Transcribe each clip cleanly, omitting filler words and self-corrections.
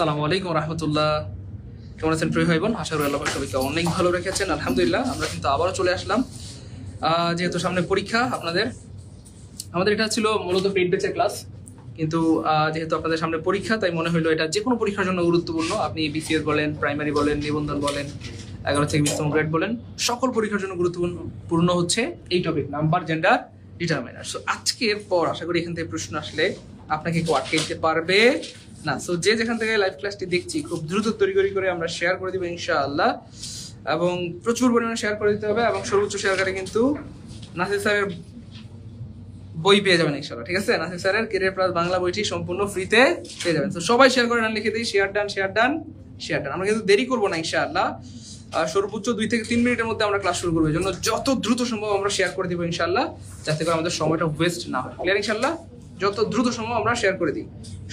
আসসালামু আলাইকুম রহমতুল্লাহ। কেমন আছেন প্রিয় ভাই বোন? আশা করি আল্লাহ পাক সবাইকে অনেক ভালো রেখেছেন। আলহামদুলিল্লাহ, আমরা কিন্তু আবারও চলে আসলাম। যেহেতু সামনে পরীক্ষা আমাদের এটা ছিল মূলত পেইড ব্যাচের ক্লাস, কিন্তু যেহেতু আপনাদের সামনে পরীক্ষা তাই মনে হলো এটা যে কোনো পরীক্ষার জন্য গুরুত্বপূর্ণ। আপনি বিসিএস বলেন, প্রাইমারি বলেন, নিবন্ধন বলেন, 11 থেকে 20তম গ্রেড বলেন, সকল পরীক্ষার জন্য গুরুত্বপূর্ণ হচ্ছে এই topic, number gender determiner. So আজকের পর আশা করি এখান থেকে প্রশ্ন আসলে আপনাকে কেউ আটকে দিতে পারবে না। সো যে যেখান থেকে লাইভ ক্লাসটি দেখছি খুব দ্রুত তড়িঘড়ি করে আমরা শেয়ার করে দেবো ইনশাআল্লাহ, এবং প্রচুর পরিমাণে শেয়ার করে দিতে হবে, এবং সর্বোচ্চ শেয়ারকারী কিন্তু নাসির স্যারের বই পেয়ে যাবেন ইনশাআল্লাহ। ঠিক আছে, নাসির স্যারের ক্যারিয়ার প্লাস বাংলা বইটি সম্পূর্ণ ফ্রিতে পেয়ে যাবেন। তো সবাই শেয়ার করে লিখে দিই share done share done share done. আমরা কিন্তু দেরি করবো না ইনশাআল্লাহ, সর্বোচ্চ 2 থেকে 3 মিনিটের মধ্যে আমরা ক্লাস শুরু করবো। এই জন্য যত দ্রুত সম্ভব আমরা শেয়ার করে দিব ইনশাআল্লাহ, যাতে করে আমাদের সময়টা ওয়েস্ট না হয়। ক্লিয়ার ইনশাআল্লাহ? যত দ্রুত সম্ভব আমরা শেয়ার করে দিই।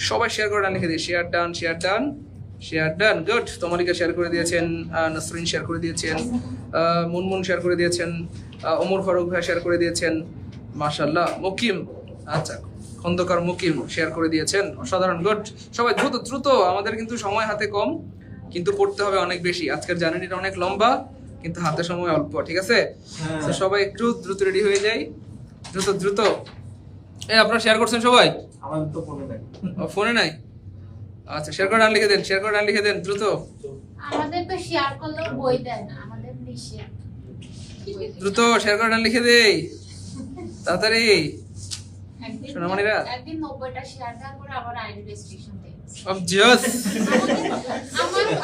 সবাই শেয়ার করে লিখে দিই share done share done share done. Good, Tamalika share করে দিয়েছেন, নাসরিন শেয়ার করে দিয়েছেন, মুনমুন শেয়ার করে দিয়েছেন, ওমর ফারুক ভাই শেয়ার করে দিয়েছেন, মাশাআল্লাহ। মুকিম, আচ্ছা খন্দকার মুকিম শেয়ার করে দিয়েছেন, অসাধারণ। গুড, সবাই দ্রুত দ্রুত, আমাদের কিন্তু সময় হাতে কম, কিন্তু পড়তে হবে অনেক বেশি। আজকের জার্নিটা অনেক লম্বা, কিন্তু হাতে সময় অল্প। ঠিক আছে, তো সবাই একটু দ্রুত রেডি হয়ে যাই, দ্রুত দ্রুত। আপনারা শেয়ার করছেন সবাই? আমার তো ফোনে নাই। ফোনে নাই? আচ্ছা, শেয়ার করে ডান লিখে দেন, শেয়ার করে ডান লিখে দেন দ্রুত। আমাদের তো শেয়ার করলেও বই দেয় না, আমাদের নিষেধ। দ্রুত শেয়ার করে ডান লিখে দেই, তাড়াতাড়ি সোনামণিরা। একদিন 90টা শেয়ার দেওয়ার পরে আবার আইডি রেজিস্ট্রেশন দেয়। অবজিয়াস,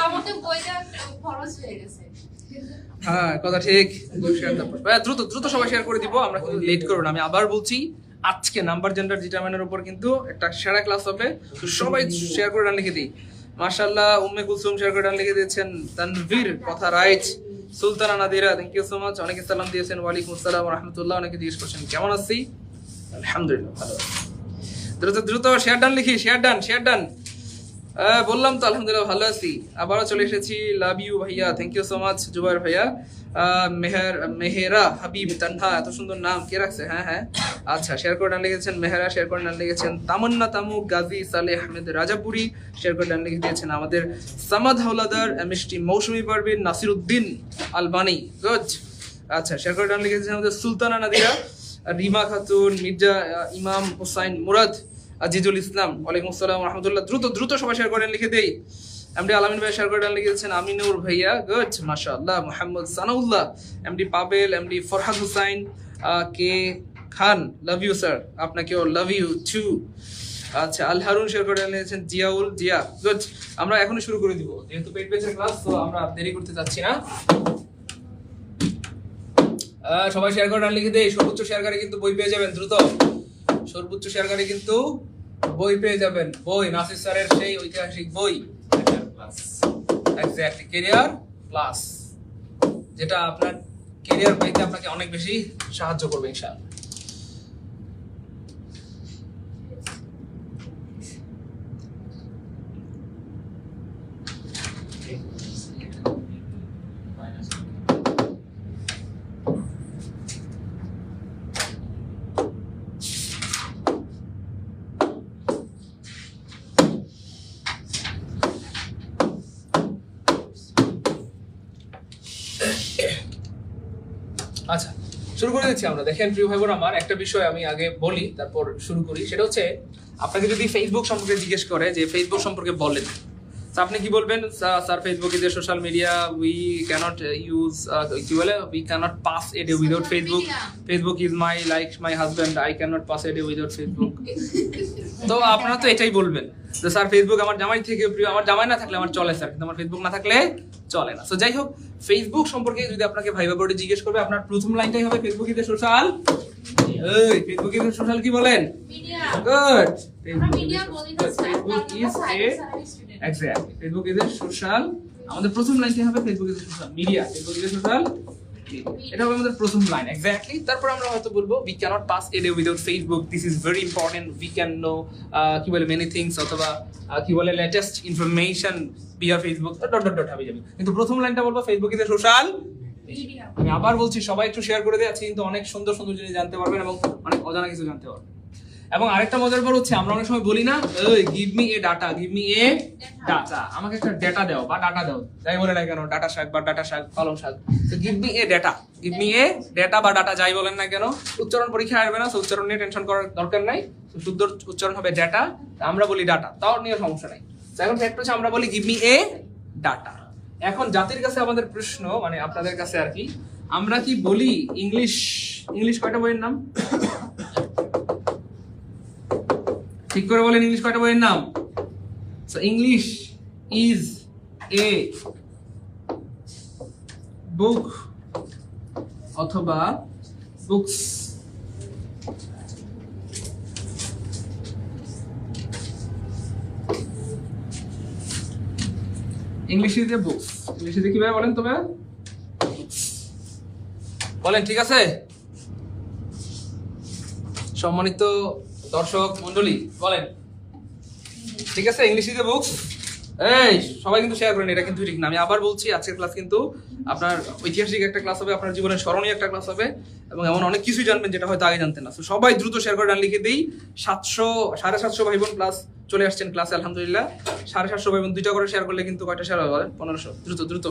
আমাদের বইটা খরচ হয়ে গেছে। হ্যাঁ কথা ঠিক। দ্রুত দ্রুত সবাই শেয়ার করে দিব, আমরা কিন্তু লেট করব না। আমি আবার বলছি, আজকে নাম্বার জেন্ডার ডিটারমিনার উপর কিন্তু একটা সেরা ক্লাস হবে। তো সবাই শেয়ার করে ডান লিখে দিই। মাশাআল্লাহ, উম্মে কুলসুম শেয়ার করে ডান লিখে দিয়েছেন, তানভীর কথা right, Sultana Nadira thank you so much, অনেকে সালাম দিয়েছেন, ওয়ালাইকুম আসসালাম ওয়া রাহমাতুল্লাহ। অনেকে জিজ্ঞেস করছেন কেমন আছি, আলহামদুলিল্লাহ ভালো আছি। দ্রুত দ্রুত শেয়ার ডান লিখি, শেয়ার ডান শেয়ার ডান। বললাম তো আলহামদুলিল্লাহ ভালো আছি। আবারও চলে এসেছি, লাভ ইউ ভাইয়া, thank you so much. Zubair ভাইয়া, মেহেরা হাবিব তানহা, এত সুন্দর নাম কে রাখছে? হ্যাঁ হ্যাঁ, আচ্ছা শেয়ার করে ডান লিখেছেন মেহেরা, শেয়ার করে ডান লিখেছেন তামান্না তামুক, গাজী সালেহ আহমেদ রাজাপুরি শেয়ার করে ডান লিখে দিয়েছেন আমাদের সামাদ হাওলাদার, মিষ্টি মৌসুমী পারভিন, নাসির উদ্দিন আলবানি। গুড, আচ্ছা শেয়ার করে ডান লিখে দিয়েছেন আমাদের সুলতানা নাদিরা, রিমা খাতুন, মির্জা ইমাম হুসাইন মুরাদ, আজিজুল ইসলাম, ওয়ালাইকুম আসসালাম রহমতুল্লাহ। দ্রুত দ্রুত সবাই শেয়ার করেন লিখে দেই। এমডি আলামিন ভাই শেয়ার করেন লিখে দিয়েছেন, আমিনুর ভাইয়া গুড মাশাআল্লাহ, Mohammad Sanaullah, MD Pavel, MD Farhad Hussain, K Khan, love you sir, আপনাকেও লাভ ইউ টু। আচ্ছা, আল হারুন শেয়ার করে লিখেছেন, জিয়াউল জিয়া গুড। আমরা এখনই শুরু করে দিব, যেহেতু পেইড ব্যাচের ক্লাস, তো আমরা দেরি করতে চাচ্ছি না। সবাই শেয়ার করে লিখে দেই। সর্বোচ্চ শেয়ারকারী কিন্তু বই পেয়ে যাবেন, দ্রুত সর্বোচ্চ শেয়ারকারী কিন্তু বই পেয়ে যাবেন। বই নাসির স্যারের সেই ঐতিহাসিক বই এক্স্যাক্টলি ক্যারিয়ার প্লাস, যেটা আপনার ক্যারিয়ার পাইতে আপনাকে অনেক বেশি সাহায্য করবে ইনশাআল্লাহ। আচ্ছা, শুরু করে দিচ্ছি আমরা। দেখেন প্রিয় ভাই বোন, আমার একটা বিষয় আমি আগে বলি, তারপর শুরু করি। সেটা হচ্ছে, আপনাকে যদি ফেসবুক সম্পর্কে জিজ্ঞেস করে যে ফেসবুক সম্পর্কে বলেন, তো আপনি কি বলবেন? Sir Facebook is a social media, we can't use, কি বলে, we can't pass a day without Facebook, Facebook is my like my husband, I can't pass a day without Facebook. তো আপনারা তো এটাই বলবেন যে স্যার ফেসবুক আমার জামাই থেকে প্রিয়, আমার জামাই না থাকলে আমার চলে স্যার, কিন্তু আমার ফেসবুক না থাকলে চলে না। তো যাই হোক, ফেসবুক সম্পর্কে যদি আপনাকে ভাইবা বোর্ডে জিজ্ঞেস করবে, আপনার প্রথম লাইনটাই হবে ফেসবুক ইজ এ সোশ্যাল। এই ফেসবুক ইজ এ সোশ্যাল কি বলেন? মিডিয়া। গুড, আমরা মিডিয়া বলি না sir, Facebook is A exactly, Facebook is a social. আমাদের প্রথম লাইনটি হবে Facebook is a social media, Facebook is a social, এটা হবে আমাদের প্রথম লাইন এক্স্যাক্টলি। তারপর আমরা হয়তো বলবো we can't pass a day without Facebook, this is very important, we can know কি বলে মেনি থিংস, অথবা কি বলে latest information via Facebook, dot dot dot হবে যাবে। কিন্তু প্রথম লাইনটা বলবো Facebook is a social media. আমি আবার বলছি, সবাই একটু শেয়ার করে দিয়ে, আজকে কিন্তু অনেক সুন্দর সুন্দর জিনিস জানতে পারবেন এবং অনেক অজানা কিছু জানতে পারবেন। এবং আরেকটা মজার ব্যাপার হচ্ছে আমরা অনেক সময় বলি না, এই give me a data, give me a data, আমাকে একটা ডেটা দাও বা ডাটা দাও, যাই বলে না কেন, ডাটা শাক বা ডাটা শাক, পালং শাক, তো give me a data, give me a data বা ডাটা যাই বলেন না কেন, উচ্চারণ পরীক্ষা আসবে না, উচ্চারণ নিয়ে টেনশন করার দরকার নাই, শুদ্ধ উচ্চারণ হবে ডাটা, আমরা বলি ডাটা, তাও নিয়ে সমস্যা নাই। এখন ফ্যাক্ট হচ্ছে আমরা বলি গিভ মি এ ডাটা। এখন জাতির কাছে আমাদের প্রশ্ন, মানে আপনাদের কাছে আর কি, আমরা কি বলি ইংলিশ কয়টা বইয়ের নাম? ঠিক করে বলেন, ইংলিশ কয়টা বইয়ের নাম? সো ইংলিশ ইজ এ বুক অথবা books. English is a books, English is কিভাবে বলেন তবে বলেন, ঠিক আছে? সম্মানিত দর্শক মন্ডলী বলেন, ঠিক আছে? English is a books. এই সবাই কিন্তু শেয়ার করেন, এটা কিন্তু ঠিক না। আমি আবার বলছি, আজকের ক্লাস কিন্তু আপনার ঐতিহাসিক একটা ক্লাস হবে, আপনার জীবনের স্মরণীয় একটা ক্লাস হবে, এবং এমন অনেক কিছুই জানবেন যেটা হয়তো আগে জানতেন না। তো সবাই দ্রুত শেয়ার করে ডান লিখে দিই। 700 ভাই বোন প্লাস চলে আসছেন ক্লাসে, আলহামদুলিল্লাহ। 750 ভাই বোন দুইটা করে শেয়ার করলে কিন্তু কয়টা শেয়ার হবে? 1500। দ্রুত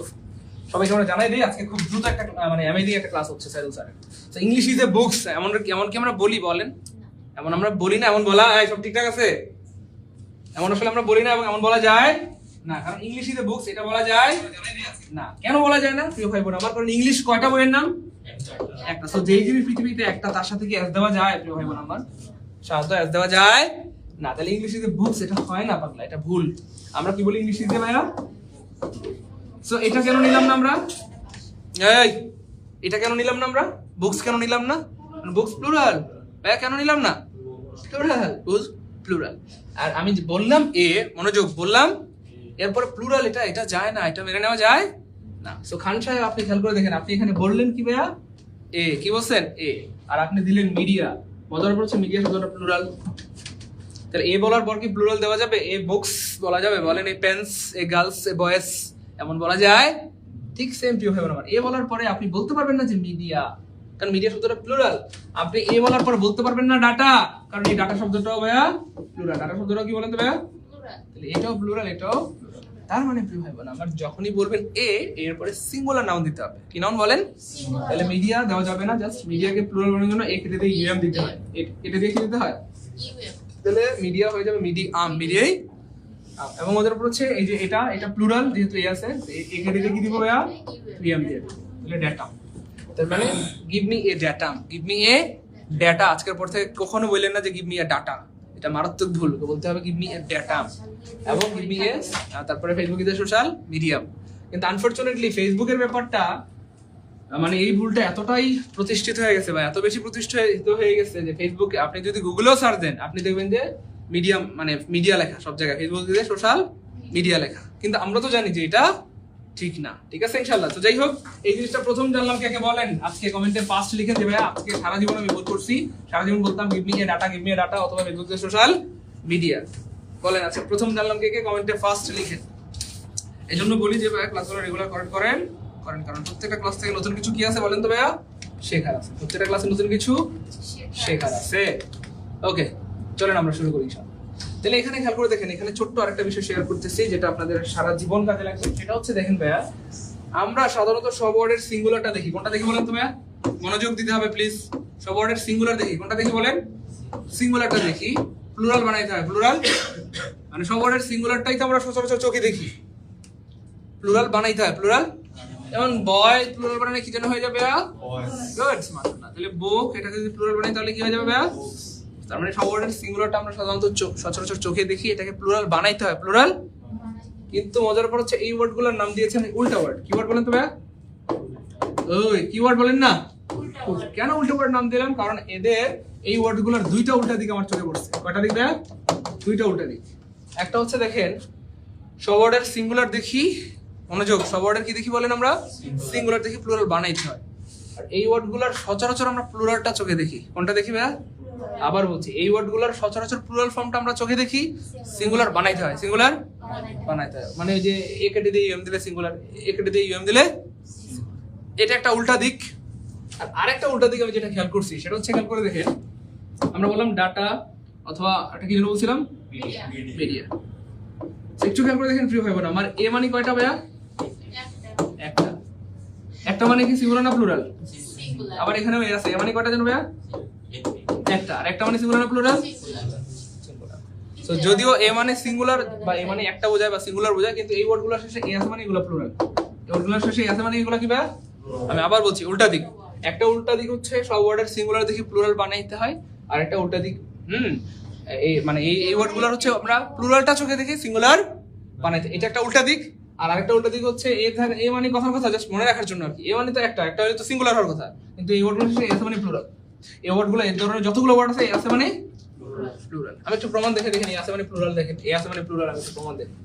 সবাইকে আমরা জানাই দিই, আজকে খুব দ্রুত একটা মানে অ্যামেজিং একটা ক্লাস হচ্ছে সাইদুল স্যারের। তো ইংলিশ ইজ এ বুকস এমন কি আমরা বলি বলেন? এমন আমরা বলি না, এমন বলা সব ঠিকঠাক আছে? এমন আসলে আমরা বলি না এবং এমন বলা যায় না, কারণ ইংলিশ ইজ এ বুকস এটা বলা যায় না। কেন বলা যায় না প্রিয় ভাই বোন আমার? কারণ ইংলিশ কয়টা বইয়ের নাম? একটা। সো যেই জিনিস পৃথিবীতে একটা, তার সাথে কি এস দেওয়া যায় প্রিয় ভাই বোন আমার? সাথে এস দেওয়া যায় না। তাহলে ইংলিশ ইজ এ বুকস এটা হয় না পাগলা, এটা ভুল। আমরা কি বলি ইংলিশ ইজ এ ভাইয়া? সো এটা কেন নিলাম না আমরা? এই এটা কেন নিলাম না আমরা? বুকস কেন নিলাম না? Books plural. ভাইয়া কেন নিলাম না? Plural, books plural. আর আমি যে বললাম এ, মনোযোগ, বললাম এরপরে প্লুরাল, এটা যায় না, এটা মেনে নেওয়া যায় না। সো খান সাহেব আপনি খেয়াল করে দেখেন, আপনি এখানে বললেন কি ভাইয়া? এ। কি বলছেন? এ। আর আপনি দিলেন মিডিয়া। মজার পড়ছে মিডিয়া শব্দটা প্লুরাল। তাহলে এ বলার পর কি প্লুরাল দেওয়া যাবে? এ বুকস বলা যাবে? বলেন, এ পেন্স, এ গার্লস, এ বয়েস, এমন বলা যায়? ঠিক সেম প্রিয় ভাই বোন আমার, এ বলার পরে আপনি বলতে পারবেন না যে মিডিয়া, কারণ মিডিয়া শব্দটা প্লুরাল। আপনি এ বলার পর বলতে পারবেন না ডাটা, কারণ এই ডাটা শব্দটাও ভাইয়া প্লুরাল। ডাটা শব্দটাও কি বলেন তো ভাইয়া? তাহলে এটাও প্লুরাল, এটাও। তার মানে প্রিয় ভাই বোন আমার, যখনই বলবেন এ, এরপরে সিঙ্গুলার নাউন দিতে হবে। কি নাউন বলেন? তাহলে মিডিয়া দেওয়া যাবে না, জাস্ট মিডিয়াকে প্লুরাল বানানোর জন্য এ কেটে দিয়ে ইউএম দিতে হয়। এটা দিয়ে কি দিতে হয়? তাহলে মিডিয়া হয়ে যাবে মিডিয়াম, মিডিয়াই। এবং ওদের উপর হচ্ছে এই যে এটা প্লুরাল, যেহেতু এ আছে, এ কেটে দিয়ে কি দিব ভাইয়া? ইউএম দিয়ে। তাহলে ডেটা। তার মানে give me a data, give me a data. আজকের পর থেকে কখনো বললেন না যে গিভ মি এ ডাটা, এটা মারাত্মক ভুল। বলতে হবে গিভ মি এ ডেটা এবং গিভ মি এ, তারপরে Facebook is a social medium. কিন্তু আনফরচুনেটলি ফেসবুকের ব্যাপারটা, মানে এই ভুলটা এতটাই প্রতিষ্ঠিত হয়ে গেছে বা এত বেশি প্রতিষ্ঠিত হয়ে গেছে যে ফেসবুকে আপনি যদি গুগলেও সার্চ দেন, আপনি দেখবেন যে মিডিয়াম, মানে মিডিয়া লেখা সব জায়গায়, ফেসবুক দিয়ে সোশ্যাল মিডিয়া লেখা। কিন্তু আমরা তো জানি যে এটা ঠিক না। ঠিক আছে ইনশাআল্লাহ। তো যাই হোক, এই জিনিসটা প্রথম জানলাম, কে কে বলেন আজকে কমেন্টে ফার্স্ট লিখে দেবে। আজকে সারা জীবন আমি ভুল করছি, সারা জীবন বলতাম give me a data, give me a data, অথবা ফেসবুক দিয়ে সোশ্যাল মিডিয়া। বলেন আজকে প্রথম জানলাম, কে কে কমেন্টে ফার্স্ট লিখেন। এই জন্য বলি যে ভাইয়া ক্লাসগুলো রেগুলার করেন, কারণ প্রত্যেকটা ক্লাস থেকে নতুন কিছু কি আছে বলেন তো ভাইয়া? শেখার আছে। প্রত্যেকটা ক্লাসে নতুন কিছু শেখার আছে। ওকে, চলেন আমরা শুরু করি ইনশাআল্লাহ। তাহলে এখানে খেয়াল করে দেখেন, এখানে ছোট্ট আরেকটা বিষয় শেয়ার করতেছি যেটা আপনাদের সারা জীবন কাজে লাগবে। সেটা হচ্ছে দেখেন ভাইয়া, আমরা সাধারণত সব ওয়ার্ডের সিঙ্গুলারটা দেখি। কোনটা দেখি বলেন তো ভাইয়া? মনোযোগ দিতে হবে প্লিজ। সব ওয়ার্ডের সিঙ্গুলার দেখি। কোনটা দেখি বলেন? সিঙ্গুলারটা দেখি। প্লুরাল বানাইতে হয়, প্লুরাল মানে সব ওয়ার্ডের সিঙ্গুলারটাই তো আমরা সচরাচর চোখে দেখি। প্লুরাল বানাইতে হয়, প্লুরাল। যেমন বয় প্লুরাল বানালে কি যেন হয়ে যাবে? গুড, মাশাআল্লাহ। তাহলে বুক, এটা যদি প্লুরাল বানাই তাহলে কি হয়ে যাবে? তার মানে সব ওয়ার্ডের সিঙ্গুলারটা আমরা সাধারণত সচরাচর চোখে দেখি, এটাকে প্লুরাল বানাইতে হয়, প্লুরাল। কিন্তু মজার ব্যাপার হচ্ছে এই ওয়ার্ডগুলোর নাম দিয়েছে আমি উল্টা ওয়ার্ড। কি ওয়ার্ড বলেন তো ভাইয়া? ওই কি ওয়ার্ড বলেন না? কেন উল্টা ওয়ার্ড নাম দিলাম? কারণ এদের এই ওয়ার্ডগুলোর দুইটা উল্টা দিক আমার চোখে পড়ছে। কয়টা দিক ভাইয়া? দুইটা উল্টা দিক। একটা হচ্ছে দেখেন, সব ওয়ার্ডের সিঙ্গুলার দেখি, মনোযোগ, সব ওয়ার্ডের কি দেখি বলেন? আমরা সিঙ্গুলার দেখি, প্লুরাল বানাইতে হয়। আর এই ওয়ার্ডগুলোর সচরাচর আমরা প্লুরালটা চোখে দেখি। কোনটা দেখি ভাইয়া? আবার বলছি, এই ওয়ার্ডগুলোর সচরাচর প্লুরাল ফর্মটা আমরা চোখে দেখি, সিঙ্গুলার বানাইতে হয়, সিঙ্গুলার বানাইতে হয়। মানে যে এ কেটে দিয়ে ইউএম দিলে সিঙ্গুলার, এ কেটে দিয়ে ইউএম দিলে, এটা একটা উল্টা দিক। আর আরেকটা উল্টা দিক আমি যেটা খেয়াল করছি সেটা হচ্ছে, খেয়াল করে দেখেন, আমরা বললাম ডাটা অথবা একটা কি যেন বলছিলাম, মিডিয়া। একটু খেয়াল করে দেখেন প্রিয় ভাই বোন, আমার এ মানে কয়টা ভাইয়া? একটা। একটা মানে কি সিঙ্গুলার না প্লুরাল? আবার এখানেও এ আছে, এ মানে কয়টা জানো ভাইয়া? একটা। আর একটা মানে সিঙ্গুলার না প্লুরাল? সো যদিও এ মানে সিঙ্গুলার বা এ মানে একটা বোঝায় বা সিঙ্গুলার বোঝায়, কিন্তু এই ওয়ার্ডগুলোর শেষে এ আছে মানে এগুলো প্লুরাল। এই ওয়ার্ডগুলোর শেষে এ আছে মানে এগুলো কি ভাইয়া? আমি আবার বলছি, উল্টা দিক। একটা উল্টা দিক হচ্ছে সব ওয়ার্ডের সিঙ্গুলার দেখি প্লুরাল বানাইতে হয়, আর একটা উল্টা দিক এই মানে এই ওয়ার্ডগুলোর হচ্ছে আমরা প্লুরালটা চোখে দেখি সিঙ্গুলার বানাইতে, এটা একটা উল্টা দিক। আর আরেকটা উল্টা দিক হচ্ছে এ মানে কথার কথা জাস্ট মনে রাখার জন্য আর কি। এ মানে তো একটা হলে তো সিঙ্গুলার হওয়ার কথা, কিন্তু এই ওয়ার্ডগুলো শেষে এ আছে মানে প্লুরাল। এই ওয়ার্ডগুলো এই ধরনের যতগুলো ওয়ার্ড আছে এ আছে মানে প্লুরাল। আমি একটু প্রমাণ দেখে দেখেন, এ আছে মানে প্লুরাল, দেখেন এ আছে মানে প্লুরাল। আমি একটু প্রমাণ দেখেন,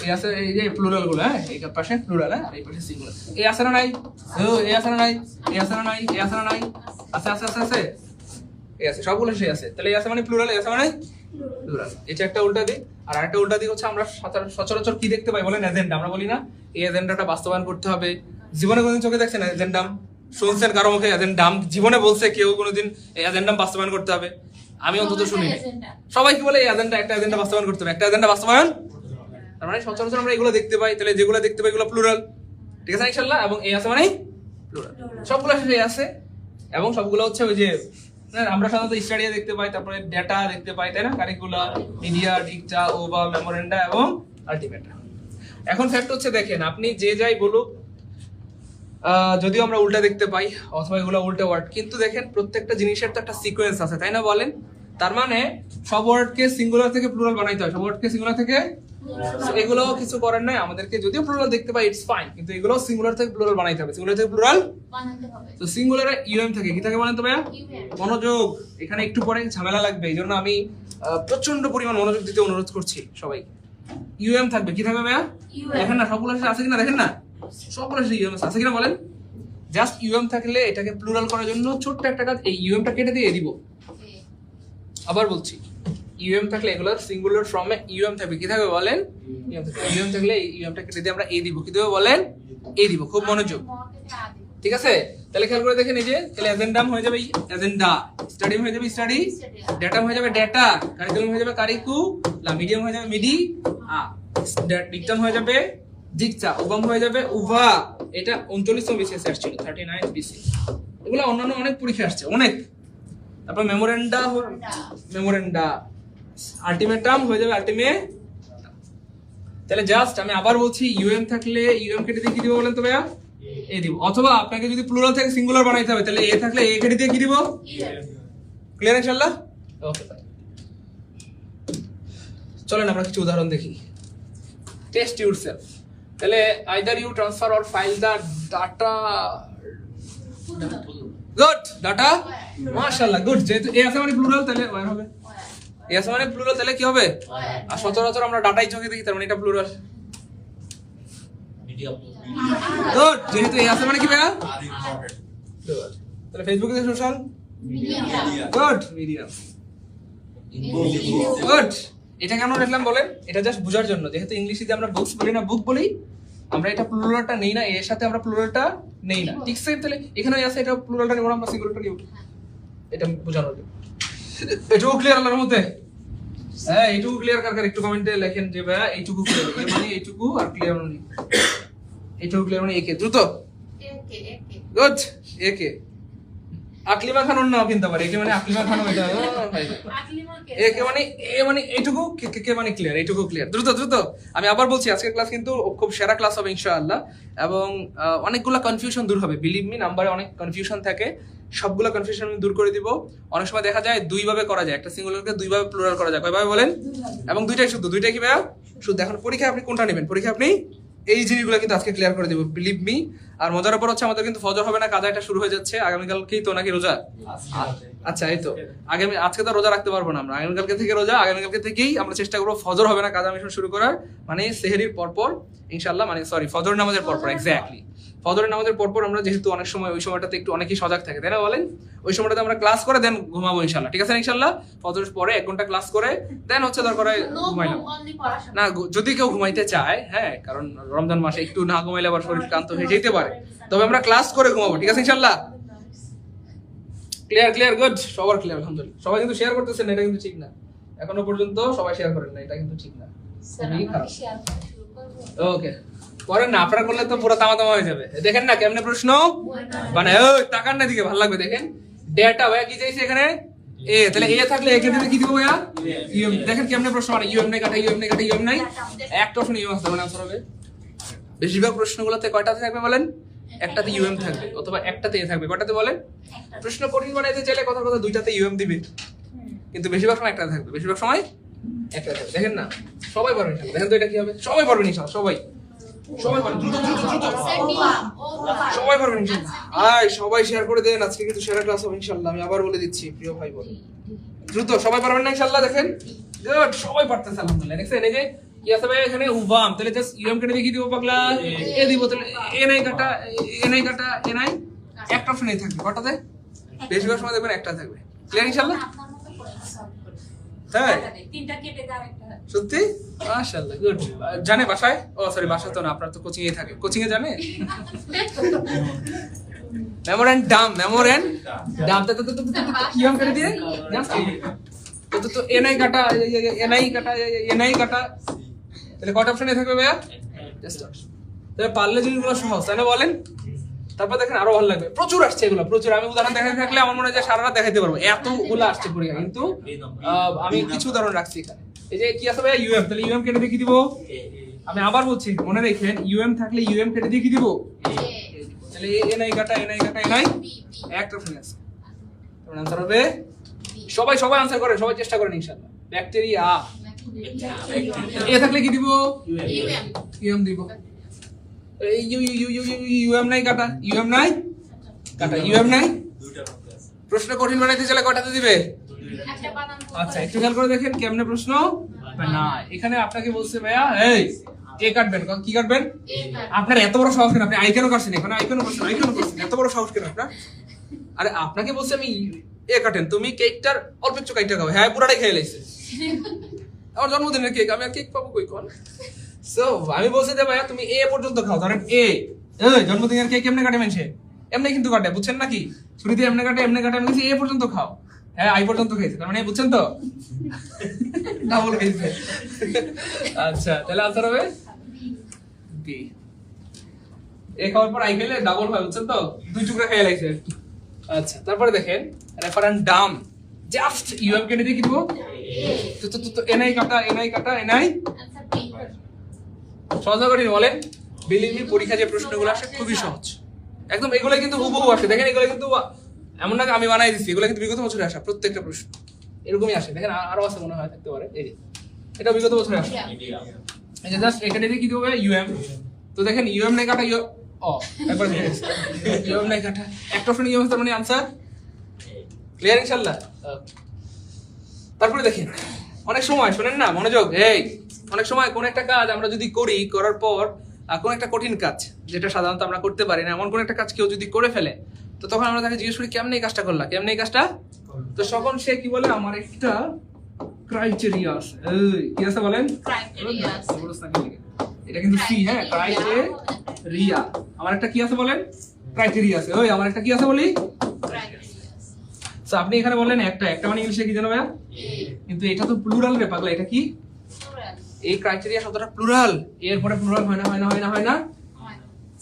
এই আছে এই যে প্লুরাল গুলো, হ্যাঁ এই পাশে প্লুরাল, হ্যাঁ এই পাশে সিঙ্গুলার। এই আছে না নাই? এই আছে না নাই? এই আছে না নাই? এই আছে না নাই? আছে আছে আছে আছে, এই আছে, সবগুলো সেই আছে। তাহলে এই আছে মানে প্লুরাল, এই আছে মানে প্লুরাল। এটা একটা উল্টা দিক। আর আরেকটা উল্টা দিক হচ্ছে আমরা সচরাচর কি দেখতে পাই বলেন? এজেন্ডা। আমরা বলি না এই এজেন্ডাটা বাস্তবায়ন করতে হবে। জীবনে কোনদিন চোখে দেখছেন এজেন্ডাম? শুনছেন কারো মুখে এজেন্ডাম? জীবনে বলছে কেউ কোনোদিন এই এজেন্ডাম বাস্তবায়ন করতে হবে? আমি অন্তত শুনি। সবাই কি বলে? এই এজেন্ডা, একটা এজেন্ডা বাস্তবায়ন করতে হবে, একটা এজেন্ডা বাস্তবায়ন। তার মানে সচরাচর আমরা এগুলো দেখতে পাই। তাহলে যেগুলো দেখতে পাই এগুলো প্লুরাল, ঠিক আছে ইনশাআল্লাহ। এবং এই আছে মানে প্লুরাল, সবগুলো শেষে আছে। এবং সবগুলো হচ্ছে ওই যে আমরা সাধারণত স্টাডিয়া দেখতে পাই, তারপরে ডেটা দেখতে পাই, তাই না? কারিকুলার, মিডিয়া, ডিকটা, ওভা, মেমোরেন্ডা এবং আলটিমেটা। এখন ফ্যাক্ট হচ্ছে দেখেন, আপনি যে যাই বলুক, যদিও আমরা উল্টা দেখতে পাই অথবা এগুলো উল্টা ওয়ার্ড, কিন্তু দেখেন প্রত্যেকটা জিনিসের তো একটা সিকোয়েন্স আছে, তাই না বলেন? তার মানে সব ওয়ার্ডকে সিঙ্গুলার থেকে প্লুরাল বানাইতে হয়, সব ওয়ার্ডকে সিঙ্গুলার থেকে। এগুলো কিছু করার নাই আমাদেরকে, যদিও প্লুরাল দেখতে পাই ইটস ফাইন, কিন্তু এগুলো সিঙ্গুলার থেকে প্লুরাল বানাইতে হবে, সিঙ্গুলার থেকে প্লুরাল বানাতে হবে। তো সিঙ্গুলারে ইউএম থাকে, কি থাকে বলেন তো ভাইয়া? মনোযোগ। এখানে একটু পরে ঝামেলা লাগবে, এই জন্য আমি প্রচন্ড পরিমাণ মনোযোগ দিতে অনুরোধ করছি সবাই। ইউএম থাকবে, কি থাকবে ভাইয়া? দেখেন না সবগুলো আছে কিনা, দেখেন না সবগুলো ইউএম আছে কিনা বলেন? জাস্ট ইউএম থাকলে এটাকে প্লুরাল করার জন্য ছোট্ট একটা কাজ, এই ইউএমটা কেটে দিয়ে দিব। আবার বলছি, ইউএম থাকলে এগুলোর সিঙ্গুলার ফর্মে ইউএম থাকবে, কি থাকবে বলেন? ইউএম থাকলে ইউএমটা কেটে দিয়ে আমরা এ দিব, কি দেব বলেন? এ দিব। খুব মনোযোগ, ঠিক আছে? তাহলে খেয়াল করে দেখেন, এই যে তাহলে এজেন্ডাম হয়ে যাবে এজেন্ডা, স্টাডিয়াম হয়ে যাবে স্টাডি, ডেটাম হয়ে যাবে ডেটা, কারিকুলাম হয়ে যাবে কারিকুলাম, মিডিয়াম হয়ে যাবে মিডি, ডিকটাম হয়ে যাবে ডিকটা, ওভাম হয়ে যাবে উভা। এটা 39তম বিসিএস আসছিল, 39 বিসি। এগুলো অন্যান্য অনেক পরীক্ষা আসছে, অনেক। তারপর মেমোরেন্ডা, মেমোরেন্ডা, আলটিমেটাম হয়ে যাবে আলটিমেট। তাহলে জাস্ট আমি আবার বলছি, ইউএম থাকলে ইউএম কেটে দিয়ে কি দিব বলেন তো ভাইয়া? এ দিব। অথবা আপনাকে যদি প্লুরাল থেকে সিঙ্গুলার বানাইতে হবে, তাহলে এ থাকলে এ কেটে দিয়ে কি দিব? ক্লিয়ার ইনশাআল্লাহ? ওকে, চলেন আমরা কিছু উদাহরণ দেখি। Test yourself. তাহলে either you transfer or file the data. Good, data, মাশাআল্লাহ, গুড। যেহেতু এ আছে মানে প্লুরাল, তাহলে ওয়ার হবে। এ আছে মানে প্লুরাল, তাহলে কি হবে? আর সচরাচর আমরা ডাটাই চোখে দেখি, তার মানে এটা প্লুরাল। গুড, যেহেতু এ আছে মানে কি ভাইয়া? তাহলে ফেসবুকে যে সোশ্যাল গুড, মিডিয়াম গুড। এটা কেন লিখলাম বলেন? এটা জাস্ট বোঝার জন্য, যেহেতু ইংলিশে আমরা বুকস বলি না, বুক বলি আমরা, এটা প্লুরালটা নেই না, এর সাথে আমরা প্লুরালটা নেই না, ঠিক আছে? তাহলে এখানে আছে, এটা প্লুরালটা নিব, আমরা সিঙ্গুলারটা নিব, এটা বোঝানোর জন্য। এটুকু ক্লিয়ার আল্লাহর মধ্যে? হ্যাঁ, এইটুকু ক্লিয়ার কার কার একটু কমেন্টে লেখেন যে ভাইয়া এইটুকু ক্লিয়ার, মানে এইটুকু আর ক্লিয়ার মানে এইটুকু ক্লিয়ার মানে একে দ্রুত। গুড, একে আকলিমা খান নাও কিন্তু আবার, একে মানে আকলিমা খান, এটা একে মানে এ মানে এইটুকু, কে মানে ক্লিয়ার, এইটুকু ক্লিয়ার, দ্রুত দ্রুত। আমি আবার বলছি, আজকের ক্লাস কিন্তু খুব সেরা ক্লাস হবে ইনশাআল্লাহ, এবং অনেকগুলো কনফিউশন দূর হবে। বিলিভ মি, নাম্বারে অনেক কনফিউশন থাকে, সবগুলো কনফিউশন আমি দূর করে দিব। অনেক সময় দেখা যায় দুই ভাবে করা যায়, একটা সিঙ্গুলারকে দুই ভাবে প্লুরাল করা যায়, কয়ভাবে বলেন? এবং দুইটাই শুদ্ধ, দুইটাই কি ভাইয়া? শুদ্ধ। এখন পরীক্ষায় আপনি কোনটা নেবেন? পরীক্ষায় আপনি এই জিনিসগুলো কিন্তু আজকে ক্লিয়ার করে দেব, বিলিভ মি। আর মজার ব্যাপার হচ্ছে আমাদের কিন্তু ফজর হবে না, কাজা এটা শুরু হয়ে যাচ্ছে আগামীকালকেই তো, নাকি রোজা? আচ্ছা, এই তো আজকে তো রোজা রাখতে পারবো না আমরা, আগামীকালকে থেকে রোজা, আগামীকালকে থেকেই আমরা চেষ্টা করবো ফজর হবে না কাজা মিশন শুরু করার, মানে সেহরির পরপর ইনশাআল্লাহ, মানে সরি ফজর নামাজের পরপর, এক্স্যাক্টলি ফজরের নামাজের পরপর। আমরা যেহেতু অনেক সময় ওই সময়টাতে একটু অনেকেই সজাগ থাকে, তাই না বলেন? ওই সময়টাতে আমরা ক্লাস করে দেন ঘুমাবো ইনশাআল্লাহ, ঠিক আছে ইনশাআল্লাহ? ফজরের পরে 1 ঘন্টা ক্লাস করে দেন হচ্ছে দরকার ঘুমাইলাম না, যদি কেউ ঘুমাইতে চায়, হ্যাঁ, কারণ রমজান মাসে একটু না ঘুমাইলে আবার শরীর ক্লান্ত হয়ে যেতে পারে, তবে আমরা ক্লাস করে ঘুমাবো, ঠিক আছে ইনশাআল্লাহ? ক্লিয়ার গুড, সবার ক্লিয়ার আলহামদুলিল্লাহ। সবাই কিন্তু শেয়ার করতেছেন না, এটা কিন্তু ঠিক না। এখনো পর্যন্ত সবাই শেয়ার করেন না, এটা কিন্তু ঠিক না। স্যার খুবই আমরা খারাপ। কি শেয়ার করা শুরু করব? ওকে, করেন না, আপনারা করলে তো পুরো তামা হয়ে যাবে। দেখেন না কেমনে প্রশ্ন মানে, ওই তাকান না দিকে, ভালো লাগবে। দেখেন ডেটা ভাইয়া কি চাইছে এখানে, এ, তাহলে এ থাকলে এ কে দিতে কি দিব ভাইয়া, ইউএম। দেখেন কেমনে প্রশ্ন মানে, ইউএম নাই কাটা, ইউএম নাই কাটা, ইউএম নাই, একটা অপশন ইউএম আসবে, মানে আনসার হবে। বেশিরভাগ প্রশ্নগুলোতে কয়টাতে থাকবে বলেন, একটাতে ইউএম থাকবে অথবা একটাতে এ থাকবে। কয়টাতে বলেন, প্রশ্ন কঠিন বানাইতে চাইলে কথা দুইটাতে ইউএম দিবে, কিন্তু বেশিরভাগ সময় একটাতে থাকবে, বেশিরভাগ সময় একটাতে থাকবে। দেখেন না, সবাই পারবেন ইনশাআল্লাহ। দেখেন তো এটা কি হবে, সবাই পারবেন ইনশাআল্লাহ, সবাই পারবেন, দ্রুত স্যার নিবা ও বাবা সবাই পারবেন ইনশাআল্লাহ। আয় সবাই শেয়ার করে দেন, আজকে কিন্তু সেরা ক্লাস হবে ইনশাআল্লাহ। আমি আবার বলে দিচ্ছি প্রিয় ভাই বোন, দ্রুত সবাই পারবেন না ইনশাআল্লাহ। দেখেন গুড, সবাই পারতেছে আলহামদুলিল্লাহ। দেখছেন এই যে কি আছে ভাই এখানে উবাম, তাহলে জাস্ট ইউএম কেটে দেখি দিব পাগলা, এ দিব, তাহলে এ নাই কাটা, এ নাই কাটা, এ নাই, একটা অপশন এই থাকবে। কটাতে, বেশিরভাগ সময় দেখবেন একটা থাকবে। ক্লিয়ার ইনশাআল্লাহ? আপনার মতো করে সলভ করি। তাই তিনটা কেটে দাও একটা। সত্যি মাশাআল্লাহ, গুড। জানে বাসায়, ও সরি বাসায় তো না, আপনার তো কোচিং এ থাকে, কোচিং এ জানে মেমোরেন্ডাম তো কি নাম করে দিয়ে তো এনআই কাটা, এনআই কাটা, তাহলে কত অপশনে থাকবে ভাইয়া, জাস্ট তাহলে পারলে জিনিসগুলো সহজ, তাই না বলেন? তারপর দেখেন আরো ভালো লাগবে, প্রচুর আসছে এগুলো, প্রচুর। আমি উদাহরণ দেখাতে থাকলে আমার মনে হয় যে সারা রাত দেখাতে পারবো, এতগুলো আসছে পরীক্ষা। কিন্তু আমি কিছু উদাহরণ রাখছি এখানে। এই যে কি আছে ভাইয়া, ইউএম, তাহলে ইউএম কেটে দিয়ে কি দিব, আমি আবার বলছি মনে রাখেন, ইউএম থাকলে ইউএম কেটে দিয়ে কি দিব, তাহলে এনআই কাটা, এনআই একটা অপশন আছে। তাহলে आंसर হবে, সবাই আনসার করেন, সবাই চেষ্টা করেন ইনশাআল্লাহ। ব্যাকটেরিয়া, এ থাকলে কি দিব, ইউএম দিব। ইউএম নাই কাটা, ইউএম নাই কাটা, ইউএম নাই। প্রশ্ন কঠিন বানাইতে চাইলে কটাতে দিবে, একটা বানান। আচ্ছা একটু খেয়াল করে দেখেন কেমনে প্রশ্ন না। এখানে আপনাকে বলছে ভাইয়া, এই এ কাটবেন, কি কাটবেন, আপনার এত বড় সাহস কেন, আপনি আই কেন কাটছেন, এখানে আই কেন করছেন, এত বড় সাহস কেন আপনার? আরে আপনাকে বলছে আমি এ কাটেন, তুমি কেকটার অল্প একটু কাইটা খাও, হ্যাঁ পুরাটাই খেয়ে লাইছে। আমার জন্মদিনের কেক, আমি আর কেক পাবো কই কোন? সো আমি বলছি যে ভাইয়া তুমি এ পর্যন্ত খাও, ধরেন এ, এই জন্মদিনের কেক এমনি কাটে মানুষে, এমনি কিন্তু কাটে, বুঝছেন নাকি? ছুরিতে এমনি কাটে, আমি বলছি এ পর্যন্ত খাও, হ্যাঁ আই পর্যন্ত খাইছে, তার মানে বুঝছেন তো, ডাবল খাইছে। আচ্ছা তাহলে আনসার হবে বি। এ খাওয়ার পর আই খেলে ডাবল হয়, বুঝছেন তো, দুই টুকরা খেয়ে লাইছে। আচ্ছা তারপরে দেখেন রেফারেন্ডাম, জাস্ট ইউএম কেটে দিয়ে কি দিব, তো এনআই কাটা, এনআই আচ্ছা বি। সহজ কঠিন বলেন? বিলিভ মি, পরীক্ষা যে প্রশ্নগুলো আসে খুবই সহজ একদম। এগুলো কিন্তু হুবহু আসে, দেখেন এগুলো কিন্তু এমন না আমি বানাই দিচ্ছি, এগুলো কিন্তু বিগত বছরে আসা প্রত্যেকটা প্রশ্ন এরকমই আসে। দেখেন আরো আছে মনে হয় থাকতে পারে, এই যে এটা বিগত বছরে আসে। এই যে জাস্ট এখানে দিয়ে কি দিব ইউএম, তো দেখেন ইউএম নাই কাটা, একবার ইউএম নাই কাটা, একটা অপশন ইউএম, তার মানে आंसर ক্লিয়ার ইনশাআল্লাহ। তারপরে দেখেন অনেক সময় শুনেন না, মনোযোগ, এই অনেক সময় কোন একটা কাজ আমরা যদি করি, করার পর কোন একটা কঠিন কাজ যেটা সাধারণত আমরা করতে পারি না, এমন কোন একটা কাজ কেউ যদি করে ফেলে, তো তখন আমরা তাকে জিজ্ঞেস করি কেমনে এই কাজটা করলা, কেমনে এই কাজটা, তো তখন সে কি বলে, আমার একটা ক্রাইটেরিয়া আছে। এই কি আছে বলেন, ক্রাইটেরিয়া আছে। এটা কিন্তু সি, হ্যাঁ ক্রাইটেরিয়া, আমার একটা কি আছে বলেন, ক্রাইটেরিয়া আছে। ওই আমার একটা কি আছে বলি, তো আপনি এখানে বললেন একটা মানে ইংলিশে কি জানো ভাইয়া, কিন্তু এটা তো প্লুরাল রে পাগলা, এটা কি, এই ক্রাইটেরিয়া শব্দটা প্লুরাল, এরপরে প্লুরাল হয় না,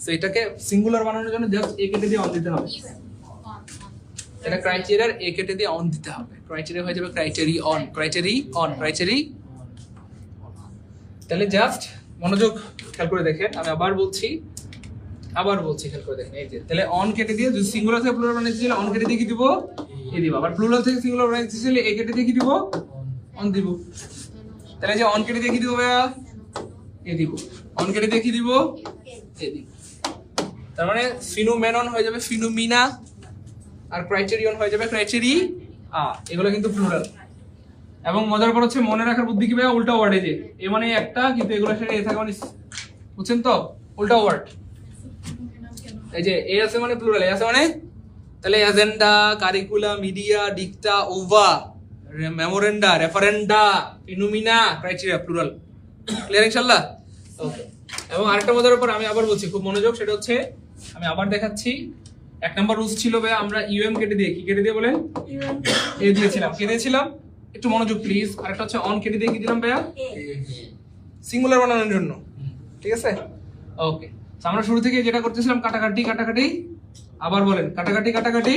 সো এটাকে সিঙ্গুলার বানানোর জন্য জাস্ট এ কেটে দিয়ে অন দিতে হবে। এটা ক্রাইটেরিয়ার এ কেটে দিয়ে অন দিতে হবে, ক্রাইটেরিয়া হয়ে যাবে ক্রাইটেরি। তাহলে জাস্ট মনোযোগ খেয়াল করে দেখেন, আমি আবার বলছি খেয়াল করে দেখেন। এই যে তাহলে অন কেটে দিয়ে, যদি সিঙ্গুলার থেকে প্লুরাল বানাইতে চাইলে অন কেটে দিয়ে কি দিব, এ দিব। আবার প্লুরাল থেকে সিঙ্গুলার বানাইতে চাইলে এ কেটে দিয়ে কি দিব, অন দিব। তাহলে যে অন কেটে দিয়ে কি দিব ভাইয়া, এ দিব। অন কেটে দিয়ে কি দিব, এ দিব। তার মানে ফিনোমেনন হয়ে যাবে ফিনোমিনা, আর ক্রাইটেরিয়ন হয়ে যাবে ক্রাইটেরিয়া। এগুলো কিন্তু প্লুরাল। এবং মজার পর হচ্ছে মনে রাখার বুদ্ধি কি ভাইয়া, উল্টা ওয়ার্ডে যে এ মানে একটা, কিন্তু এগুলো সেটা এ থাকে মানে, বুঝছেন তো, উল্টা ওয়ার্ড। এই যে এ আছে মানে প্লুরাল, এ আছে মানে, তাহলে agenda, curriculum, media, dicta, ova, memoranda, referenda, phenomena, criteria, plural. Clear ইনশাআল্লাহ? ওকে। এবং আরেকটা মজার ব্যাপার আমি আবার বলছি, খুব মনোযোগ, সেটা হচ্ছে আমি আবার দেখাচ্ছি, এক নাম্বার রুলস ছিল ভাই আমরা ইউএম কেটে দিয়ে কি কেটে দিয়ে বলেন এ দিয়েছিলাম, কে দিয়েছিলাম একটু মনোযোগ প্লিজ। আরেকটা হচ্ছে অন কেটে দিয়ে কি দিলাম ভাইয়া সিঙ্গুলার বানানোর জন্য, ঠিক আছে ওকে। আমরা শুরু থেকে যেটা করতেছিলাম কাটাকাটি কাটাকাটি, আবার বলেন কাটাকাটি কাটাকাটি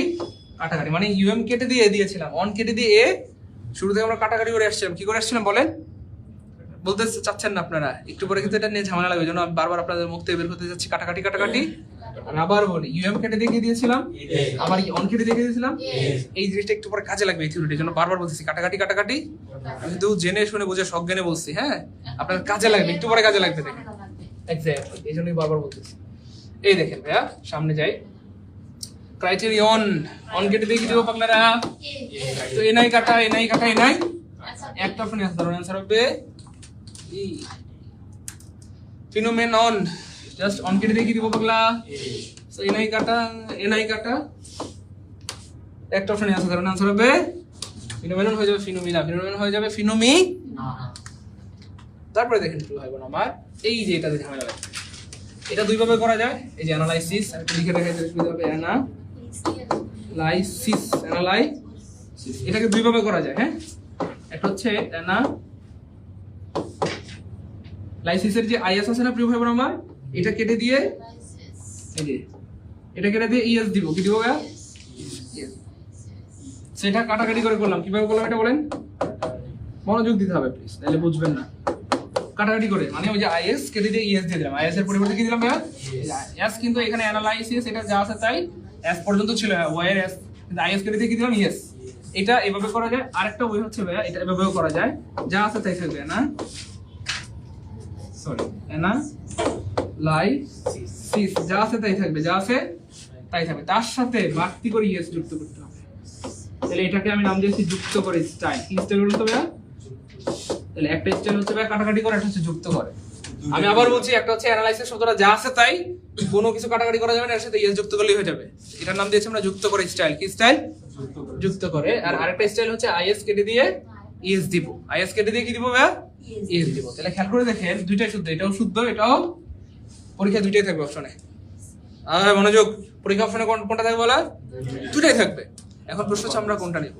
কাটাকাটি, মানে ইউএম কেটে দিয়ে এ দিয়েছিলাম, অন কেটে দিয়ে এ, শুরু থেকে আমরা কাটাকাটি করে আসছিলাম। কি করে আসছিলাম বলেন, বলতে চাচ্ছেন না আপনারা, একটু পরে কিন্তু এটা নিয়ে ঝামেলা লাগবে, জন্য আমি বারবার আপনাদের মুখ থেকে বের করতে যাচ্ছি কাটাকাটি কাটাকাটি। আর আবার বলি ইউএম কেটে দিয়ে কি দিয়েছিলাম, আবার কি অন কেটে দিয়ে দিয়েছিলাম, এই জিনিসটা একটু পরে কাজে লাগবে এই থিওরিটির জন্য বারবার বলতেছি কাটাকাটি কাটাকাটি। আমি কিন্তু জেনে শুনে বুঝে সজ্ঞানে বলছি, হ্যাঁ আপনার কাজে লাগবে, একটু পরে কাজে লাগবে দেখেন এক্স্যাক্টলি, এই জন্যই বারবার বলতেছি। এই দেখেন ভাইয়া সামনে যাই, ক্রাইটেরিয়ন অন কেটে দিয়ে কি দেবো পাগলারা, তো এনআই কাটা এনআই কাটা এনআই, একটা অপশন আছে, ধরুন অ্যানসার হবে ই ফিনোমেনন, জাস্ট অন কেটে দিয়ে কি দিব পাগলা, সো এনআই কাটা এনআই কাটা, একটা অপশন আছে, ধরুন অ্যানসার হবে ফিনোমেনন হয়ে যাবে ফিনোমিনা, ফিনোমেনন হয়ে যাবে ফিনোমি। তারপরে দেখেন কি হয় আমার এই যে এটা দিয়ে ঝামেলা লাগবে, এটা দুই ভাবে করা যায়, এই যে অ্যানালাইসিস, আমি লিখে দেখাই দিতে হবে অ্যানালাইসিস, অ্যানালাইসিস এটাকে দুই ভাবে করা যায়, হ্যাঁ একটা হচ্ছে অ্যানালাইসিসের যে আইএস আছে না প্রিয় ভাই বোন আমার, এটা কেটে দিয়ে এই যে এটা কেটে দিয়ে ইএস দিব, কি দিব গা সেটা কাটাকাটি করে করলাম, কিভাবে করলাম এটা বলেন, মনোযোগ দিতে হবে প্লিজ, তাহলে বুঝবেন না। কাটাকাটি করে মানে ওই যে আইএস কেটে দিয়ে ইএস দিয়ে দিলাম, আইএস এর পরিবর্তে কি দিলাম ভাইয়া এস, কিন্তু এখানে অ্যানালাইসিস এটা যা আছে তাই এস পর্যন্ত ছিল, ওয়ার এস, কিন্তু আইএস কেটে দিয়ে কি দিলাম ইএস। এটা এভাবে করা যায়, আরেকটা ওয়ে হচ্ছে ভাইয়া এটা এভাবেও করা যায়, যা আছে তাই থাকবে না, সরি অ্যানালাইসিস যা আছে তাই থাকবে, যা আছে তাই থাকবে, তার সাথে বাড়তি করে ইএস যুক্ত করতে হবে। তাহলে এটাকে আমি নাম দিয়েছি যুক্ত করে স্টাইল, কি স্টাইল বলতো ভাইয়া, তাহলে একটা স্টাইল হচ্ছে ভাই কাটাকাটি করে, একটা হচ্ছে যুক্ত করে। আমি আবার বলছি একটা হচ্ছে অ্যানালাইসিস শব্দটা যা আছে তাই, কোনো কিছু কাটাকাটি করা যাবে না, এর সাথে ইএস যুক্ত করলেই হয়ে যাবে, এটার নাম দিয়েছি আমরা যুক্ত করে স্টাইল, কি স্টাইল যুক্ত করে। আর আরেকটা স্টাইল হচ্ছে আইএস কেটে দিয়ে ইএস দিব, আইএস কেটে দিয়ে কি দিব ভাইয়া ইএস দিব। তাহলে খেয়াল করে দেখেন দুইটাই শুদ্ধ, এটাও শুদ্ধ এটাও, পরীক্ষা দুইটাই থাকবে অপশনে, আর মনোযোগ পরীক্ষা অপশনে কোনটা থাকবে বলা, দুইটাই থাকবে। এখন প্রশ্ন হচ্ছে আমরা কোনটা নিব,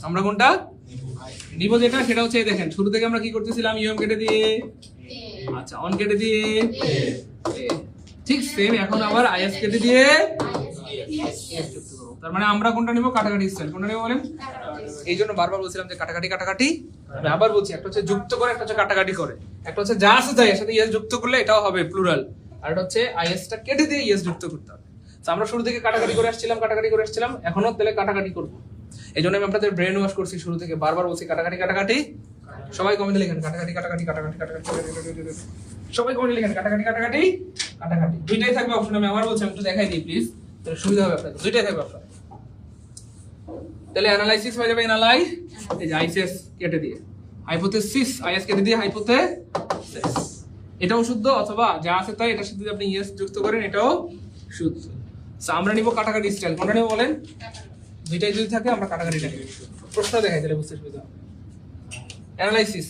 আমরা কোনটা নিব যেটা সেটা হচ্ছে দেখেন শুরু থেকে আমরা কি করতেছিলাম ইউএম কেটে দিয়ে, আচ্ছা অন কেটে দিয়ে, ঠিক সেম এখন আবার আইএস কেটে দিয়ে ইএস যুক্ত করব। তার মানে আমরা কোনটা নিব, কাটাকাটি স্টাইল, কোনটা নিব বলেন, এই জন্য বারবার বলছিলাম যে কাটাকাটি কাটাকাটি, আমি আবার বলছি একটা হচ্ছে যুক্ত করে, একটা হচ্ছে কাটাকাটি করে, একটা হচ্ছে যা আছে তাই এর সাথে ইএস যুক্ত করলে এটাও হবে প্লুরাল, আর এটা হচ্ছে আইএসটা কেটে দিয়ে ইএস যুক্ত করতে হবে। তো আমরা শুরু থেকে কাটাকাটি করে আসছিলাম, এখনো তাহলে কাটাকাটি করব। এই জন্য আমি আপনাদের ব্রেন ওয়াশ করছি, শুরু থেকে বারবার বলছি কাটাকাটি কাটাকাটি, সবাই কমেন্টে লিখেন কাটাকাটি কাটাকাটি কাটাকাটি কাটাকাটি, সবাই কমেন্টে লিখেন কাটাকাটি কাটাকাটি কাটাকাটি, দুইটাই থাকবে অপশন। আমি আবার বলছি, আমি একটু দেখাই দিই প্লিজ, তাহলে সুবিধা হবে আপনাদের, দুইটাই থাকবে অপশন। তাহলে অ্যানালাইসিস হয়ে যাবে অ্যানালাই, এই যে আইএস কেটে দিয়ে হাইপোথেসিস, আইএস কেটে দিয়ে হাইপোথেসিস, এটাও শুদ্ধ, অথবা যা আছে তাই এটার সাথে যদি আপনি ইএস যুক্ত করেন এটাও শুদ্ধ। সো আমরা নিব কাটাকাটি স্টাইল, কোনটা নিব বলেন, দুইটাই যদি থাকে আমরা কাটাকাটিটা নিব। প্রশ্ন দেখাই তাহলে বুঝতে সুবিধা হবে। অ্যানালাইসিস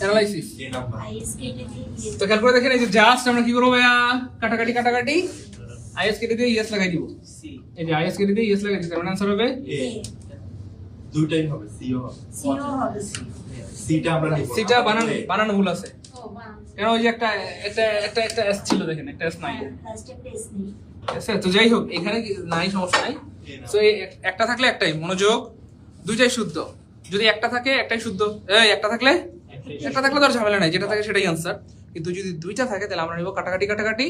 অ্যানালাইসিস তো খেয়াল করে দেখেন, এই যে জাস্ট আমরা কি করবো ভাইয়া কাটাকাটি কাটাকাটি, আইএস কেটে দিয়ে ইএস লাগাই দিব, এই যে আইএস কেটে দিয়ে ইএস লাগাই দিচ্ছি, তার মানে आंसर হবে দুইটাই হবে, সিটা আমরা নিব, সিটা বানানো ভুল আছে, কেন ওই যে একটা এস ছিল, দেখেন একটা এস নাই, আচ্ছা তো যাই হোক এখানে নাই সমস্যা নাই। তো একটা থাকলে একটাই, মনোযোগ দুইটাই শুদ্ধ, যদি একটা থাকে একটাই শুদ্ধ, একটা থাকলে ধর ঝামেলা নাই, যেটা থাকে সেটাই आंसर। কিন্তু যদি দুইটা থাকে তাহলে আমরা নিব কাটাকাটি কাটাকাটি।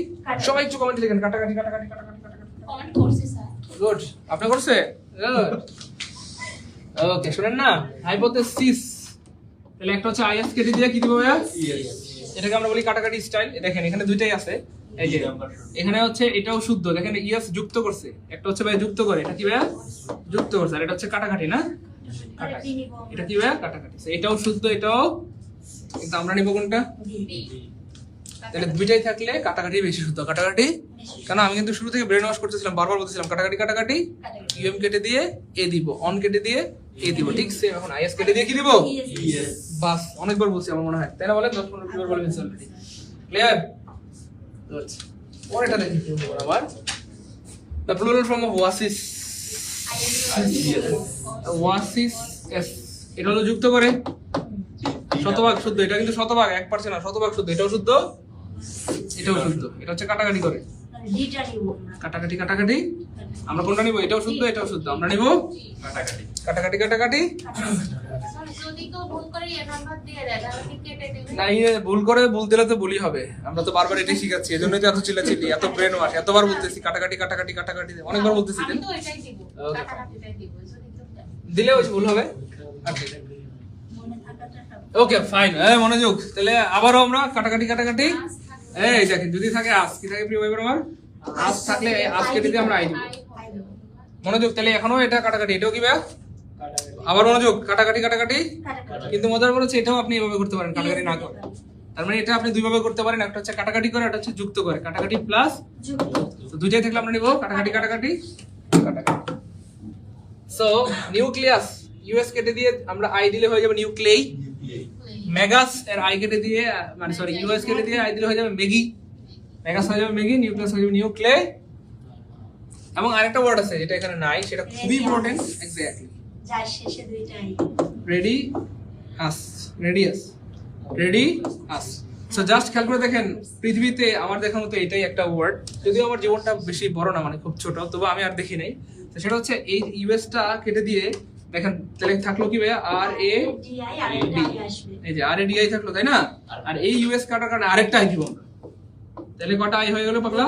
সবাই একটু কমেন্ট লিখেন কাটাকাটি কাটাকাটি কাটাকাটি কাটাকাটি, কমেন্ট করছি স্যার, গুড আপনি করছে, ওকে শুনেন না, হাইপোথেসিস, তাহলে একটা হচ্ছে আইএস কেটে দিয়ে কি দিব ভাইয়া ইয়েস, এটাকে আমরা বলি কাটাকাটি স্টাইল। দেখেন এখানে দুইটাই আছে, এই যে এখানে হচ্ছে এটাও শুদ্ধ, দেখেন ইএস যুক্ত করছে, একটা হচ্ছে ভাই যুক্ত করে, এটা কি ভাইয়া যুক্ত করছে, আর এটা হচ্ছে কাটাকাটি না, এটা কি ভাইয়া কাটাকাটি, এটাও শুদ্ধ এটাও, কিন্তু আমরা নিব কোনটা, তাহলে দুইটাই থাকলে কাটাকাটি বেশি শুদ্ধ, কাটাকাটি। কারণ আমি কিন্তু শুরু থেকে ব্রেন ওয়াশ করতেছিলাম, বারবার বলতেছিলাম কাটাকাটি কাটাকাটি, ইউএম কেটে দিয়ে এ দিব, অন কেটে দিয়ে এ দিব, ঠিক সেম এখন আইএস কেটে দিয়ে কি দিব ইয়েস, বাস। অনেকবার বলছি আমার মনে হয়, তাই না বলেন, 10-15 বার বলে ফেলছি অলরেডি, ক্লিয়ার। পরেরটা দেখি কি হবে আবার the plural form of oasis oasis S এটা হলো যুক্ত করে শতভাগ শুদ্ধ এটা কিন্তু শতভাগ 1% না শতভাগ শুদ্ধ এটাও শুদ্ধ এটাও শুদ্ধ এটা হচ্ছে কাটাকাটি করে কাটাকাটি কাটাকাটি আমরা কোনটা নিব এটাও শুদ্ধ এটাও শুদ্ধ আমরা নিব কাটাকাটি কাটাকাটি কাটাকাটি যদি কেউ ভুল করে এ নাম্বার দিয়ে দেয় তাহলে কি কেটে দিবে না এই ভুল করে ভুল দিলে তো ভুলই হবে আমরা তো বারবার এটাই শিখাচ্ছি এজন্যই তো এত চিল্লাচিল্লি এত ব্রেন ওয়াশ এতবার বলতেছি কাটাকাটি কাটাকাটি কাটাকাটি অনেকবার বলতেছি আমি তো এটাই দিব Okay. কাটাকাটিটাই দিব যদি কেউ দেয়। দিলে ওই ভুল হবে ওকে ফাইন মনোযোগ তাহলে আবারও আমরা কাটাকাটি কাটাকাটি এই দেখেন যদি থাকে আজ কি থাকে প্রিয় ভাই বোন আমার আজ থাকলে আজ কেটে দিয়ে আমরা আই দিব মনোযোগ তাহলে এখনো এটা কাটাকাটি এটাও কি ভাই আবার মনোযোগ কাটাকাটি কাটাকাটি কিন্তু মজার বলেছে এটাও আপনি এভাবে করতে পারেন কাটাকাটি না করে তার মানে এটা আপনি দুই ভাবে করতে পারেন একটা হচ্ছে কাটাকাটি করে একটা হচ্ছে যুক্ত করে কাটাকাটি প্লাস তো দুইটাই থাকলে আমরা নিব কাটাকাটি কাটাকাটি কাটাকাটি সো নিউক্লিয়াস ইউএস কেটে দিয়ে আমরা আই দিলে হয়ে যাবে নিউক্লেই মেগাস এর আই কেটে দিয়ে মানে সরি ইউএস কেটে দিয়ে আই দিলে হয়ে যাবে মেগি মেগাস হয়ে যাবে মেগি নিউক্লিয়াস হয়ে যাবে নিউক্লে এবং আরেকটা ওয়ার্ড আছে যেটা এখানে নাই সেটা খুবই ইম্পর্টেন্ট এক্স্যাক্টলি যার শেষে দুইটাই radius radius radius so just খেয়াল করে দেখেন পৃথিবীতে আমার দেখার মতো এটাই একটা ওয়ার্ড যদিও আমার জীবনটা বেশি বড় না মানে খুব ছোট তবে আমি আর দেখি নাই তো সেটা হচ্ছে এই ইউএসটা কেটে দিয়ে দেখেন তাহলে থাকলো কি ভাইয়া আর এ ডিআই আর একটা আগে আসবে এই যে আর এ ডিআই থাকলো তাই না আর এই ইউএস কাটার কারণে আরেকটা আই দিব আমরা তাহলে কটা আই হয়ে গেল পাগলা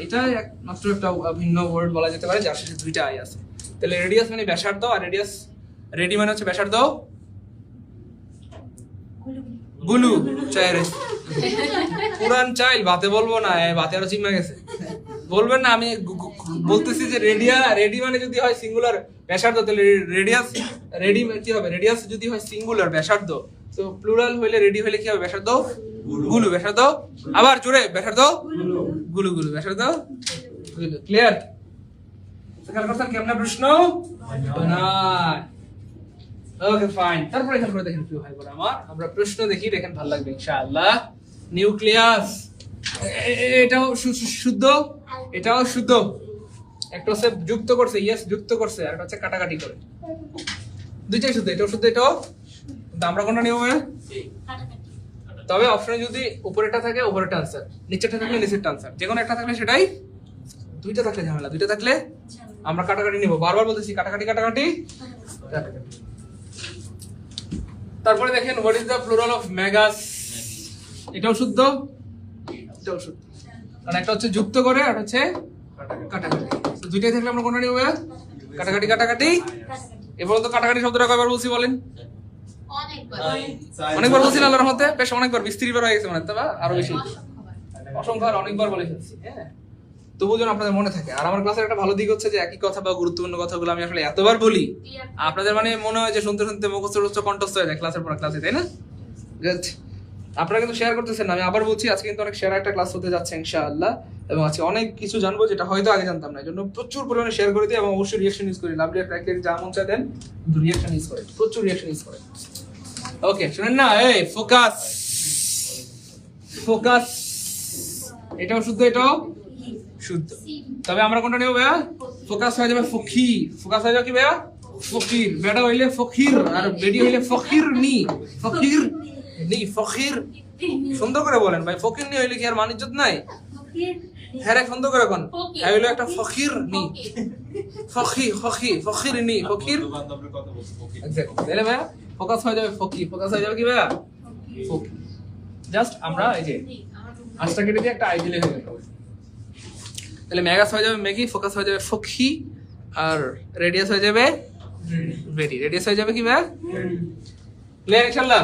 এটা মাত্র একটা ভিন্ন ওয়ার্ড বলা যেতে পারে যার শেষে দুইটা আই আছে তাহলে রেডিয়াস মানে ব্যাসার্ধ আর রেডিয়াস রেডি মানে হচ্ছে ব্যাসার্ধ গুলু চাইরে পুরান চাইল বাতে বলবো না বাতে আরো চিমা গেছে বলবেন না আমি বলতেছি যে রেডি মানে যদি হয় সিঙ্গুলার ব্যাসার্ধ তাহলে রেডিয়াস রেডি কি হবে রেডিয়াস যদি হয় সিঙ্গুলার ব্যাসার্ধ তো প্লুরাল হইলে রেডি হইলে কি হবে ব্যাসার্ধ গুলু ব্যাসার্ধ আবার জোরে ব্যাসার্ধ গুলু গুলু ব্যাসার্ধ ক্লিয়ার সেখানে করছেন কেমন প্রশ্ন না ওকে ফাইন তারপরে দেখেন কি হয় বলে আমার আমরা প্রশ্ন দেখি দেখেন ভালো লাগবে ইনশাআল্লাহ নিউক্লিয়াস এটাও শুদ্ধ এটাও শুদ্ধ একটা হচ্ছে যুক্ত করছে ইয়েস যুক্ত করছে আর একটা হচ্ছে কাটাকাটি করে দুইটাই শুদ্ধ এটাও শুদ্ধ এটাও কিন্তু আমরা কোনটা নিব তবে অপশনে যদি উপরেটা থাকে উপরেটা আনসার নিচেরটা থাকলে নিচেরটা আনসার যে কোনো একটা থাকলে সেটাই দুইটা থাকলে ঝামেলা দুইটা থাকলে আমরা কাটাকাটি নিব বারবার বলতেছি কাটাকাটি কাটাকাটি কাটাকাটি তারপরে দেখেন what is the plural of magus এটাও শুদ্ধ এটাও শুদ্ধ কারণ একটা হচ্ছে যুক্ত করে আর হচ্ছে কাটাকাটি তো দুইটাই থাকলে আমরা কোনটা নিব কাটাকাটি কাটাকাটি এবার তো কাটাকাটি শব্দটা কয়বার বলছি বলেন অনেকবার বলছি আল্লাহর রহমতে বেশ অনেকবার 20-30 বার হয়ে গেছে মনে হয় আরো বেশি অসংখ্য অনেকবার বলে ফেলছি হ্যাঁ তবু যেন আপনাদের মনে থাকে আর আমার ক্লাসের একটা ভালো দিক হচ্ছে যে একই কথা বা গুরুত্বপূর্ণ কথাগুলো আমি আসলে এতবার বলি আপনাদের মানে মনে হয় যে শুনতে শুনতে মুখস্থ কণ্ঠস্থ হয়ে যায় ক্লাসের পর ক্লাসে তাই না গুড আপনারা কিন্তু শেয়ার করতেছেন না আমি আবার বলছি আজকে কিন্তু অনেক সেরা একটা ক্লাস হতে যাচ্ছে ইনশাআল্লাহ এবং আজকে অনেক কিছু জানবো যেটা হয়তো আগে জানতাম না এজন্য প্রচুর পরিমাণে শেয়ার করে দিই এবং অবশ্যই রিঅ্যাকশন ইউজ করি লাভলি একটা যা মন চায় দেন কিন্তু রিঅ্যাকশন ইউজ করে প্রচুর রিঅ্যাকশন ইউজ করে ওকে শুনেন না এই ফোকাস ফোকাস এটাও শুদ্ধ এটাও শুদ্ধ তবে আমরা কোনটা নেব ভাইয়া ফোকাস হয়ে যাবে ফকি ফোকাস হয়ে যাবে কি ভাইয়া ফকির বেটা হইলে ফকির আর বেডি হইলে ফকির নি ফকির নি ফকির সুন্দর করে বলেন ভাই ফকির নি হইলে কি আর মান ইজ্জত নাই হ্যাঁ রে সুন্দর করে কোন হইলো একটা ফকির নি ফকি ফকি ফকির নি ফকির বান্ধবের কথা বলছি ওকে এক্স্যাক্টলি তাহলে ভাইয়া ফোকাস হয়ে যাবে ফকি ফোকাস হয়ে যাবে কি ভাইয়া ফকি জাস্ট আমরা এই যে আজটা কেটে দিয়ে একটা আই দিলে হয়ে গেল তাহলে মেগাস হয়ে যাবে মেগি ফোকাস হয়ে যাবে ফকি আর রেডিয়াস হয়ে যাবে ভেরি রেডিয়াস হয়ে যাবে কি ভাই ক্লিয়ার ইনশাআল্লাহ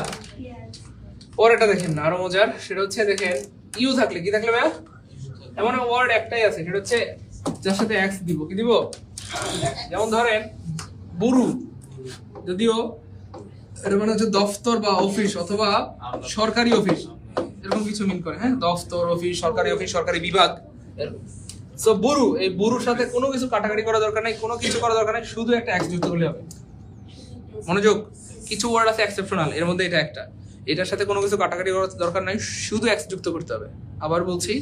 পরেরটা দেখেন আরো মজার সেটা হচ্ছে দেখেন ইউ থাকলে কি থাকলে ভাই এমন ওয়ার্ড একটাই আছে সেটা হচ্ছে যার সাথে এক্স দিব কি দিব যেমন ধরেন বুরু যদিও এটা মানে হচ্ছে দফতর বা অফিস অথবা সরকারি অফিস এরকম কিছু মিন করে হ্যাঁ দফতর অফিস সরকারি বিভাগ সো বুরু এই বুরুর সাথে কোনো কিছু কাটাকাটি করা দরকার নাই কোনো কিছু করা দরকার নাই শুধু একটা এক্স যুক্ত করলে হবে মনোযোগ কিছু ওয়ার্ড আছে এক্সেপশনাল এর মধ্যে এটা একটা এটার সাথে কোনো কিছু কাটাকাটি করার দরকার নাই, শুধু এক্স যুক্ত করতে হবে। আবার বলছি,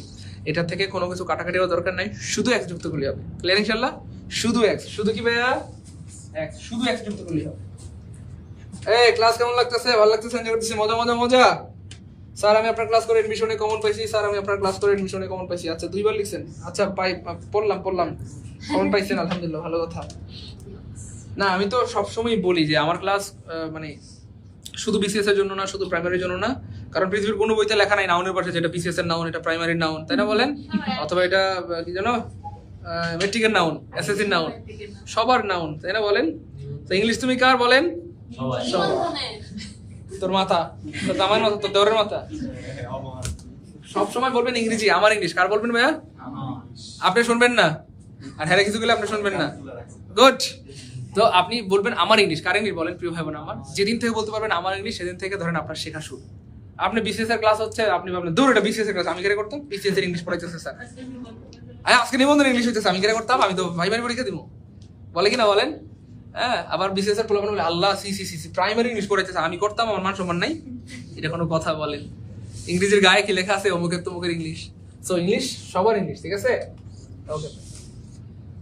এটার থেকে কোনো কিছু কাটাকাটি করার দরকার নাই, শুধু এক্স যুক্ত করলে হবে। ক্লিয়ার ইনশাআল্লাহ? শুধু এক্স, শুধু কি ভাইয়া? এক্স, শুধু এক্স যুক্ত করলে হবে। এই ক্লাস কেমন লাগতেছে? ভালো লাগতেছে? এনজয় করতেছি? মজা মজা মজা? স্যার আমি আপনার ক্লাস করে এডমিশনে কমন পাইছি, স্যার আমি আপনার ক্লাস করে এডমিশনে কমন পাইছি। আচ্ছা 2 বার লিখছেন, আচ্ছা পড়লাম কমন পাইছেন, আলহামদুলিল্লাহ, ভালো কথা। না আমি তো সবসময় বলি যে আমার ক্লাস মানে শুধু বিসিএস এর জন্য না, শুধু প্রাইমারির জন্য না, কারণ পৃথিবীর কোনো বইতে লেখা নাই নাউনের পাশে যেটা বিসিএস এর নাউন, এটা প্রাইমারির নাউন, তাই না বলেন? অথবা এটা কি জানো মেট্রিকের নাউন, এসএসসির নাউন, সবার নাউন, তাই না বলেন? তো ইংলিশ তুমি কার বলেন? তোর মাথা, তোর দামার মাথা, তোর দেওরের মাথা, সব সময় বলবেন ইংরেজি, আমার ইংলিশ। কার বলবেন ভাইয়া? আপনি শুনবেন না, আর হ্যাঁ কিছু গেলে আপনি শুনবেন না। গুড। তো আপনি বলবেন আমার ইংলিশ। কার ইংলিশ বলেন প্রিয় ভাই বোন আমার? যেদিন থেকে বলতে পারবেন আমার ইংলিশ, সেদিন থেকে ধরেন আপনার শেখা শুরু। আপনি বিসিএস এর ক্লাস হচ্ছে, আপনি ভাবলেন দূর এটা বিসিএস এর ক্লাস, আমি কেন করতাম? বিসিএস এর ইংলিশ পড়াইতেছে স্যার, আজকে নিবন্ধন ইংলিশ হইতেছে, আমি কেন করতাম? আমি তো ভাইবারি পরীক্ষা দিব, বলে কি না বলেন? হ্যাঁ, আবার বিসিএস এর পোলাপান বলে আল্লাহ সি প্রাইমারি ইংলিশ পড়াইতেছে, আমি করতাম, আমার মান সম্মান নাই। এটা কোনো কথা বলেন? ইংরেজির গায়ে কি লেখা আছে অমুকের তমুকের ইংলিশ? সো ইংলিশ সবার ইংলিশ, ঠিক আছে? ওকে।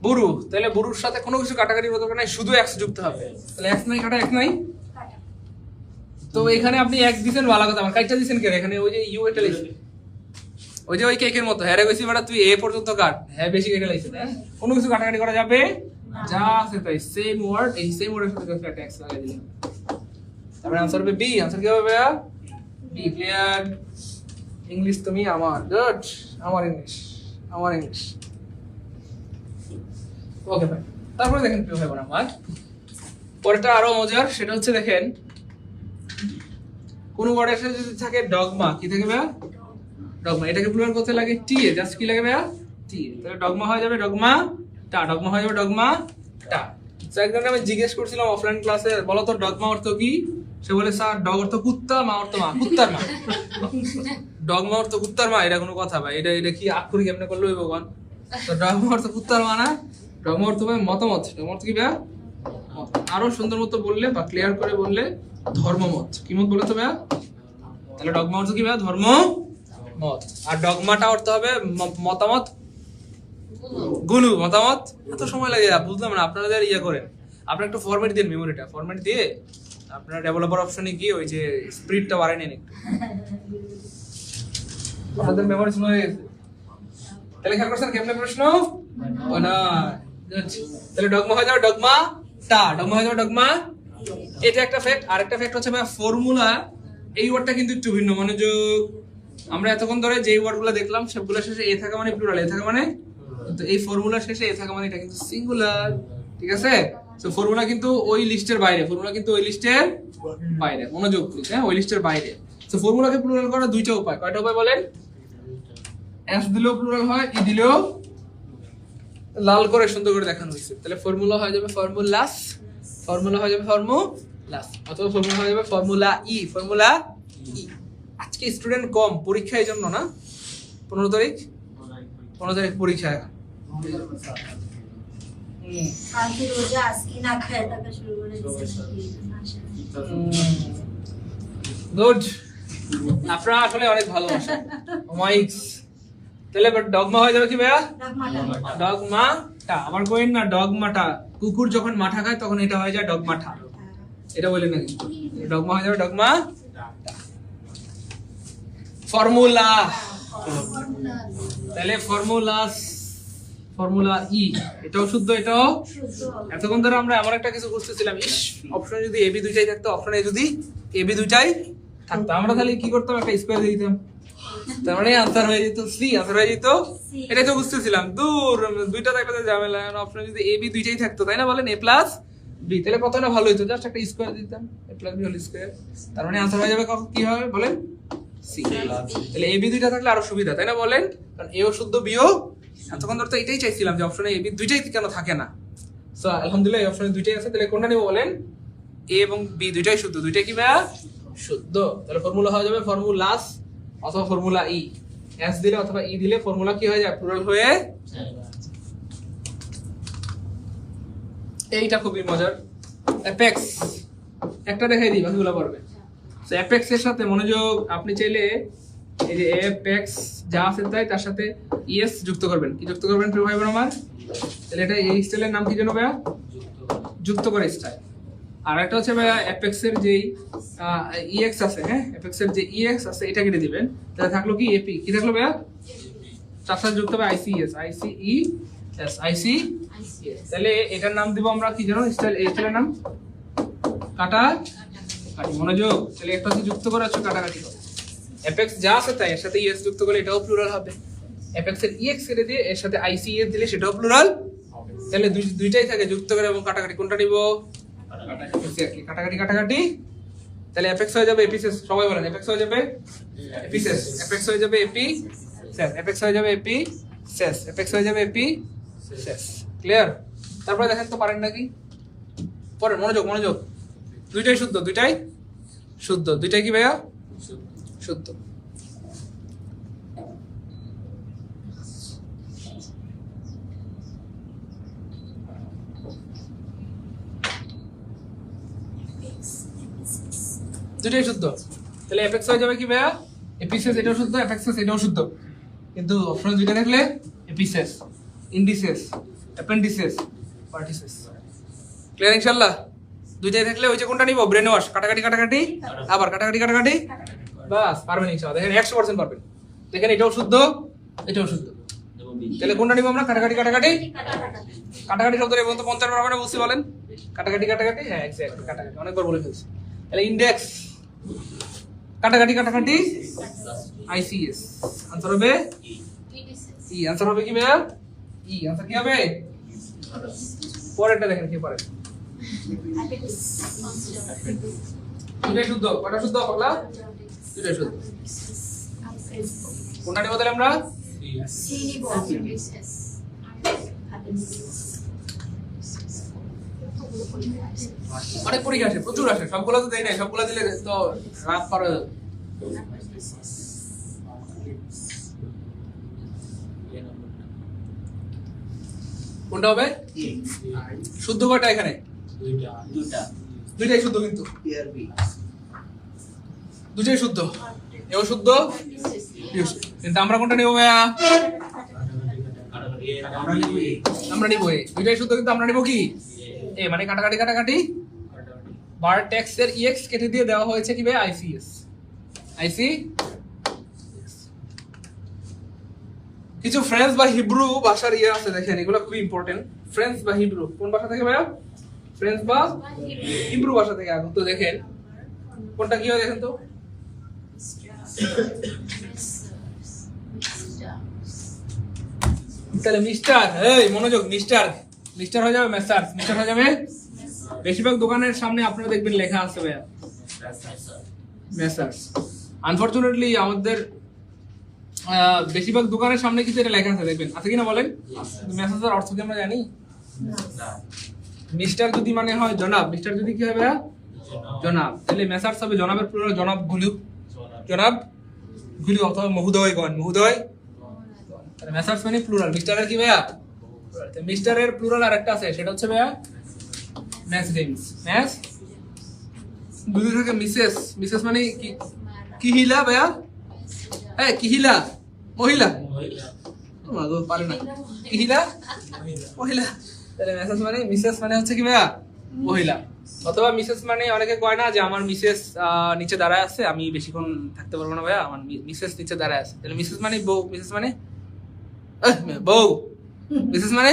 বুরু, তাহলে বুরুর সাথে কোনো কিছু কাটাকাটি দরকার নাই, শুধু এক্স যুক্ত হবে। তাহলে এক্স নাই কাটা এক নাই। তো এখানে আপনি এক দিছেন, ভালো কথা। আমার কাইটা দিছেন কেন? এখানে ওই যে ইউ এটা লিখছে, ওই যে ওই কেকের মতো। হ্যাঁ রে কইছি বেটা তুই এ পর্যন্ত কাট, হ্যাঁ বেশি কেটে লাইছে। হ্যাঁ, কোনো কিছু কাটাকাটি করা যাবে যা আছে তাই, সেম ওয়ার্ড, এই সেম ওয়ার্ডের সাথে একটা এক্স লাগাই দিলাম। তারপরে आंसर হবে বি। आंसर কি হবে ভাইয়া? বি। ক্লিয়ার? ইংলিশ তুমি আমার, গুড, আমার ইংলিশ, আমার ইংলিশ। ওকে ভাই। তারপরে দেখেন প্রিয় ভাই বোন আমার, পরেরটা আরো মজার। সেটা হচ্ছে দেখেন, কোন ওয়ার্ডের সাথে যদি থাকে ডগমা, কি থাকে ভাইয়া? ডগমা। এটাকে প্লুরাল করতে লাগে টি এ, জাস্ট কি লাগে ভাইয়া? টি। তাহলে ডগমা হয়ে যাবে ডগমা টা, ডগমা হয়ে যাবে ডগমা টা। স্যার একজনকে আমি জিজ্ঞেস করছিলাম অফলাইন ক্লাসে, বলো তো ডগমা অর্থ কি? সে বলে স্যার ডগ অর্থ কুত্তা, মা অর্থ মা, কুত্তার মা। ডগমা অর্থ কুত্তার মা, এটা কোনো কথা ভাই? এটা কি আক্ষরিক এমনি করলো ভগবান? তো ডগমা অর্থ কুত্তার মা না, ডগমা অর্থ ভাই মতামত। ডগমা অর্থ কি ভাইয়া? আরো সুন্দর মতো বললে বা ক্লিয়ার করে বললে ধর্মমত। কি মত বলে তো ভাইয়া? তাহলে ডগমা অর্থ কি ভাইয়া? ধর্ম মত। আর ডগমাটা অর্থ হবে মতামত, গুলু, মতামত। এত সময় লাগে বুঝলাম না, আপনারা যারা ইয়ে করেন, আপনারা একটু ফরম্যাট দিন, মেমোরিটা ফরম্যাট দিয়ে আপনারা ডেভেলপার অপশনে গিয়ে ওই যে স্পিরিটটা বাড়াই নেন একটু, আপনাদের মেমোরি স্লো হয়ে গেছে। তাহলে খেয়াল করছেন কেমনে প্রশ্ন? ও না, তাহলে ডগমা হয়ে যাবে ডগমা টা, ডগমা হয়ে যাবে ডগমা। এটা একটা ফ্যাক্ট। আর একটা ফ্যাক্ট হচ্ছে ভাই ফর্মুলা, এই ওয়ার্ডটা কিন্তু একটু ভিন্ন। মনোযোগ, আমরা এতক্ষণ ধরে যে ওয়ার্ডগুলো দেখলাম সবগুলো শেষে এ থাকা মানে প্লুরাল, এ থাকা মানে, তো এই ফর্মুলার শেষে এ থাকা মানে এটা কিন্তু সিঙ্গুলার, ঠিক আছে? তো ফর্মুলা কিন্তু ওই লিস্টের বাইরে, ফর্মুলা কিন্তু ওই লিস্টের বাইরে, মনোযোগ প্লিজ, হ্যাঁ, ওই লিস্টের বাইরে। তো ফর্মুলাকে প্লুরাল করার দুইটা উপায়। কয়টা উপায় বলেন? এস দিলেও প্লুরাল হয়, ই দিলেও, লাল করে সুন্দর করে দেখানো হয়েছে। তাহলে ফর্মুলা হয়ে যাবে ফর্মুলাস, ফর্মুলা হয়ে যাবে ফর্মুলাস, অথবা ফর্মুলা হয়ে যাবে ফর্মুলা ই, ফর্মুলা ই। আজকে স্টুডেন্ট কম পরীক্ষা, এই জন্য না? 15 তারিখ পরীক্ষা। কালকে রোজা, আজকে না খায় থাকা শুরু করে দিয়েছে। গুড, আপনারা আসলে অনেক ভালোবাসেন মাইক্স। তাহলে ডগমা হয়ে যাবে কি ভাইয়া? ডগমাটা। আবার কইন না ডগমাটা, কুকুর যখন মাঠা খায় তখন এটা হয়ে যায় ডগমাটা, এটা বলেন নাকি? ডগমা হয়ে যাবে ডগমা। ফর্মুলা, তাহলে ফর্মুলাস, ফর্মুলা ই, এটাও শুদ্ধ, এটাও এতক্ষণ ধরে আমরা এমন একটা কিছু বুঝতেছিলাম, ইস অপশনে যদি এবি দুইটাই থাকতো, অপশনে যদি এবি দুইটাই থাকতো, আমরা তাহলে কি করতাম? একটা স্কয়ার দিয়ে দিতাম, তার মানে আনসার হয়ে যেত সি, আনসার হয়ে যেত। এটাই তো বুঝতেছিলাম, দূর দুইটা থাকলে ঝামেলা, অপশনে যদি এবি দুইটাই থাকতো, তাই না বলেন? এ প্লাস বি, তাহলে কত না ভালো হইতো, জাস্ট একটা স্কয়ার দিতাম, এ প্লাস বি হোল স্কয়ার, তার মানে আনসার হয়ে যাবে কি হবে বলেন? সি। তাহলে এবি দুইটা থাকলে আরো সুবিধা, তাই না বলেন? কারণ এও শুদ্ধ বিও, এতক্ষণ ধরে তো এটাই চাইছিলাম যে অপশনে এবি দুইটাই কেন থাকে না। সো আলহামদুলিল্লাহ এই অপশনে দুইটাই আছে। তাহলে কোনটা নেব বলেন? এ এবং বি দুইটাই শুদ্ধ, দুইটাই কি ভাইয়া? শুদ্ধ। তাহলে ফর্মুলা হয়ে যাবে ফর্মুলাস অথবা ফর্মুলা ই। এস দিলে অথবা ই দিলে ফর্মুলা কি হয়ে যায়? প্লুরাল হয়ে। এইটা খুবই মজার। অ্যাপেক্স একটা দেখাই দিই, বাকিগুলো পারবে। সো অ্যাপেক্স এর সাথে মনোযোগ, আপনি চাইলে এই যে অ্যাপেক্স যা আছে তাই তার সাথে ইএস যুক্ত করবেন। কি যুক্ত করবেন প্রিয় ভাই বোন আমার? তাহলে এটা এই স্টাইলের নাম কি জানো ভাইয়া? যুক্ত করে স্টাইল। আর একটা হচ্ছে ভাইয়া অ্যাপেক্স এর যেই ইএক্স আছে, হ্যাঁ অ্যাপেক্স এর যে ইএক্স আছে এটা কেটে দিবেন। তাহলে থাকলো কি এপি, কি থাকলো ভাইয়া? তার সাথে যুক্ত হবে আইসিএস, আইসিইএস, আইসি। তাহলে এটার নাম দিব আমরা কি জানো? স্টাইল, এই স্টাইলের নাম কাটাকাটি। মনোযোগ, তাহলে একটা হচ্ছে যুক্ত করে আছে কাটাকাটি হবে। অ্যাপেক্স যা আছে তাই এর সাথে ইএস যুক্ত করলে এটাও প্লুরাল হবে। অ্যাপেক্স এর ইএক্স কেটে দিয়ে এর সাথে আইসিএস দিলে সেটাও প্লুরাল। তাহলে দুইটাই থাকে, যুক্ত করে এবং কাটাকাটি। কোনটা নিব? এক্স্যাক্টলি, কাটাকাটি কাটাকাটি। তাহলে অ্যাপেক্স হয়ে যাবে এপিসেস। সবাই বলেন অ্যাপেক্স হয়ে যাবে এপিসেস, অ্যাপেক্স হয়ে যাবে এপিসেস, অ্যাপেক্স হয়ে যাবে এপিসেস, অ্যাপেক্স হয়ে যাবে এপিসেস। ক্লিয়ার? তারপরে দেখেন তো পারেন নাকি? পড়েন, মনোযোগ মনোযোগ। দুইটাই শুদ্ধ, দুইটাই শুদ্ধ। দুইটাই কি ভাইয়া? শুদ্ধ। দুইটাই শুদ্ধ। তাহলে অ্যাপেক্স হয়ে যাবে কি ভাইয়া? এপিসেস, এটাও শুদ্ধ, অ্যাপেক্সেস এটাও শুদ্ধ। কিন্তু অপশন দুইটা থাকলে এপিসেস, ইন্ডিসেস, অ্যাপেন্ডিসেস, পার্টিসেস। ক্লিয়ার ইনশাআল্লাহ? দুইটাই থাকলে ওই যে কোনটা নিব? ব্রেন ওয়াশ, কাটাকাটি কাটাকাটি, আবার কাটাকাটি কাটাকাটি, বাস পারবেন ইনশাআল্লাহ। দেখেন 100% পারবেন। দেখেন এটাও শুদ্ধ, এটাও শুদ্ধ। তাহলে কোনটা নিব আমরা? কাটাকাটি কাটাকাটি, কাটাকাটি শব্দের বলতে 50 বার হবে না বুঝতে বলেন? কাটাকাটি কাটাকাটি, হ্যাঁ এক্স্যাক্টলি কাটাকাটি, অনেকবার বলে ফেলছি। তাহলে ইন্ডেক্স, কাটাকাটি কাটাকাটি, আইসিএস। আনসার হবে ই। আনসার হবে কি ভাইয়া? ই। আনসার কি হবে? পরেরটা দেখেন কি পারে। দুটাই শুদ্ধ। কটা শুদ্ধ পাগলা? দুটাই শুদ্ধ। কোনটা নিব তাহলে আমরা? অনেক পরীক্ষা আসে, প্রচুর আসে, সবগুলো তো দেয় নাই, সবগুলো দিলে তো রাত পার হয়ে যাবে। কোনটা হবে? শুদ্ধ কয়টা এখানে? দুইটাই শুদ্ধ, কিন্তু দুইটাই শুদ্ধ, এও শুদ্ধ, কিন্তু আমরা কোনটা নেব ভাইয়া? আমরা নিব এ। দুইটাই শুদ্ধ কিন্তু আমরা নিব কি? এ, মানে কাটাকাটি কাটাকাটি। ভার্টেক্স এর ইএক্স কেটে দিয়ে দেওয়া হয়েছে কি ভাই? আইসিএস, আইসি। কিছু ফ্রেঞ্চ বা হিব্রু ভাষার ইয়ে আছে, দেখেন এগুলো খুবই ইম্পর্টেন্ট। ফ্রেঞ্চ বা হিব্রু কোন ভাষা থেকে ভাইয়া? ফ্রেঞ্চ বা হিব্রু ভাষা থেকে আগত। তো দেখেন কোনটা কি হয় দেখেন তো। তাহলে মিস্টার, এই মনোযোগ, মিস্টার, মিস্টার হয়ে যাবে মেসার্স, মিস্টার হয়ে যাবে। বেশিরভাগ দোকানের সামনে আপনারা দেখবেন লেখা আছে ভাইয়া মেসার্স। আনফরচুনেটলি আমাদের বেশিরভাগ দোকানের সামনে কিন্তু এটা লেখা আছে, দেখবেন আছে কিনা বলেন? মেসার্সের অর্থ কি আমরা জানি? মিস্টার যদি মানে হয় জনাব, মিস্টার যদি কি হবে? জনাব। তাহলে মেসার্স হবে জনাবের প্লুরাল জনাব গুলু, জনাব গুলু, অথবা মহোদয়গণ, মহোদয়। তাহলে মেসার্স মানে প্লুরাল। মিস্টারের কি ভাইয়া? মিস্টারের প্লুরাল আরেকটা আছে, সেটা হচ্ছে ভাইয়া ম্যাসডেমস। ম্যাস দুই থেকে মিসেস, মিসেস মানে কি? কিহিলা ভাইয়া? হ্যাঁ কিহিলা, মহিলা। মাগো পারে না, কিহিলা মহিলা। তাহলে মেসেস মানে, মিসেস মানে হচ্ছে কি ভাইয়া? মহিলা। অথবা মিসেস মানে অনেকে কয় না যে আমার মিসেস নিচে দাঁড়ায় আছে, আমি বেশিক্ষণ থাকতে পারবো না ভাইয়া, আমার মিসেস নিচে দাঁড়ায় আছে। তাহলে মিসেস মানে বউ, মিসেস মানে বউ, মিসেস মানে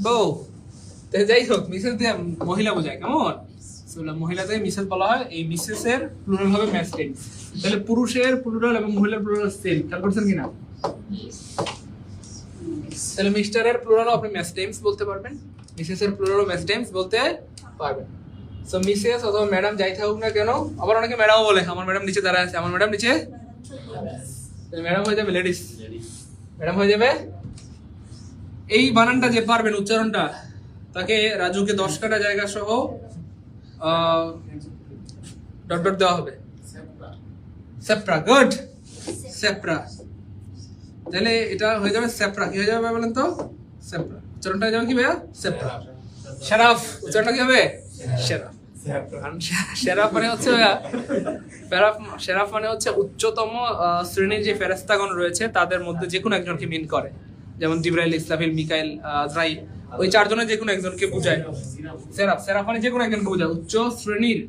বউ। যাই হোক, মিসেস দিয়ে মহিলা বোঝায়, কেমন? মহিলাদের মিসেস বলা হয়। এই মিসেস এর প্লুরাল হবে ম্যাসডেমস। তাহলে পুরুষের প্লুরাল এবং মহিলার প্লুরাল সেম, খেয়াল করছেন কিনা? তাহলে মিস্টারের প্লুরালও আপনি ম্যাসডেমস বলতে পারবেন, মিসেস এর প্লুরালও ম্যাসডেমস বলতে পারবেন। সো মিসেস অথবা ম্যাডাম যাই থাকুক না কেন, আবার অনেকে ম্যাডামও বলে, আমার ম্যাডাম নিচে দাঁড়ায় আছে, আমার ম্যাডাম নিচে। ম্যাডাম হয়ে যাবে লেডিস, ম্যাডাম হয়ে যাবে। এই বানানটা যে পারবেন উচ্চারণটা, তাকে রাজুকে 10 কাটা জায়গা সহ ডট ডট দেওয়া হবে। সেপ্রা, গুড, সেপ্রা। তাহলে এটা হয়ে যাবে সেপ্রা। কি হয়ে যাবে বলেন তো? সেপ্রা। উচ্চারণটা হয়ে যাবে কি ভাইয়া? সেপ্রা। শারাফ, উচ্চারণটা কি হবে? শারাফ। সেরাফ মানে হচ্ছে সেরাফ মানে হচ্ছে উচ্চতম শ্রেণীর যে ফেরেশতাগণ রয়েছে তাদের মধ্যে যে কোনো একজনকে মিন করে, যেমন জিবরাইল, ইসরাফিল, মিকাইল, আজরাইল, ওই চারজনের যে কোনো একজনকে বোঝায় সেরাফ মানে যে কোনো একজনকে বোঝায়, উচ্চ শ্রেণীর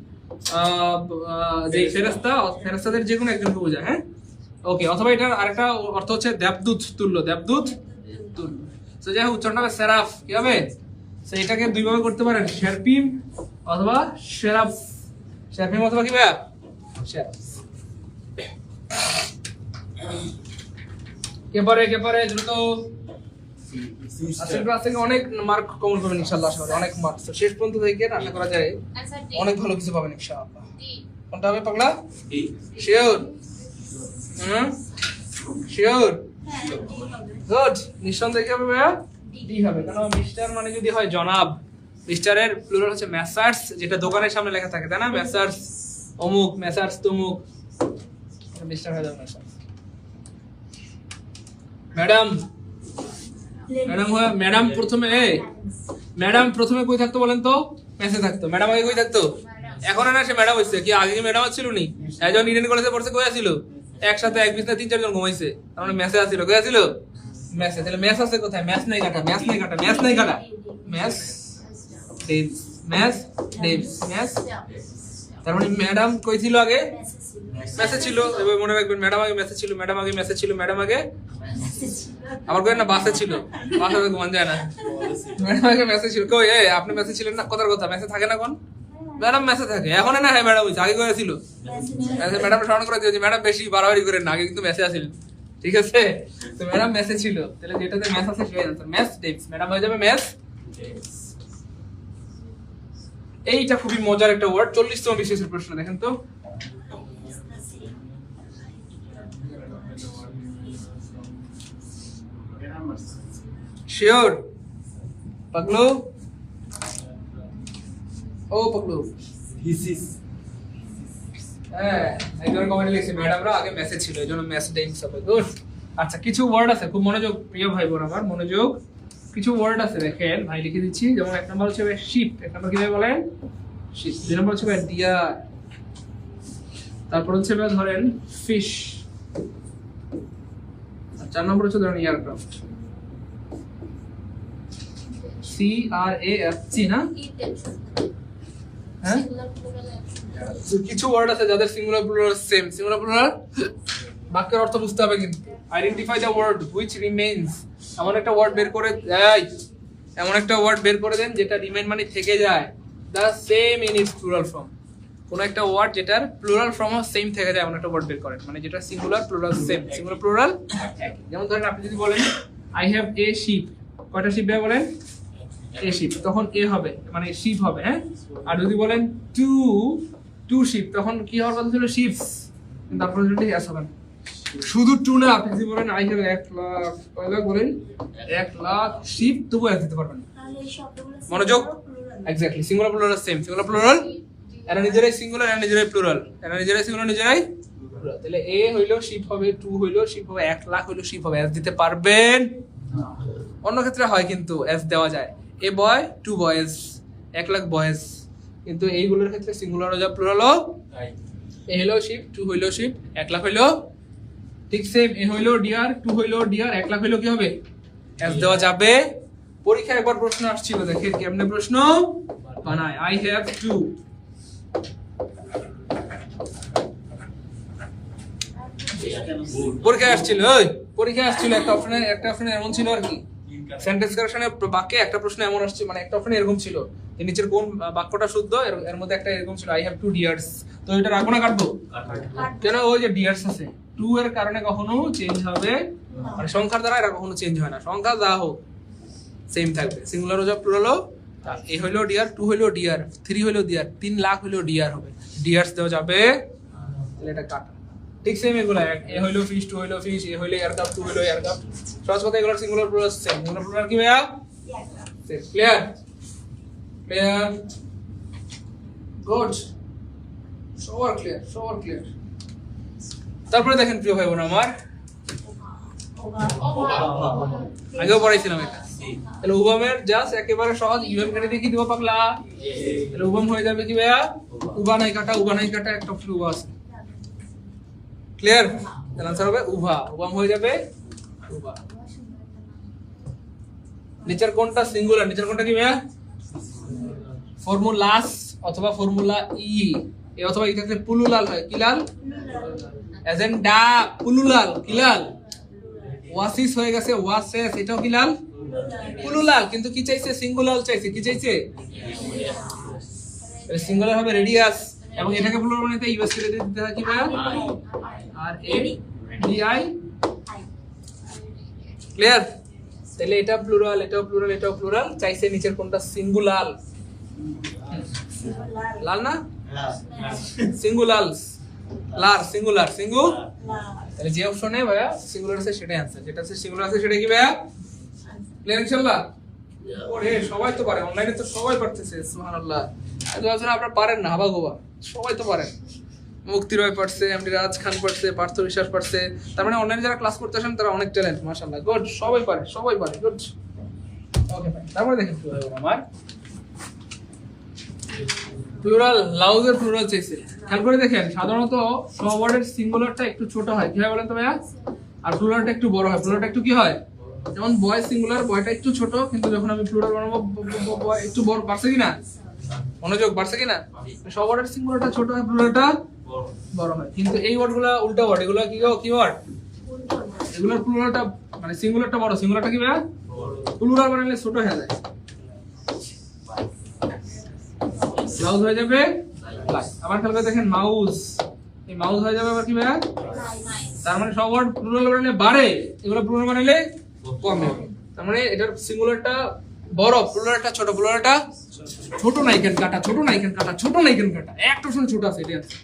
যে ফেরেশতাদের যে কোনো একজনকে বোঝায়। হ্যাঁ, ওকে। অথবা এটার আরেকটা অর্থ হচ্ছে দেবদূত তুল্য, দেবদূত তুল্য। তো যাই হোক, উচ্চারণ হবে সেরাফ। কি হবে? তো এটাকে দুই ভাবে করতে পারেন, শেরপিম অথবা সেরাফ। শেরপিম অথবা কি ভাইয়া? সেরাফ। কে পারে দ্রুত। আজকের ক্লাস থেকে অনেক মার্ক কমন পাবেন ইনশাআল্লাহ। আশা করি অনেক মার্ক শেষ পর্যন্ত থেকে আশা করা যায় আচ্ছা ডি অনেক ভালো কিছু পাবেন ইনশাআল্লাহ। ডি কোনটা হবে পাগলা? শিওর? শিওর? গুড। নিঃসন্দেহে কি হবে ভাইয়া? ডি হবে। কারণ মিস্টার মানে যদি হয় জনাব, মিস্টারের প্লুরাল হচ্ছে মেসার্স, যেটা দোকানের সামনে লেখা থাকে, তাই না? মেসার্স অমুক, মেসার্স তমুক, মিস্টার হয়ে যাবে মেসার্স। ম্যাডাম ম্যাডাম প্রথমে কই থাকতো বলেন তো? মেসে থাকতো। ম্যাডাম আগে কই থাকতো? এখন না, সে ম্যাডাম হইছে। কি আগে কি ম্যাডাম ছিল নি? একজন ইন্ডিয়ান কলেজে পড়ছে, কই আছিল? একসাথে এক বিছনা 3-4 জন ঘুমাইছে, তার মানে মেসে আছিল। কই আছিল? মেসে। তাহলে মেস আছে কোথায়? ম্যাথ নাই কাটা। ম্যাথ ডেভস। তার মানে ম্যাডাম কই ছিল আগে? মেসে ছিল। এবার মনে রাখবেন, ম্যাডাম আগে মেসে ছিল, ম্যাডাম আগে আমার কই না বাসে ছিল। বাসে ঘুমান যায় না। ম্যাডাম আগে মেসে ছিল। কই আপনি মেসে ছিলেন না? কথার কথা, মেসে থাকে না কোন? ম্যাডাম মেসে থাকে। এখন না, হ্যাঁ ম্যাডাম হইছে, আগে কই ছিল? ম্যাডাম স্মরণ করে দিও যে ম্যাডাম বেশি বাড়াবাড়ি করেন না, আগে কিন্তু মেসে আছিলেন। ঠিক আছে? তো ম্যাডাম মেসে ছিল। তাহলে যেটাতে মেস আছে সেটাই আনসার, মেস ডেভস। ম্যাডাম হয়ে যাবে মেস। এইটা খুবই মজার একটা ওয়ার্ড। 40তম বিশেষের প্রশ্ন দেখেন তো। শিওর? পাগলু, ও পাগলু, হ্যাঁ একজন কমেন্ট লিখছে ম্যাডামরা আগে মেসেজ ছিল, এইজন্য মেসেজ ডেইংস হবে। গুড। আচ্ছা, কিছু ওয়ার্ড আছে, খুব মনোযোগ প্রিয় ভাই বোন আমার, মনোযোগ। কিছু ওয়ার্ড আছে দেখেন, ভাই লিখে দিচ্ছি। যেমন এক নম্বর হচ্ছে শিপ। এক নম্বর কিভাবে বলেন? শিপ। দুই নম্বর হচ্ছে ডিয়ার। তারপর হচ্ছে ধরেন ফিশ। আর 4 নম্বর হচ্ছে ধরেন এয়ারক্রাফট। CRAFT না? হ্যাঁ, কিছু ওয়ার্ড আছে যাদের singular plural same. Singular plural বাক্যের অর্থ বুঝতে হবে কিন্তু। Identify the word which remains. এমন একটা ওয়ার্ড বের করে দেন যেটা রিমেইন মানে থেকে যায়, the same in it's plural form. কোন একটা ওয়ার্ড যেটার প্লুরাল ফর্ম সেম থেকে যায়, এমন একটা ওয়ার্ড বের করেন, মানে যেটা singular plural same. Singular plural একই। যেমন ধরেন আপনি যদি বলেন আই হ্যাভ এ শিপ, কয়টা শিপ ভাই বলেন? এ শিপ, তখন এ হবে, মানে শিপ হবে। হ্যাঁ, আর যদি বলেন টু শিপ, তখন কি হওয়ার কথা ছিল? শিপস। তারপর যদি এস হবে না। শুধু টু না, আপনি যদি বলেন আই হ্যাভ 1 লাখ, কয় লাখ বলেন? 1 লাখ শিপ, তবু এস দিতে পারবেন। মনোযোগ। Exactly, singular plural same. Singular plural এরা নিজেরাই সিঙ্গুলার, এরা নিজেরাই প্লুরাল, এরা নিজেরাই সিঙ্গুলার, নিজেরাই প্লুরাল। তাহলে এ হইলো শিপ হবে, টু হইলো শিপ হবে, 1 লাখ হইলো শিপ হবে। এস দিতে পারবেন? অন্য ক্ষেত্রে হয় কিন্তু এস দেওয়া যায়। এ বয়, 2 বয়েজ, 1 লাখ বয়েজ। কিন্তু এইগুলোর ক্ষেত্রে সিঙ্গুলার ও যা প্লুরালও এ হইলো শিপ, 2 হইলো শিপ, 1 লাখ হইলো। ঠিক সেম, এ হইলো ডিয়ার, 2 হইলো ডিয়ার, 1 লাখ হইলো কি হবে? এস দেওয়া যাবে। পরীক্ষায় একবার প্রশ্ন আসছিল, দেখেন কেমনে প্রশ্ন বানায়। I have 2। পরীক্ষায় আসছিল একটা অপশনে এমন ছিল আর কি, সেন্টেন্স কারেকশনের বাক্যে একটা প্রশ্ন এমন আসছে, মানে একটা অপশনে এরকম ছিল যে নিচের কোন বাক্যটা শুদ্ধ, এর মধ্যে একটা এরকম ছিল আই হ্যাভ 2 ডিয়ার্স। তো এটা রাখবো না কাটবো? কেন? ওই যে ডিয়ার্স আছে, 2 এর কারণে কখনো চেঞ্জ হবে, মানে সংখ্যার দ্বারা এটা কখনো চেঞ্জ হয় না। সংখ্যা যা হোক সেম থাকবে। সিঙ্গুলার ও যা প্লুরালও, এ হইলো ডিয়ার, 2 হইলো ডিয়ার, 3 হইলো ডিয়ার, 3 লাখ হইলো ডিয়ার হবে। ডিয়ার্স দেওয়া যাবে, তাহলে এটা কাটা। ঠিক সেম এগুলো, এ হইলো ফিশ, 2 হইলো ফিশ, এ হইলো এয়ারক্রাফট, 2 হইলো এয়ারক্রাফট। সহজ কথা, এগুলোর singular plural same. Singular plural কি ভাইয়া? ক্লিয়ার? গুড। সবার ক্লিয়ার। তারপরে দেখেন প্রিয় ভাই বোন আমার, আগেও পড়াইছিলাম এটা, তাহলে উভমের জাস্ট একেবারে সহজ ইউএম কেটে দিয়ে কি দিব পাগলা তাহলে উভম হয়ে যাবে কি ভাইয়া উভা নাই কাটা একটা অপশন উভা আছে ক্লিয়ার তাহলে आंसर হবে উভা উভম হয়ে যাবে উভা নিচের কোনটা সিঙ্গুলার নিচের কোনটা কি ভাইয়া ফর্মুলাস অথবা ফর্মুলা ই এ অথবা ই থাকলে পুলুলাল হয় কি লাল এজেন্ডা পুলুলাল কি লাল ওয়াসিস হয়ে গেছে ওয়াসেস এটাও কি লাল পুলুলাল কিন্তু কি চাইছে সিঙ্গুলার চাইছে কি চাইছে সিঙ্গুলার হবে রেডিয়াস এবং এটাকে প্লুরাল বানাতে ইউএস করে দিতে হয় কি ভাইয়া আর এ ডি আই ক্লিয়ার তাহলে এটা প্লুরাল এটাও প্লুরাল চাইছে নিচের কোনটা সিঙ্গুলার লাল না সিঙ্গুলালস সিঙ্গুলার তাহলে যে অপশনে ভাইয়া সিঙ্গুলার আছে সেটাই आंसर যেটা আছে সিঙ্গুলার আছে সেটা কি ভাইয়া ক্লিয়ার ইনশাআল্লাহ ওরে সবাই তো পারে অনলাইনে তো সবাই পারতেছে সুবহানাল্লাহ আজ আপনারা পারেন না হাবা গোবা সবাই তো পারেন মুক্তি রয় পারছে এমডি রাজ খান পারছে পার্থ বিশ্বাস পারছে তার মানে অনলাইনে যারা ক্লাস করতে আসেন তারা অনেক ট্যালেন্ট মাশাআল্লাহ গুড সবাই পারে গুড ওকে ভাই তারপরে দেখেন কি হবে আমার প্লুরাল লাউজের প্লুরাল চাইছে খেয়াল করে দেখেন সাধারণত সওয়ার্ডের সিঙ্গুলারটা একটু ছোট হয় কি হয় বলেন তো ভাইয়া আর প্লুরালটা একটু বড় হয় প্লুরালটা একটু কি হয় যেমন বয় সিঙ্গুলার বয়টা একটু ছোট কিন্তু যখন আমি প্লুরাল বানাবো একটু বড় বাড়ছে কিনা মনোযোগ বাড়ছে কিনা সওয়ার্ডের সিঙ্গুলারটা ছোট হয় প্লুরালটা বড় হয় কিন্তু এই ওয়ার্ডগুলো উল্টা ওয়ার্ড এগুলো কি ওয়ার্ড এগুলোর প্লুরালটা মানে সিঙ্গুলারটা বড় সিঙ্গুলারটা কি ভাইয়া প্লুরাল বানালে ছোট হয়ে যায় মাউস হয়ে যাবে প্লাস আবার খেয়াল করে দেখেন মাউস এই মাউস হয়ে যাবে আবার কি ভাইয়া তার মানে সব ওয়ার্ড প্লুরাল বানালে বাড়ে এগুলো প্লুরাল বানালে কমে তার মানে এটার সিঙ্গুলারটা বড় প্লুরালটা ছোট প্লুরালটা ছোট নাইকেন কাটা একটা অপশন ছোট আছে এটা আছে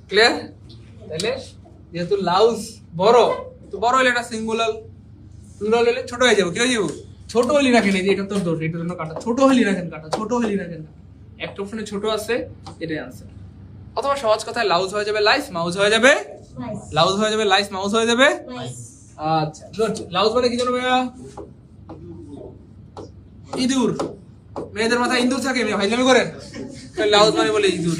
ক্লিয়ার তাহলে যেহেতু লাউস বড় তো বড় হলে এটা সিঙ্গুলার প্লুরাল হলে ছোট হয়ে যাবে কি হয়ে যাবে ছোট হলি রাখেন এই যে এটা তোর দোষ এটার জন্য কাটা ছোট হলি রাখেন একটা অপশনে ছোট আছে এটাই आंसर অথবা সহজ কথায় লাউজ হয়ে যাবে লাইস মাউস হয়ে যাবে লাউজ হয়ে যাবে লাইস মাউস হয়ে যাবে আচ্ছা গুড লাউজ মানে কি জানো ভাইয়া ইঁদুর মেয়েদের মাথায় ইঁদুর থাকে মেয়ে ভাইজামি করেন লাউজ মানে বলে ইঁদুর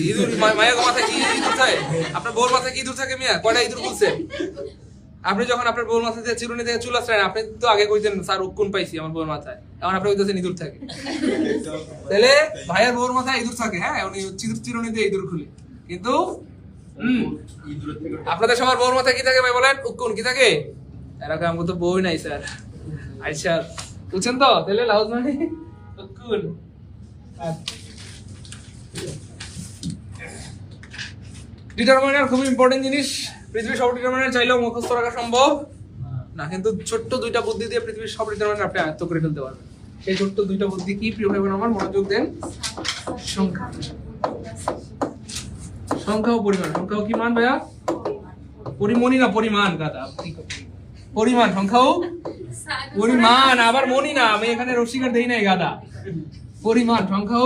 মায়ের মাথায় কি ইঁদুর থাকে আপনার বউর মাথায় কি ইঁদুর থাকে মিয়া কয়টা ইঁদুর বলছেন আপনি যখন আপনার বউর মাথা থেকে চিরুনি থেকে চুল আসলেন আপনি তো আগে কইতেন স্যার উকুন পাইছি আমার বউর মাথায় এখন আপনি কইতেছেন ইঁদুর থাকে তাহলে ভাইয়ের বউর মাথায় ইঁদুর থাকে হ্যাঁ উনি চিরুনি দিয়ে ইঁদুর খুলে কিন্তু আপনাদের সবার বউর মাথায় কি থাকে ভাই বলেন উকুন কি থাকে এরকম আমাকে তো বউই নাই স্যার আচ্ছা বুঝছেন তো তাহলে লাউজ মানে উকুন ডিটারমিনার খুব ইম্পর্টেন্ট জিনিস পৃথিবীর সব ডিটারমিনার চাইলেও মুখস্থ রাখা সম্ভব না কিন্তু ছোট্ট দুইটা বুদ্ধি দিয়ে পৃথিবীর সব ডিটারমিনার আপনি আয়ত্ত করে ফেলতে পারবেন সেই ছোট্ট দুইটা বুদ্ধি কি প্রিয় ভাই বোন আমার মনোযোগ দেন সংখ্যা ও পরিমাণ সংখ্যা ও কি মান ভাইয়া পরিমণি না পরিমাণ গাদা পরিমাণ সংখ্যা ও পরিমাণ আবার মনি না আমি এখানে রসিকার দেই নাই গাদা পরিমাণ সংখ্যা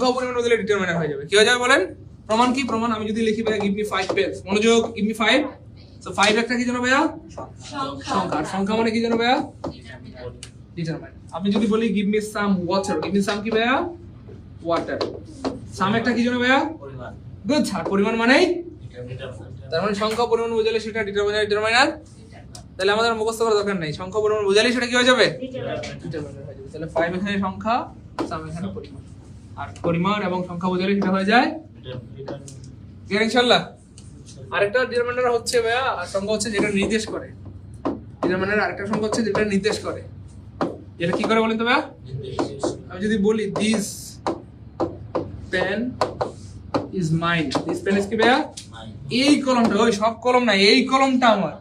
ও পরিমাণ বদলে ডিটারমিনার হয়ে যাবে কি হয়ে যাবে বলেন প্রমাণ কি প্রমাণ আমি যদি লিখি ভাইয়া গিভ মি 5 পেজ মনোযোগ গিভ মি 5 সো 5 একটা কি জানো ভাইয়া সংখ্যা সংখ্যা মানে কি জানো ভাইয়া ডিটারমাইন আমি যদি বলি give me some water give me some কি ভাইয়া ওয়াটার সাম একটা কি জানো ভাইয়া পরিমাণ গুড আর পরিমাণ মানে তার মানে সংখ্যা পরিমাণ বোঝালে সেটা ডিটারমাইনার তাহলে আমাদের মুখস্থ করার দরকার নাই সংখ্যা পরিমাণ বোঝালে সেটা কি হয়ে যাবে ডিটারমাইনার হয়ে যাবে তাহলে 5 এখানে সংখ্যা সাম এখানে পরিমাণ আর পরিমাণ এবং সংখ্যা বোঝালে সেটা হয়ে যায় ক্লিয়ার ইনশাআল্লাহ আরেকটা ডিটারমিনার হচ্ছে ভাইয়া আর সংখ্যা হচ্ছে যেটা নির্দেশ করে ডিটারমিনার আরেকটা সংখ্যা হচ্ছে যেটা নির্দেশ করে এটা কি করে বলেন তো ভাইয়া আমি যদি বলি this pen is mine this pen is কি ভাইয়া এই কলমটা ওই সব কলম না এই কলমটা আমার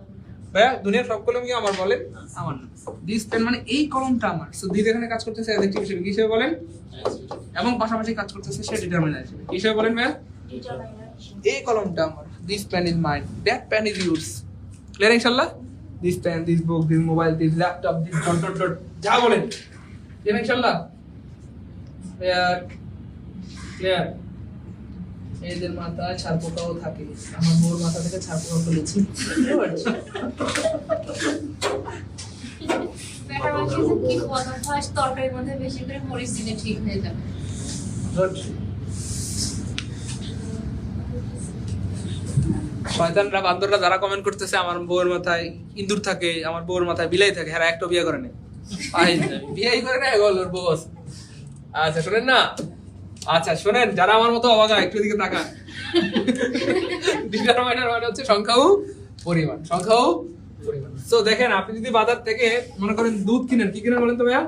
ভাইয়া দুনিয়ার সব কলম কি আমার বলেন আমার না দিস পেন মানে এই কলমটা আমার সো দিস এখানে কাজ করতেছে অ্যাডজেক্টিভ হিসেবে কি হিসেবে বলেন এবং পাশাপাশি কাজ করতেছে সে ডিটারমিনার হিসেবে কি হিসেবে বলেন ভাইয়া এই কলমটা আমার this pen is mine that pen is yours clear inshallah this pen this book this mobile this laptop this dot যা বলেন clear inshallah clear এদের মাথায় ছারপোকাও থাকে আমার বউর মাথা থেকে ছারপোকা ফেলেছি ব্যাটার মাখিয়েছেন কি বলবো, ফার্স্ট তরকারির মধ্যে বেশি করে মরিচ দিলে ঠিক হয়ে যাবে। শয়তানরা বান্দররা যারা কমেন্ট করতেছে আমার বউয়ের মাথায় ইন্দুর থাকে, আমার বউয়ের মাথায় বিলাই থাকে, হ্যাঁ একটা বিয়ে করে নেই, বিয়েই করে নেই ওর বউ আছে। আচ্ছা শোনেন না, আচ্ছা শোনেন, যারা আমার মতো অবাক হয় একটু দিকে তাকান। ডিটারমাইনার মানে হচ্ছে সংখ্যা ও পরিমাণ, সংখ্যা ও পরিমাণ। তো দেখেন, আপনি যদি বাজার থেকে মনে করেন দুধ কিনেন, কি কিনেন বলেন তো ভাইয়া?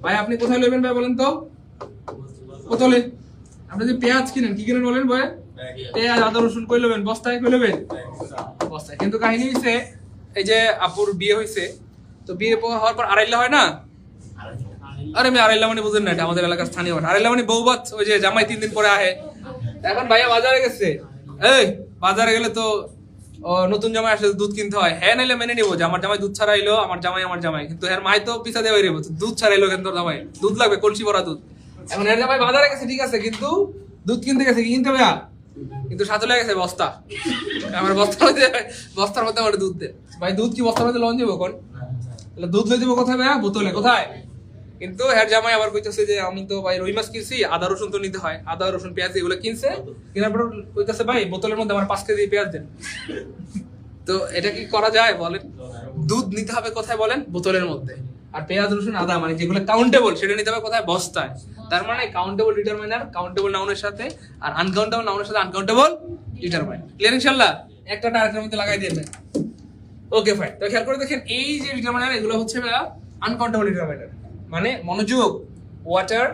ভাই আপনি কোথায় নেবেন ভাই বলেন তো? কোথায়? আপনি যদি পেঁয়াজ কিনেন, কি কিনেন বলেন ভাই? পেঁয়াজ আদা রসুন কই নেবেন? বস্তায় কই নেবেন? বস্তায়। কিন্তু কাহিনী হইছে, এই যে আপুর বিয়ে হইছে, তো বিয়ে হওয়ার পর আড়াইলা হয় না? আরে আমি আড়াইলা মানে বুঝেন না, এটা আমাদের এলাকার স্থানীয় ভাষা। আড়াইলা মানে বউবাত, ওই যে জামাই 3 দিন পরে আহে। এখন ভাইয়া বাজারে গেছে, এই বাজারে গেলে তো নতুন জামাই আসলে দুধ কিনতে হয়। হ্যাঁ নাইলে মেনে নিবো যে আমার জামাই দুধ ছাড়া এলো, আমার জামাই, কিন্তু এর মাই তো পিছা দেওয়াই রেবো, দুধ ছাড়া এলো কেন তোর জামাই? দুধ লাগবে, কলসি ভরা দুধ। এখন এর জামাই বাজারে গেছে ঠিক আছে, কিন্তু দুধ কিনতে গেছে, কি কিনতে হবে? কিন্তু সাথে লেগে গেছে বস্তা। আমার বস্তার মধ্যে আমার দুধ দে ভাই। দুধ কি বস্তার মধ্যে লন যাবো কোন? দুধ লই দেবো কোথায় ভাইয়া? বোতলে। কোথায়? কিন্তু হের জামাই আবার কইতেছে যে আমি তো ভাই রুই মাছ কিনছি, আদা রসুন তো নিতে হয়, আদা রসুন পেঁয়াজ এগুলো কিনছে, কেনার পর কইতেছে ভাই বোতলের মধ্যে আমার 5 কেজি পেঁয়াজ দেন। তো এটা কি করা যায় বলেন? দুধ নিতে হবে কোথায় বলেন? বোতলের মধ্যে। আর পেঁয়াজ রসুন আদা মানে যেগুলো কাউন্টেবল, সেটা নিতে হবে কোথায়? বস্তায়। তার মানে কাউন্টেবল ডিটারমাইনার কাউন্টেবল নাউনের সাথে, আর আনকাউন্টেবল নাউনের সাথে আনকাউন্টেবল ডিটারমাইনার। ক্লিয়ার ইনশাআল্লাহ? একটা আরেকটার মধ্যে লাগাই দিবেন। Okay fine. তো খেয়াল করে দেখেন, এই যে ডিটারমাইনার, এগুলো হচ্ছে আনকাউন্টেবল ডিটারমাইনার। মানে মনোযোগ, ওয়াটার,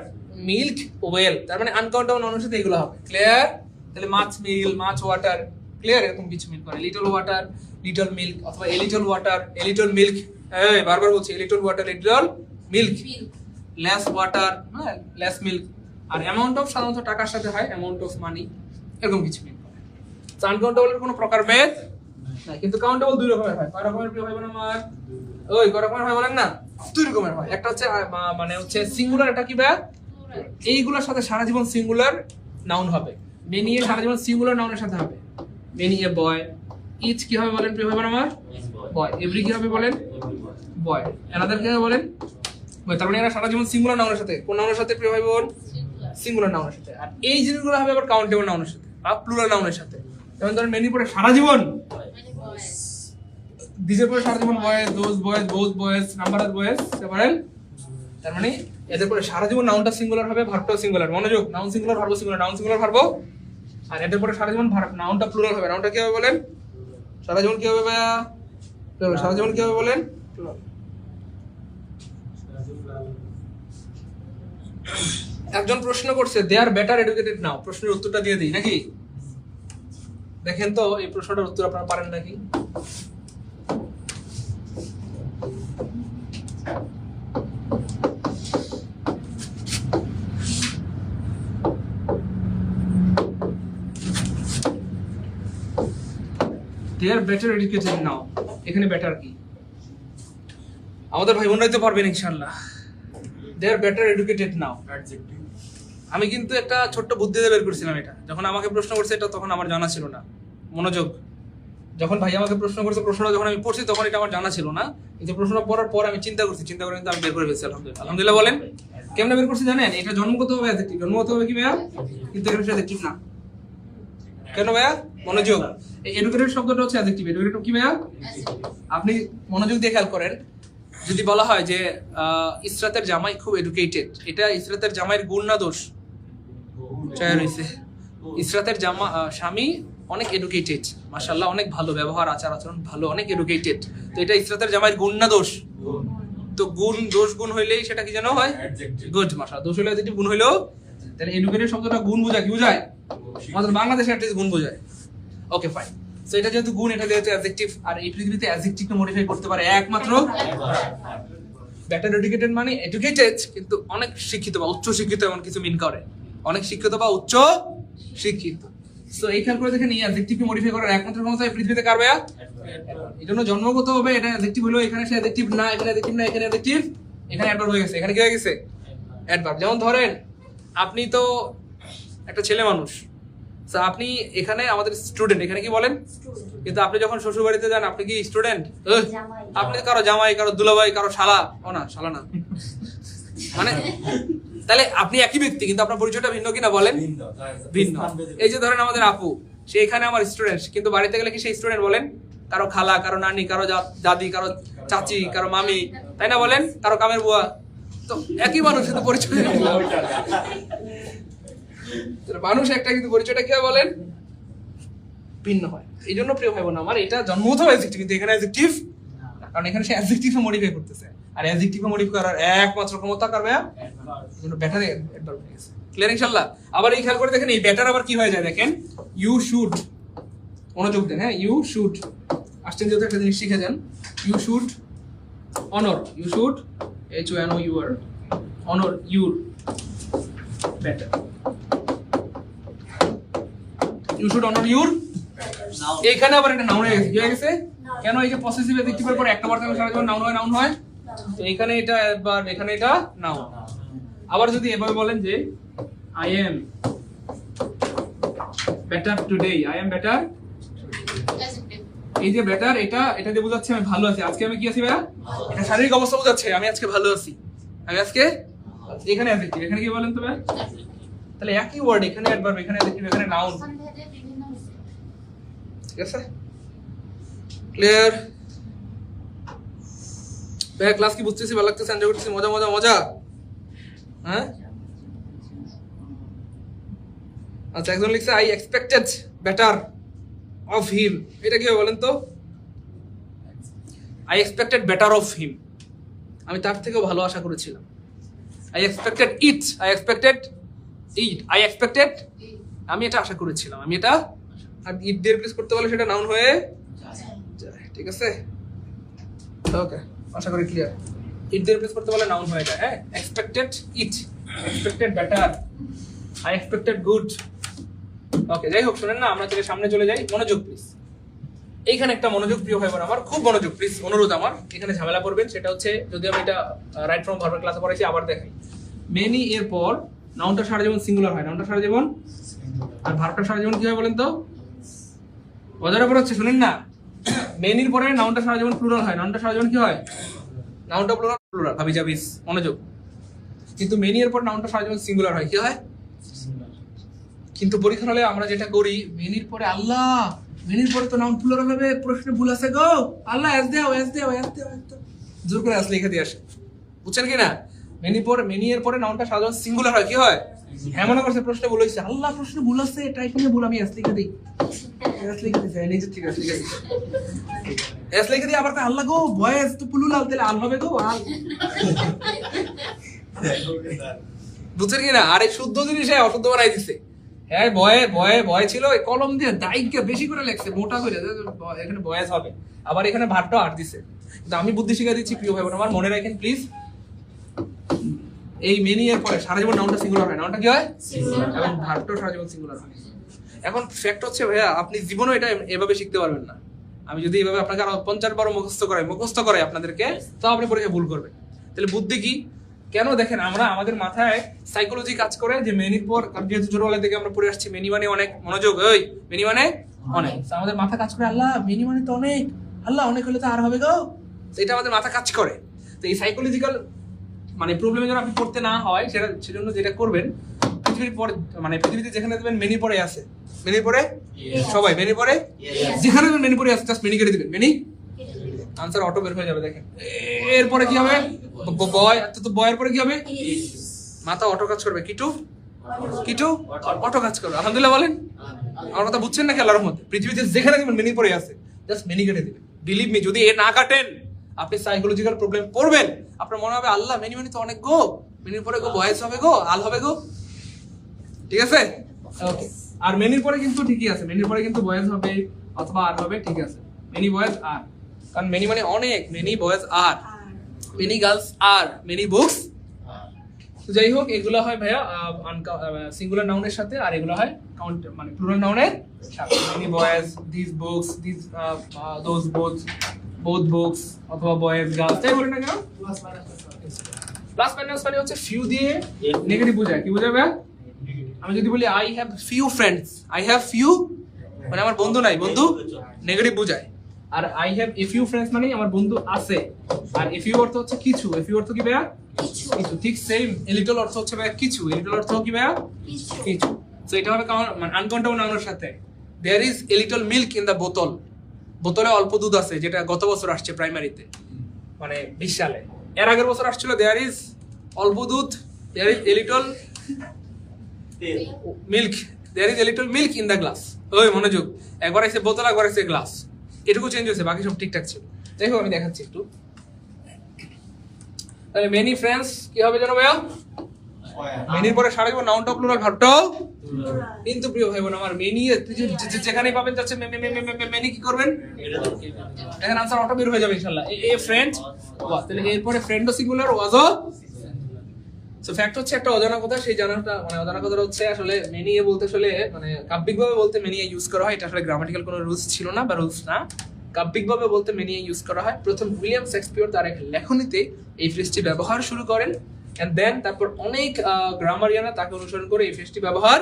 মিল্ক, ওয়েল, তার মানে আনকাউন্টেবল নাউনের সাথে এগুলো হবে। ক্লিয়ার? তাহলে মাছ মিল, মাছ ওয়াটার, ক্লিয়ার? এরকম কিছু মিল করে, লিটল ওয়াটার, লিটল মিল্ক, অথবা a little water, a little milk. এই বারবার বলছি, a little water, little milk, less water, হ্যাঁ লেস মিল্ক। আর অ্যামাউন্ট অফ সাধারণত টাকার সাথে হয় অ্যামাউন্ট অফ মানি, এরকম কিছু মিল করে। তো আনকাউন্টেবলের কোনো প্রকার ভেদ নাই, কিন্তু কাউন্টেবল 2 রকমের হয়। কয় রকমের প্রিয় ভাই বোন আমার? ওই কয় রকমের হয় বলেন না? 2 রকমের হয়। একটা হচ্ছে মানে হচ্ছে সিঙ্গুলার, এটা কি ভাই? এইগুলোর সাথে সারা জীবন সিঙ্গুলার নাউন হবে। মেনি এ সারা জীবন সিঙ্গুলার নাউনের সাথে হবে। মেনি এ বয়, ইচ কি হবে বলেন প্রিয় ভাই বোন আমার? বয়। এভরি কি হবে বলেন? বয়। অ্যানাদার কি হবে বলেন? বয়। তার মানে এরা সারা জীবন সিঙ্গুলার নাউনের সাথে, কোন নাউনের সাথে প্রিয় ভাই বোন? সিঙ্গুলার নাউনের সাথে। আর এই জিনিসগুলো হবে আবার কাউন্টেবল নাউনের সাথে বা প্লুরাল নাউনের সাথে। যেমন ধরেন মেনি পরে সারা জীবন, দিজের পরে সারা জীবন boys, those boys, both boys, number of boys, বলেন। তার মানে এদের পরে সারা জীবন নাউনটা সিঙ্গুলার হবে, ভার্বটাও সিঙ্গুলার। মনোযোগ, noun singular, verb singular, noun singular, verb. আর এদের পরে সারা জীবন নাউনটা প্লুরাল হবে। নাউনটা কি হবে বলেন? সারা জীবন কি হবে ভাইয়া? সারা জীবন কি হবে বলেন? একজন প্রশ্ন করছে, দে আর বেটার এডুকেটেড নাও। প্রশ্নের উত্তরটা দিয়ে দিই নাকি? দেখেন তো এই প্রশ্নটার উত্তর আপনারা পারেন নাকি? they are better educated now, এখানে বেটার কি? আমাদের ভাই বোনরাই তো পারবেন ইনশাআল্লাহ। they are better educated now, আমি কিন্তু একটা ছোট্ট বুদ্ধি দিয়ে বের করছিলাম এটা। যখন আমাকে প্রশ্ন করছে এটা, তখন আমার জানা ছিল না। মনোযোগ, যখন ভাই আমাকে প্রশ্ন করছে, প্রশ্নটা যখন আমি পড়ছি তখন এটা আমার জানা ছিল না, কিন্তু প্রশ্নটা পড়ার পর আমি চিন্তা করে কিন্তু আমি বের করে ফেলছি আলহামদুলিল্লাহ। আলহামদুলিল্লাহ বলেন। কেমনে বের করছি জানেন? এটা জন্মগতভাবে অ্যাডজেক্টিভ। জন্মগতভাবে কি ভাইয়া? কিন্তু এটা অ্যাডজেক্টিভ না। কেন ভাইয়া? মনোযোগ, এই এডুকেটেড শব্দটা হচ্ছে অ্যাডজেক্টিভ। এডুকেটেড কি ভাইয়া? আপনি মনোযোগ দিয়ে খেয়াল করেন, যদি বলা হয় যে ইসরাতের জামাই খুব এডুকেটেড, এটা ইসরাতের জামাইয়ের গুণ না দোষ? ইসরাতের স্বামী অনেক এডুকেটেড, মাশাআল্লাহ, অনেক ভালো ব্যবহার, আচার আচরণ ভালো, অনেক এডুকেটেড। তো এটা ইসরাতের জামাইয়ের গুণ না দোষ? তো গুণ, দোষ গুণ হইলেই সেটা কি যেন হয়? গুড। মাশাআল্লাহ, দোষ হইলে যেটি গুণ হইলো, তাহলে এডুকেটেড শব্দটা গুণ বোঝায়, কি বোঝায়? আমাদের বাংলাদেশে অ্যাটলিস্ট গুণ বোঝায়। Okay fine. সো এটা যেহেতু গুণ, এটা যেহেতু অ্যাডজেক্টিভ, আর এই পৃথিবীতে অ্যাডজেক্টিভকে মডিফাই করতে পারে একমাত্র বেটার এডুকেটেড, মানে এডুকেটেড কিন্তু অনেক শিক্ষিত বা উচ্চ শিক্ষিত, এমন কিছু মিন করে। অনেক শিক্ষিত বা উচ্চ শিক্ষিত। সো এই খেয়াল করে দেখেন, এই অ্যাডজেক্টিভকে মডিফাই করার একমাত্র ক্ষমতা এই পৃথিবীতে কার ভাইয়া? এই জন্য জন্মগত হবে এটা অ্যাডজেক্টিভ হলো, এখানে সে অ্যাডজেক্টিভ না, এখানে অ্যাডজেক্টিভ না, এখানে অ্যাডজেক্টিভ, এখানে অ্যাডভার্ব হয়ে গেছে। এখানে কি হয়ে গেছে? অ্যাডভার্ব। যেমন ধরেন আপনি তো একটা ছেলে মানুষ, So, আপনি এখানে আমাদের স্টুডেন্ট, এখানে কি বলেন? কিন্তু আপনি যখন শ্বশুর বাড়িতে যান আপনি কি স্টুডেন্ট? জামাই। আপনি কারো জামাই, কারো দুলাভাই, কারো শালা, ও না শালা না, মানে তাহলে আপনি একই ব্যক্তি কিন্তু আপনার পরিচয়টা ভিন্ন কিনা বলেন? ভিন্ন। এই যে ধরেন আমাদের আপু, সে এখানে আমার স্টুডেন্ট, কিন্তু বাড়িতে গেলে কি সেই স্টুডেন্ট বলেন? কারো খালা, কারো নানি, কারো দাদি, কারো চাচি, কারো মামি, তাই না বলেন? কারো কামের বুয়া, তো একই মানুষ কিন্তু পরিচয় মানুষ একটা, কিন্তু পরিচয়টা কি হয় বলেন? ভিন্ন হয়। এই জন্য প্রিয় ভাই বোন আমার, এটা জন্মগত অ্যাডজেক্টিভ, কিন্তু এখানে অ্যাডজেক্টিভ, কারণ এখানে সে অ্যাডজেক্টিভে মডিফাই করতেছে, আর অ্যাডজেক্টিভে মডিফাই করার একমাত্র ক্ষমতা কারবে এজন্য ব্যাটারে অ্যাডভার্ব হয়ে গেছে। ক্লিয়ার ইনশাআল্লাহ? আবার এই খেয়াল করে দেখেন, এই ব্যাটার আবার কি হয়ে যায় দেখেন, ইউ শুড, মনোযোগ দেন, হ্যাঁ, ইউ শুড আসছেন যেহেতু একটা জিনিস শিখে যান, ইউ শুড অনর, ইউ শুড HONOUR অনর ইউর ব্যাটার, ইউ শুড অনর ইউর। এখানে আবার একটা নাউন হয়ে গেছে, কি হয়ে গেছে? কেন? এই যে পসেসিভ অ্যাডজেক্টিভের পর একটা বার সারা জীবন নাউন হয়, নাউন হয়, তো এখানে এটা একবার, এখানে এটা নাউন। আবার যদি এভাবে বলেন যে I am better today, I am better, এই যে বেটার, এটা দিয়ে বোঝাচ্ছে আমি ভালো আছি, আজকে আমি কি আছি ভাইয়া? এটা শারীরিক অবস্থা বোঝাচ্ছে, আমি আজকে ভালো আছি, আমি আজকে, এখানে অ্যাডজেক্টিভ, এখানে কি বলেন তো ভাই? তাহলে একই ওয়ার্ড, এখানে অ্যাডভার্ব, এখানে অ্যাডজেক্টিভ, এখানে নাউন, ঠিক আছে? ক্লিয়ার? ভাই ক্লাস কি বুঝতেছি? ভালো লাগতেছে? এনজয় করতেছি? মজা মজা মজা, হ্যাঁ? আচ্ছা, একজন লিখছে I expected better of him, এটা কি বলেন তো? I expected better of him, আমি তার থেকেও ভালো আশা করেছিলাম। I expected it, I expected it, I expected, আমি এটা আশা করেছিলাম, আমি এটা, আর ইট দিয়ে রিপ্লেস করতে বলে সেটা নাউন হয়ে যায়, ঠিক আছে? ওকে, আশা করি ক্লিয়ার। ইট দিয়ে রিপ্লেস করতে বলে নাউন হয়ে যায়, হ্যাঁ? Expected it, expected better, I expected good. Okay, যাই হোক, শুনেন না, আমরা চলে সামনে চলে যাই। মনোযোগ প্লিজ, এইখানে একটা মনোযোগ, প্রিয় ভাই বোন আমার, খুব মনোযোগ প্লিজ, অনুরোধ আমার। এখানে ঝামেলা করবেন, সেটা হচ্ছে, যদি আমি এটা রাইট ফ্রম ভার্বের ক্লাসে পড়াইছি, আবার দেখাই, মেনি এর পর নাউনটা সারা জীবন সিঙ্গুলার হয়, নাউনটা সারা জীবন, আর ভার্বটা সারা জীবন কি হয় বলেন তো? মজার ব্যাপার হচ্ছে, শুনেন না, মেনির পরে নাউনটা সারা জীবন প্লুরাল হয়, নাউনটা সারা জীবন কি হয়? নাউনটা প্লুরাল, প্লুরাল ভাবি যাবিস, মনোযোগ। কিন্তু মেনি এর পর নাউনটা সারা জীবন সিঙ্গুলার হয়, কি হয়? কিন্তু পরীক্ষা হলে আমরা যেটা করি, মেনির পরে আল্লাহ, মেনির পরে তো নাউন প্লুরাল হবে, প্রশ্নে ভুল আছে গো, আল্লাহ এস দাও, এস দাও, এস দাও, জোর করে আসলে লিখে দিয়ে আসে, বুঝছেন কি না? মেনি এর পরে নাউনটা সারা জীবন সিঙ্গুলার হয়, কি হয়? হ্যাঁ, মনে করছে প্রশ্নে ভুল হয়েছে, আল্লাহ প্রশ্নে ভুল আছে, টাইপিংয়ে ভুল, আমি এস লিখে দিই, এস লিখে দিই, নিজে ঠিক আছে, এস লিখে দিই, আবার আল্লাহ গো বয়েস তো প্লুরাল, তাহলে আল হবে গো, আল, বুঝছেন কি না? আর এই শুদ্ধ জিনিস অশুদ্ধ বানাই দিচ্ছে। হ্যাঁ, বয়ে ছিল, কলম দিয়ে দাইকে বেশি করে লেখছে, মোটা করে, এখানে বয়েস হবে, আবার এখানে ভাতটা আট দিছে। কিন্তু আমি বুদ্ধি শিখা দিচ্ছি, প্রিয় ভাই বোন আমার, মনে রাখেন প্লিজ, এই মেনি এর পরে সারা জীবন নাউনটা সিঙ্গুলার হয়, নাউনটা কি হয়? এবং ভার্বটাও সারা জীবন সিঙ্গুলার হয়। এখন ফ্যাক্ট হচ্ছে ভাইয়া, আপনি জীবনও এটা এভাবে শিখতে পারবেন না। আমি যদি এইভাবে আপনাকে আরো 50 বার মুখস্থ করাই আপনাদেরকে, তাও আপনি পরীক্ষায় ভুল করবেন। তাহলে বুদ্ধি কি? কেন দেখেন, আমরা আমাদের মাথায় সাইকোলজি কাজ করে যে মেনির পর, যেহেতু ছোটবেলা থেকে আমরা পড়ে আসছি মেনি মানে অনেক, মনোযোগ, ওই মেনি মানে অনেক, আমাদের মাথা কাজ করে আল্লাহ মেনি মানে তো অনেক, আল্লাহ অনেক হলে তো আর হবে গো, এটা আমাদের মাথা কাজ করে। তো এই সাইকোলজিক্যাল মানে প্রবলেমে যেন আপনি পড়তে না হয়, সেজন্য যেটা করবেন, পৃথিবীর পর, মানে পৃথিবীতে যেখানে দেখবেন মেনি পরে আছে, মেনি পরে সবাই মেনি পরে, যেখানে মেনি পরে আছে জাস্ট মেনি কেটে দিবেন, মেনি, আনসার অটো বের হয়ে যাবে। দেখেন এরপরে কি হবে? বয়, তো বয়ের পরে কি হবে? মাথা অটো কাজ করবে, কিটু অটো কাজ করবে। আলহামদুলিল্লাহ বলেন, আমার কথা বুঝছেন নাকি? আল্লাহর রহমতে পৃথিবীতে যেখানে দেখবেন মেনি পরে আছে জাস্ট মেনি কেটে দিবেন। বিলিভ মি, যদি এ না কাটেন আপনি সাইকোলজিক্যাল প্রবলেম পড়বেন, আপনার মনে হবে আল্লাহ মেনি মানে তো অনেক গো, মেনির পরে গো বয়েস হবে গো, আল হবে গো, ঠিক আছে? ওকে, আর মেনির পরে কিন্তু ঠিকই আছে, মেনির পরে কিন্তু বয়েস হবে অথবা আর হবে, ঠিক আছে? মেনি বয়েজ আর, কারণ মেনি মানে অনেক, মেনি বয়েজ আর, মেনি গার্লস আর, মেনি বুকস। যাই হোক, এগুলো হয় ভাইয়া সিঙ্গুলার নাউনের সাথে, আর এগুলো হয় কাউন্ট মানে প্লুরাল নাউনের সাথে। Many boys, this books, this those books, both books, অথবা বয়েজ গার্লস, তাই বলে না কেন? প্লাস মাইনাস মানে হচ্ছে ফিউ দিয়ে নেগেটিভ বোঝায়, কি বোঝাবে? আমি যদি বলি I have few friends, I have few মানে আমার বন্ধু নাই, বন্ধু নেগেটিভ বোঝায়। আর I have a few friends মানে আমার বন্ধু আছে। আর এ ফিউ অর্থ হচ্ছে কিছু, এ ফিউ অর্থ কি ভাইয়া? কিছু। ঠিক সেম এ লিটল অর্থ হচ্ছে ভাইয়া কিছু, এ লিটল অর্থ কি ভাইয়া? কিছু। সো এটা হবে মানে আনকাউন্টেবল নাউনের সাথে। There is a little milk in the বোতল, বোতলে অল্প দুধ আছে, যেটা গত বছর আসছে প্রাইমারিতে, মানে 20 সালে। এর আগের বছর আসছিল দেয়ার ইজ অল্প দুধ, there is a little milk, there is a little milk in the glass. ওই মনোযোগ, একবার এসে বোতল, একবার এসে গ্লাস, এটুকু চেঞ্জ হয়েছে, বাকি সব ঠিকঠাক ছিল। দেখো আমি দেখাচ্ছি একটু। তাহলে মেনি ফ্রেন্ডস কি হবে জানো ভাইয়া? মেনির পরে সারা জীবন নাউনটা প্লুরাল, ভার্বটাও। কিন্তু প্রিয় ভাই বোন আমার, মেনি যেখানেই পাবেন যাচ্ছে মেনি কি করবেন? এখানে আনসার অটো বের হয়ে যাবে ইনশাআল্লাহ। এ ফ্রেন্ড ওয়াজ, তাহলে এরপরে ফ্রেন্ডও সিঙ্গুলার, ওয়াজও। সো ফ্যাক্ট হচ্ছে একটা অজানা কথা, সেই জানাটা মানে অজানা কথাটা হচ্ছে আসলে মেনি এ বলতে আসলে মানে কাব্যিকভাবে বলতে মেনি এ ইউজ করা হয়, এটা আসলে গ্রামাটিক্যাল কোনো রুলস ছিল না বা রুলস না। কাব্যিকভাবে বলতে মেনি এ ইউজ করা হয়। প্রথম উইলিয়াম শেক্সপিয়র তার এক লেখনীতে এই ফ্রেজটি ব্যবহার শুরু করেন, এন্ড দেন তারপর অনেক গ্রামারিয়ানরা তাকে অনুসরণ করে এই ফ্রেজটি ব্যবহার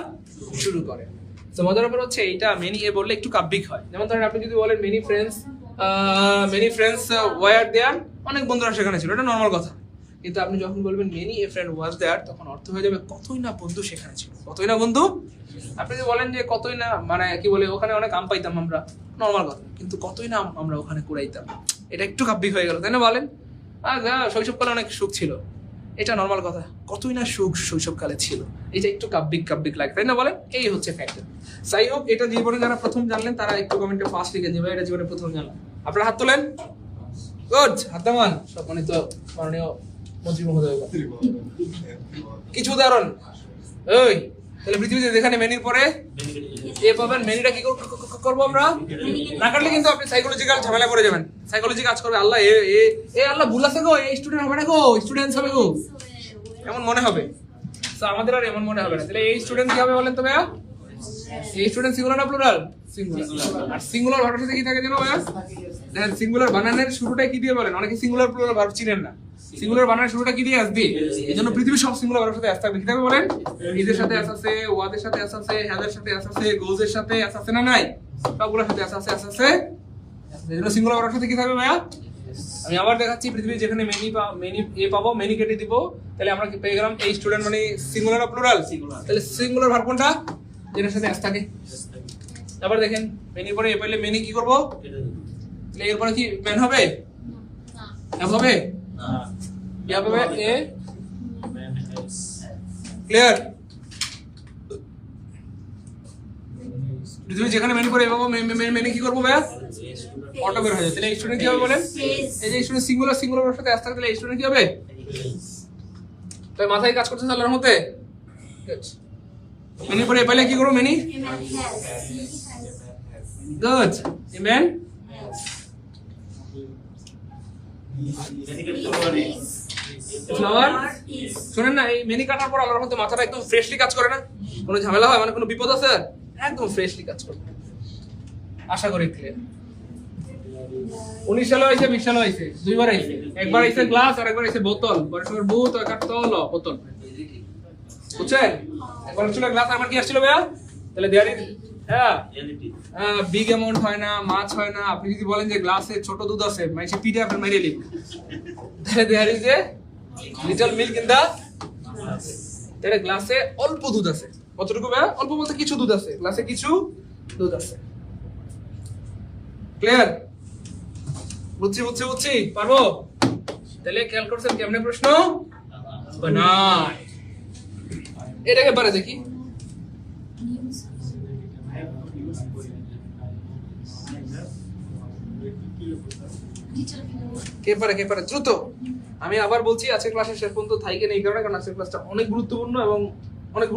শুরু করেন। তো মজার ব্যাপার হচ্ছে এটা মেনি এ বললে একটু কাব্যিক হয়। যেমন ধরেন আপনি যদি বলেন মেনি ফ্রেন্ডস ওয়ার দেয়ার, অনেক বন্ধুরা সেখানে ছিল, এটা নর্মাল কথা। কিন্তু আপনি যখন বলবেন মেনি এ ফ্রেন্ড ওয়াজ দেয়ার, তখন অর্থ হয়ে যাবে কতই না বন্ধু সেখানে ছিল, কতই না বন্ধু। আপনি যদি বলেন যে কতই না মানে কি বলে ওখানে অনেক আম পাইতাম আমরা, নর্মাল কথা, কিন্তু কতই না আমরা ওখানে কুড়াইতাম, এটা একটু কাব্যিক হয়ে গেল, তাই না? বলেন শৈশবকালে অনেক সুখ ছিল, এটা নর্মাল কথা, কতই না সুখ শৈশবকালে ছিল, এটা একটু কাব্যিক লাগে, তাই না? বলেন এই হচ্ছে ফ্যাক্টর। যাই হোক, এটা জীবনে যারা প্রথম জানলেন তারা একটু কমেন্টে ফার্স্ট লিখে দিবেন, এটা জীবনে প্রথম জানলাম। আপনারা হাত তোলেন, গুড, হাত দামান সম্মানিত মাননীয় মন্ত্রী মহোদয়। কিছু উদাহরণ, ওই তাহলে পৃথিবীতে যেখানে মেনির পরে এ পাবেন, মেনিটা কি করবো আমরা? না কাটলে কিন্তু আপনি সাইকোলজিক্যাল ঝামেলা করে যাবেন, সাইকোলজি কাজ করবে, আল্লাহ এ আল্লাহ ভুল আছে গো, এই স্টুডেন্ট হবে না গো, স্টুডেন্টস হবে গো, এমন মনে হবে। তো আমাদের আর এমন মনে হবে না। তাহলে এই স্টুডেন্ট কি হবে বলেন তো ভাইয়া? এই স্টুডেন্ট সিঙ্গুলার না প্লুরাল? সিঙ্গুলার। আর সিঙ্গুলার ভার্বের সাথে কি থাকে জানো ভাইয়া? দেখেন সিঙ্গুলার বানানের শুরুটা কি দিয়ে বলেন? অনেকে সিঙ্গুলার প্লুরাল ভার্ব চিনেন না। সিঙ্গুলার বানানের শুরুটা কি দিয়ে আসবে? এইজন্য পৃথিবীর সব সিঙ্গুলার ভার্বের সাথে এস থাকবে। কি থাকবে বলেন? ইজের সাথে এস আছে, ওয়াদের সাথে এস আছে, হ্যাজের সাথে এস আছে, গোজের সাথে এস আছে, না নাই? সবগুলোর সাথে এস আছে। এইজন্য সিঙ্গুলার ভার্বের সাথে কি থাকবে ভাইয়া? আমি আবার দেখাচ্ছি, পৃথিবীর যেখানে মেনি এ পাবো, মেনি কেটে দিব, তাহলে আমরা কি পেয়ে গেলাম? এই স্টুডেন্ট মানে সিঙ্গুলার না প্লুরাল? তাহলে সিঙ্গুলার ভার্ব কোনটা? যেটার সাথে এস থাকে। তারপর দেখেন মেনির পরে এ পাইলে মেনি কি করব? তাহলে এরপরে কি ম্যান হবে? হ্যাভ হবে? ইয়া হবে এ। ক্লিয়ার? পৃথিবী যেখানে মেনি পরে এ পাবো, মেনি কি করবো ভাইয়া? অটো বের হয়ে যায়। তাহলে স্টুডেন্ট কি হবে বলেন? এই যে স্টুডেন্ট সিঙ্গুলার সাথে এস থাকে, তাহলে স্টুডেন্ট কি হবে? তাই মাথায় কাজ করতে আল্লাহর মতে। মেনি পরে এ পাইলে কি করবো? Many good, amen. ফ্লাওয়ার শুনেন না, এই মেনি কাটার পর আল্লাহর মধ্যে মাথাটা একদম ফ্রেশলি কাজ করে না? কোনো ঝামেলা হয় মানে কোনো বিপদ আছে? একদম ফ্রেশলি কাজ করে, আশা করি ক্লিয়ার। 19 সালে হয়েছে, 20 সালে হয়েছে, দুইবার আইছে, একবার আইছে গ্লাস আর একবার আইছে বোতল, বড় বুত আর একটা তল বোতল, বুঝছেন? একবার ছিল গ্লাস, আমার কি আসছিল ভাইয়া? তাহলে দেয়ারি বিগ অ্যামাউন্ট হয় না, মাছ হয় না। আপনি যদি বলেন যে গ্লাসে ছোট দুধ আছে, মানে সে পিঠে আপনার মেরে লিখবে, তাহলে there is a little milk in the, তাহলে গ্লাসে অল্প দুধ আছে। কতটুকু ভাইয়া? অল্প বলতে কিছু দুধ আছে, গ্লাসে কিছু দুধ আছে। ক্লিয়ার? বুঝছি পারবো? তাহলে খেয়াল করছেন কেমনে প্রশ্ন বানায়, এটাকে পারে দেখি। কে পারে দ্রুত। আমি আবার বলছি, আজকের ক্লাসের শেষ পর্যন্ত থাইকে নেই, কারণ আজকের ক্লাসটা অনেক গুরুত্বপূর্ণ এবং অনেক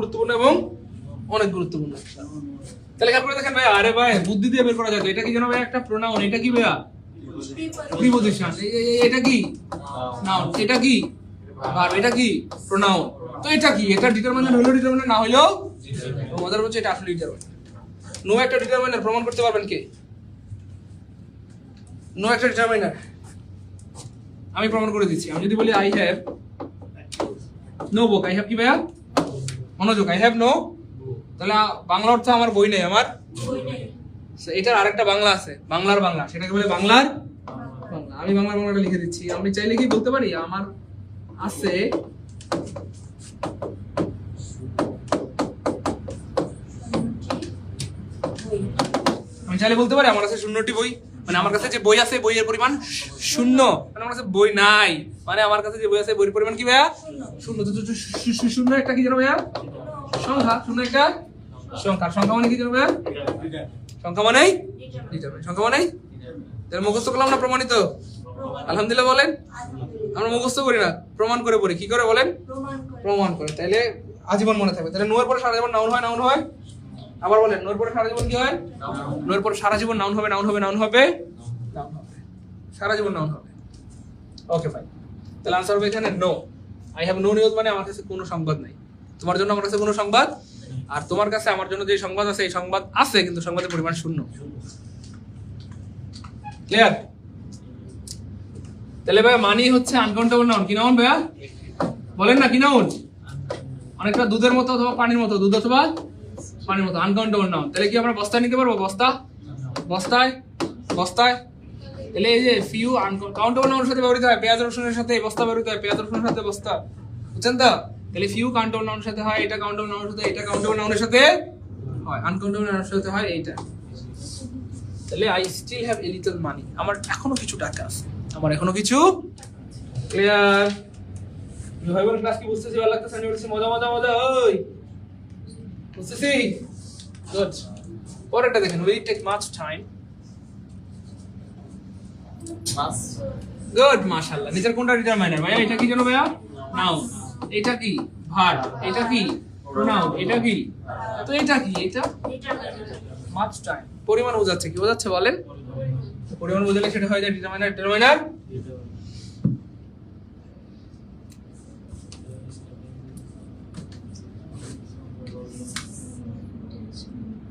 গুরুত্বপূর্ণ। তাহলে খেয়াল করে দেখেন ভাই, আরে ভাই বুদ্ধি দিয়ে বের করা যায়। এটা কি জানো ভাই? একটা প্রোনাউন। এটা কি ভাইয়া? প্রিপজিশন। এটা কি নাউন? এটা কি ভার্ব? এটা কি প্রোনাউন? তো এটা কি? এটা ডিটারমিনার হলো, ডিটারমিনার না হইলো মজার হচ্ছে এটা আসলে ডিটারমিনার। নো একটা ডিটারমিনার প্রমাণ করতে পারবেন কে? নো একটা ডিটারমিনার আমি প্রমাণ করে দিচ্ছি। আমি যদি বলি I have no book, I have কি ভাইয়া? মনোযোগ, আই হ্যাভ নো তাহলে বাংলা অর্থ আমার বই নেই, আমার বই নেই। এটার আরেকটা বাংলা আছে, বাংলার বাংলা, সেটাকে বলে বাংলার বাংলা। আমি বাংলার বাংলাটা লিখে দিচ্ছি। আমি চাইলে কি বলতে পারি আমার আছে বই। আমি চাইলে বলতে পারি আমার কাছে 0টি বই, মানে আমার কাছে যে বই আছে বইয়ের পরিমাণ 0, মানে আমার কাছে বই নাই, মানে আমার কাছে যে বই আছে বইয়ের পরিমাণ কি ভাইয়া 0। তো 0 একটা কি জানো ভাইয়া সংখ্যা, 0 একটা সংখ্যা। সংখ্যা মানে কি জানো ভাইয়া? সংখ্যা মানেই ডিটারমিনেন্ট। সংখ্যা মানেই তাহলে মুখস্থ করলাম না প্রমাণিত? আলহামদুলিল্লাহ বলেন। আমরা মুখস্থ করি না, প্রমাণ করে পড়ি। কি করে বলেন? প্রমাণ করে। তাইলে আজীবন মনে থাকবে। তাহলে নোয়ের পরে সারা জীবন নাউন হয়, নাউন হয়। আবার বলেন, নোয়ের পরে সারা জীবন কি হয়? নোয়ের পরে সারা জীবন নাউন হবে, নাউন হবে, নাউন হবে, নাউন হবে, সারা জীবন নাউন হবে। Okay fine. তাহলে আনসার হবে এখানে no. I have no news, মানে আমার কাছে কোনো সংবাদ নাই। তোমার জন্য আমার কাছে কোনো সংবাদ, আর তোমার কাছে আমার জন্য যে সংবাদ আছে এই সংবাদ আছে, কিন্তু সংবাদের পরিমাণ 0। ক্লিয়ার? তাহলে ভাই মানি হচ্ছে আনকাউন্টেবল নাউন। কি নাউন ভাইয়া বলেন না? কি নাউন? অনেকটা দুধের মতো অথবা পানির মতো, দুধ অথবা পানির মতো, আনকাউন্টেবল নাউন। তাহলে কি আমরা বস্তায় নিতে পারবো? বস্তা, বস্তায়, বস্তায়। তাহলে এই যে ফিউ আনকাউন্টেবল নাউনের সাথে ব্যবহৃত হয়, পেঁয়াজ রসুনের সাথে বস্তা ব্যবহৃত হয়, পেঁয়াজ রসুনের সাথে বস্তা, বুঝছেন তো? তাহলে ফিউ কাউন্টেবল নাউনের সাথে হয় এটা, কাউন্টেবল নাউনের সাথে এটা, কাউন্টেবল নাউনের সাথে হয়, আনকাউন্টেবল নাউনের সাথে হয় এইটা। তাহলে I still have a little money, আমার এখনো কিছু টাকা আছে, আমার এখনো কিছু। ক্লিয়ার? ভাই বোন ক্লাস কি বুঝতেছি? ভালো লাগতেছে? আমি বলছি মজা মজা মজা। ওই বুঝতেছি? গুড। পরেরটা দেখেন, will it take much time? Good, মাশাআল্লাহ। নিচের কোনটা ডিটারমাইনার ভাইয়া? এটা কি জানো ভাইয়া? নাউন। এটা কি? ভার্ব। এটা কি? প্রোনাউন। এটা কি? তো এটা কি? এটা মাচ টাইম। পরিমাণ বোঝাচ্ছে। কি বোঝাচ্ছে বলেন? পরিমাণ বোঝালে সেটা হয়ে যায় ডিটারমাইনার। ডিটারমাইনার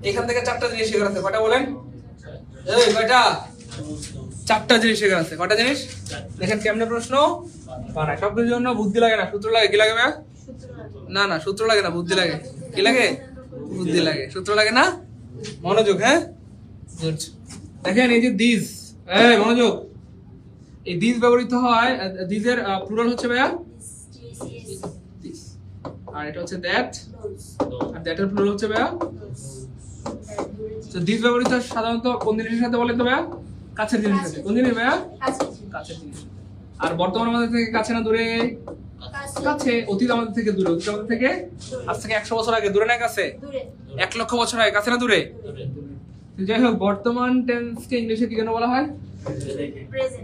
এখান থেকে 4টা জিনিস শেখার আছে। কয়টা বলেন? এই কয়টা? 4টা জিনিস শেখার আছে। কয়টা জিনিস? দেখেন কেমনে প্রশ্ন বানায়। সব কিছুর জন্য বুদ্ধি লাগে না, সূত্র লাগে। কি লাগে ভাইয়া? না না, সূত্র লাগে না, বুদ্ধি লাগে। কি লাগে? বুদ্ধি লাগে, সূত্র লাগে না। মনোযোগ। হ্যাঁ, গুড। দেখেন এই যে দিস, এই মনোযোগ, এই দিস ব্যবহৃত হয়। দিসের প্লুরাল হচ্ছে ভাইয়া দিস, আর এটা হচ্ছে দ্যাট, আর দ্যাটের প্লুরাল হচ্ছে ভাইয়া। তো দিস ব্যবহৃত সাধারণত কোন জিনিসের সাথে বলেন তো ভাইয়া? কাছের জিনিসের সাথে। কোন জিনিস ভাইয়া? কাছের জিনিস। আর বর্তমান আমাদের থেকে কাছে না দূরে? কাছে। অতীত আমাদের থেকে দূরে। অতীত আমাদের থেকে আজ থেকে 100 বছর আগে। দূরে না কাছে? 1 লক্ষ বছর আগে। কাছে না দূরে? যাই হোক, বর্তমান টেন্সকে ইংলিশে কি যেন বলা হয়?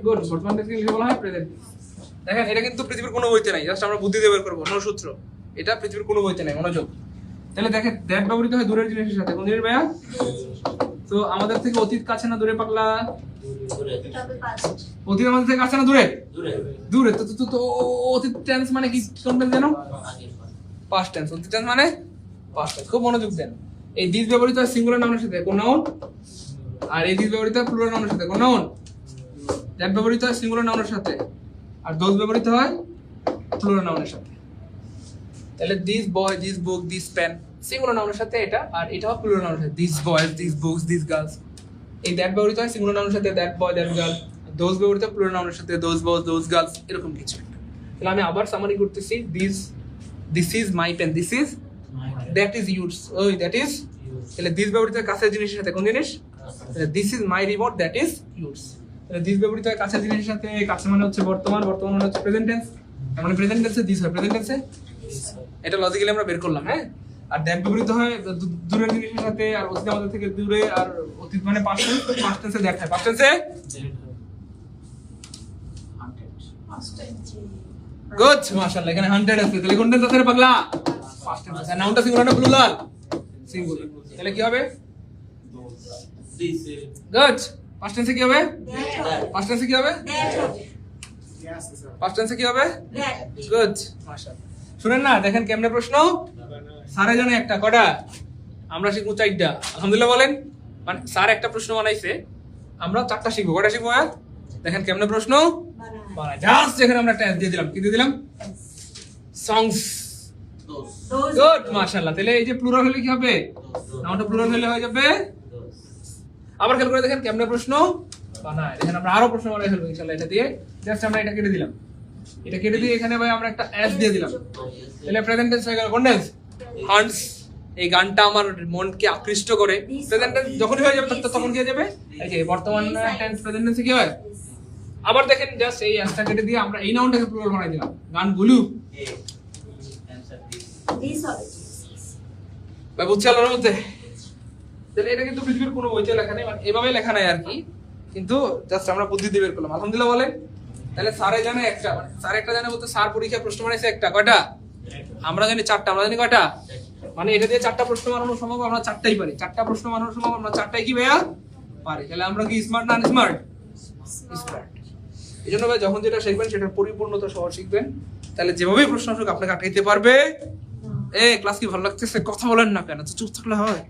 গুড। বর্তমান টেন্সকে ইংলিশে বলা হয় প্রেজেন্ট। দেখেন এটা কিন্তু পৃথিবীর কোনো বইতে নাই, জাস্ট আমরা বুদ্ধি দিয়ে বের করবো, নো সূত্র। এটা পৃথিবীর কোনো বইতে নাই। মনোযোগ। তাহলে দেখেন দ্যাট ব্যবহৃত হয় দূরের জিনিসের সাথে। কোন জিনিস ভাইয়া? তো আমাদের থেকে অতীত কাছে না দূরে পাগলা? অতীত আমাদের থেকে কাছে না দূরে? দূরে। তো তো তো অতীত টেন্স মানে কি? কোন টেন্স জানো? Past tense. অতীত টেন্স মানে পাস্ট টেন্স। খুব মনোযোগ দেন। এই দিস ব্যবহৃত হয় সিঙ্গুলার নাউনের সাথে। কোন নাউন? আর এই দিস ব্যবহৃত হয় প্লুরাল নাউনের সাথে। কোন নাউন? দ্যাট ব্যবহৃত হয় সিঙ্গুলার নাউনের সাথে, আর দোজ ব্যবহৃত হয় প্লুরাল নাউনের সাথে। তাহলে this boy, this book, this pen singular নাউনের সাথে এটা, আর এটা হয় প্লুরাল নাউনের সাথে। This boys, this books, this girls. এই দ্যাট ব্যবহৃত হয় সিঙ্গুলার নাউনের সাথে, that boy, that girl. Those ব্যবহৃত হয় প্লুরাল নাউনের সাথে, দোজ বয়েজ, দোজ গার্লস, এরকম কিছু একটা। তাহলে আমি আবার সামারি করতেছি। This is my pen, this is, that is yours, ওই দ্যাট ইজ। তাহলে দিস ব্যবহৃত হয় কাছের জিনিসের সাথে। কোন জিনিস? This is my remote, that is yours. তাহলে দিস ব্যবহৃত হয় কাছের জিনিসের সাথে। কাছে মানে হচ্ছে বর্তমান, বর্তমান মানে হচ্ছে প্রেজেন্ট টেন্স। মানে প্রেজেন্ট টেন্সে দিস হয়, প্রেজেন্ট টেন্সে। এটা লজিক্যালি আমরা বের করলাম। হ্যাঁ, আর দ্যাট ব্যবহৃত হয় দূরের জিনিসের সাথে, আর অতীত আমাদের থেকে দূরে, আর অতীত মানে পাস্ট টেন্স, পাস্ট টেন্সে দ্যাট হয়, পাস্ট টেন্সে গুড। মাশাআল্লাহ, এখানে 100 আছে। তাহলে কোন টেন্স আছে রে পাগলা? পাস্ট টেন্স আছে। নাউনটা সিঙ্গুলার না প্লুরাল? সিঙ্গুলার। তাহলে কি হবে? গুড। পাস্ট টেন্সে কি হবে? পাস্ট টেন্সে কি হবে? পাস্ট টেন্সে কি হবে? গুড, মাশাআল্লাহ। শুনেন না, দেখেন কেমনে প্রশ্ন। স্যারে জানে একটা, কটা? আমরা শিখবো 4টা। আলহামদুলিল্লাহ বলেন। মানে স্যার একটা প্রশ্ন বানাইছে, আমরা 4টা শিখবো। কটা শিখবো? দেখেন কেমনে প্রশ্ন বানায়। জাস্ট এখানে আমরা একটা দিয়ে দিলাম। কি দিয়ে দিলাম? সংস। दोस्त গুড মাশাআল্লাহ। তাহলে এই যে প্লুরাল হলে কি হবে? নাউনটা প্লুরাল হলে হয়ে যাবে। আবার খেয়াল করে দেখেন কেমনে প্রশ্ন বানায়। দেখেন আমরা আরো প্রশ্ন বানাই ফেলবো ইনশাআল্লাহ এটা দিয়ে। জাস্ট আমরা এটা কেটে দিলাম, এটা কেটে দিয়ে এখানে ভাই আমরা একটা এস দিয়ে দিলাম। তাহলে প্রেজেন্ট টেন্স হয়ে গেল। কোন টেন্স? হান্টস। এই গানটা আমার মনকে আকৃষ্ট করে। প্রেজেন্ট টেন্স যখনই হয়ে যাবে তখন কি হয়ে যাবে? এই যে বর্তমান টেন্স প্রেজেন্ট টেন্সে কি হয়? আবার দেখেন জাস্ট এই এসটা কেটে দিয়ে আমরা এই নাউনটাকে প্লুরাল বানাই দিলাম, গানগুলো। दिस और ভাই বুঝছি আল্লাহর মধ্যে। তাহলে এটা কিন্তু পৃথিবীর কোনো বইতে লেখা নেই, মানে এভাবে লেখা নাই আর কি, কিন্তু জাস্ট আমরা বুদ্ধি দিয়ে বের করলাম। আলহামদুলিল্লাহ বলেন। তাহলে স্যারে জানে একটা, মানে স্যার একটা জানে বলতে স্যার পরীক্ষায় প্রশ্ন বানাইছে একটা, কয়টা? আমরা জানি চারটা। আমরা জানি কয়টা? মানে এটা দিয়ে চারটা প্রশ্ন বানানো সম্ভব, আমরা চারটাই পারি। চারটা প্রশ্ন বানানো সম্ভব, আমরা চারটাই কি ভাইয়া পারি। তাহলে আমরা কি স্মার্ট না আনস্মার্ট? স্মার্ট। এই জন্য ভাই যখন যেটা শিখবেন সেটার পরিপূর্ণতা সহ শিখবেন, তাহলে যেভাবেই প্রশ্ন আসুক আপনাকে আটকাইতে পারবে। এ ক্লাস কি ভালো লাগতেছে? কথা বলেন না কেন? চুপ থাকলে হয়?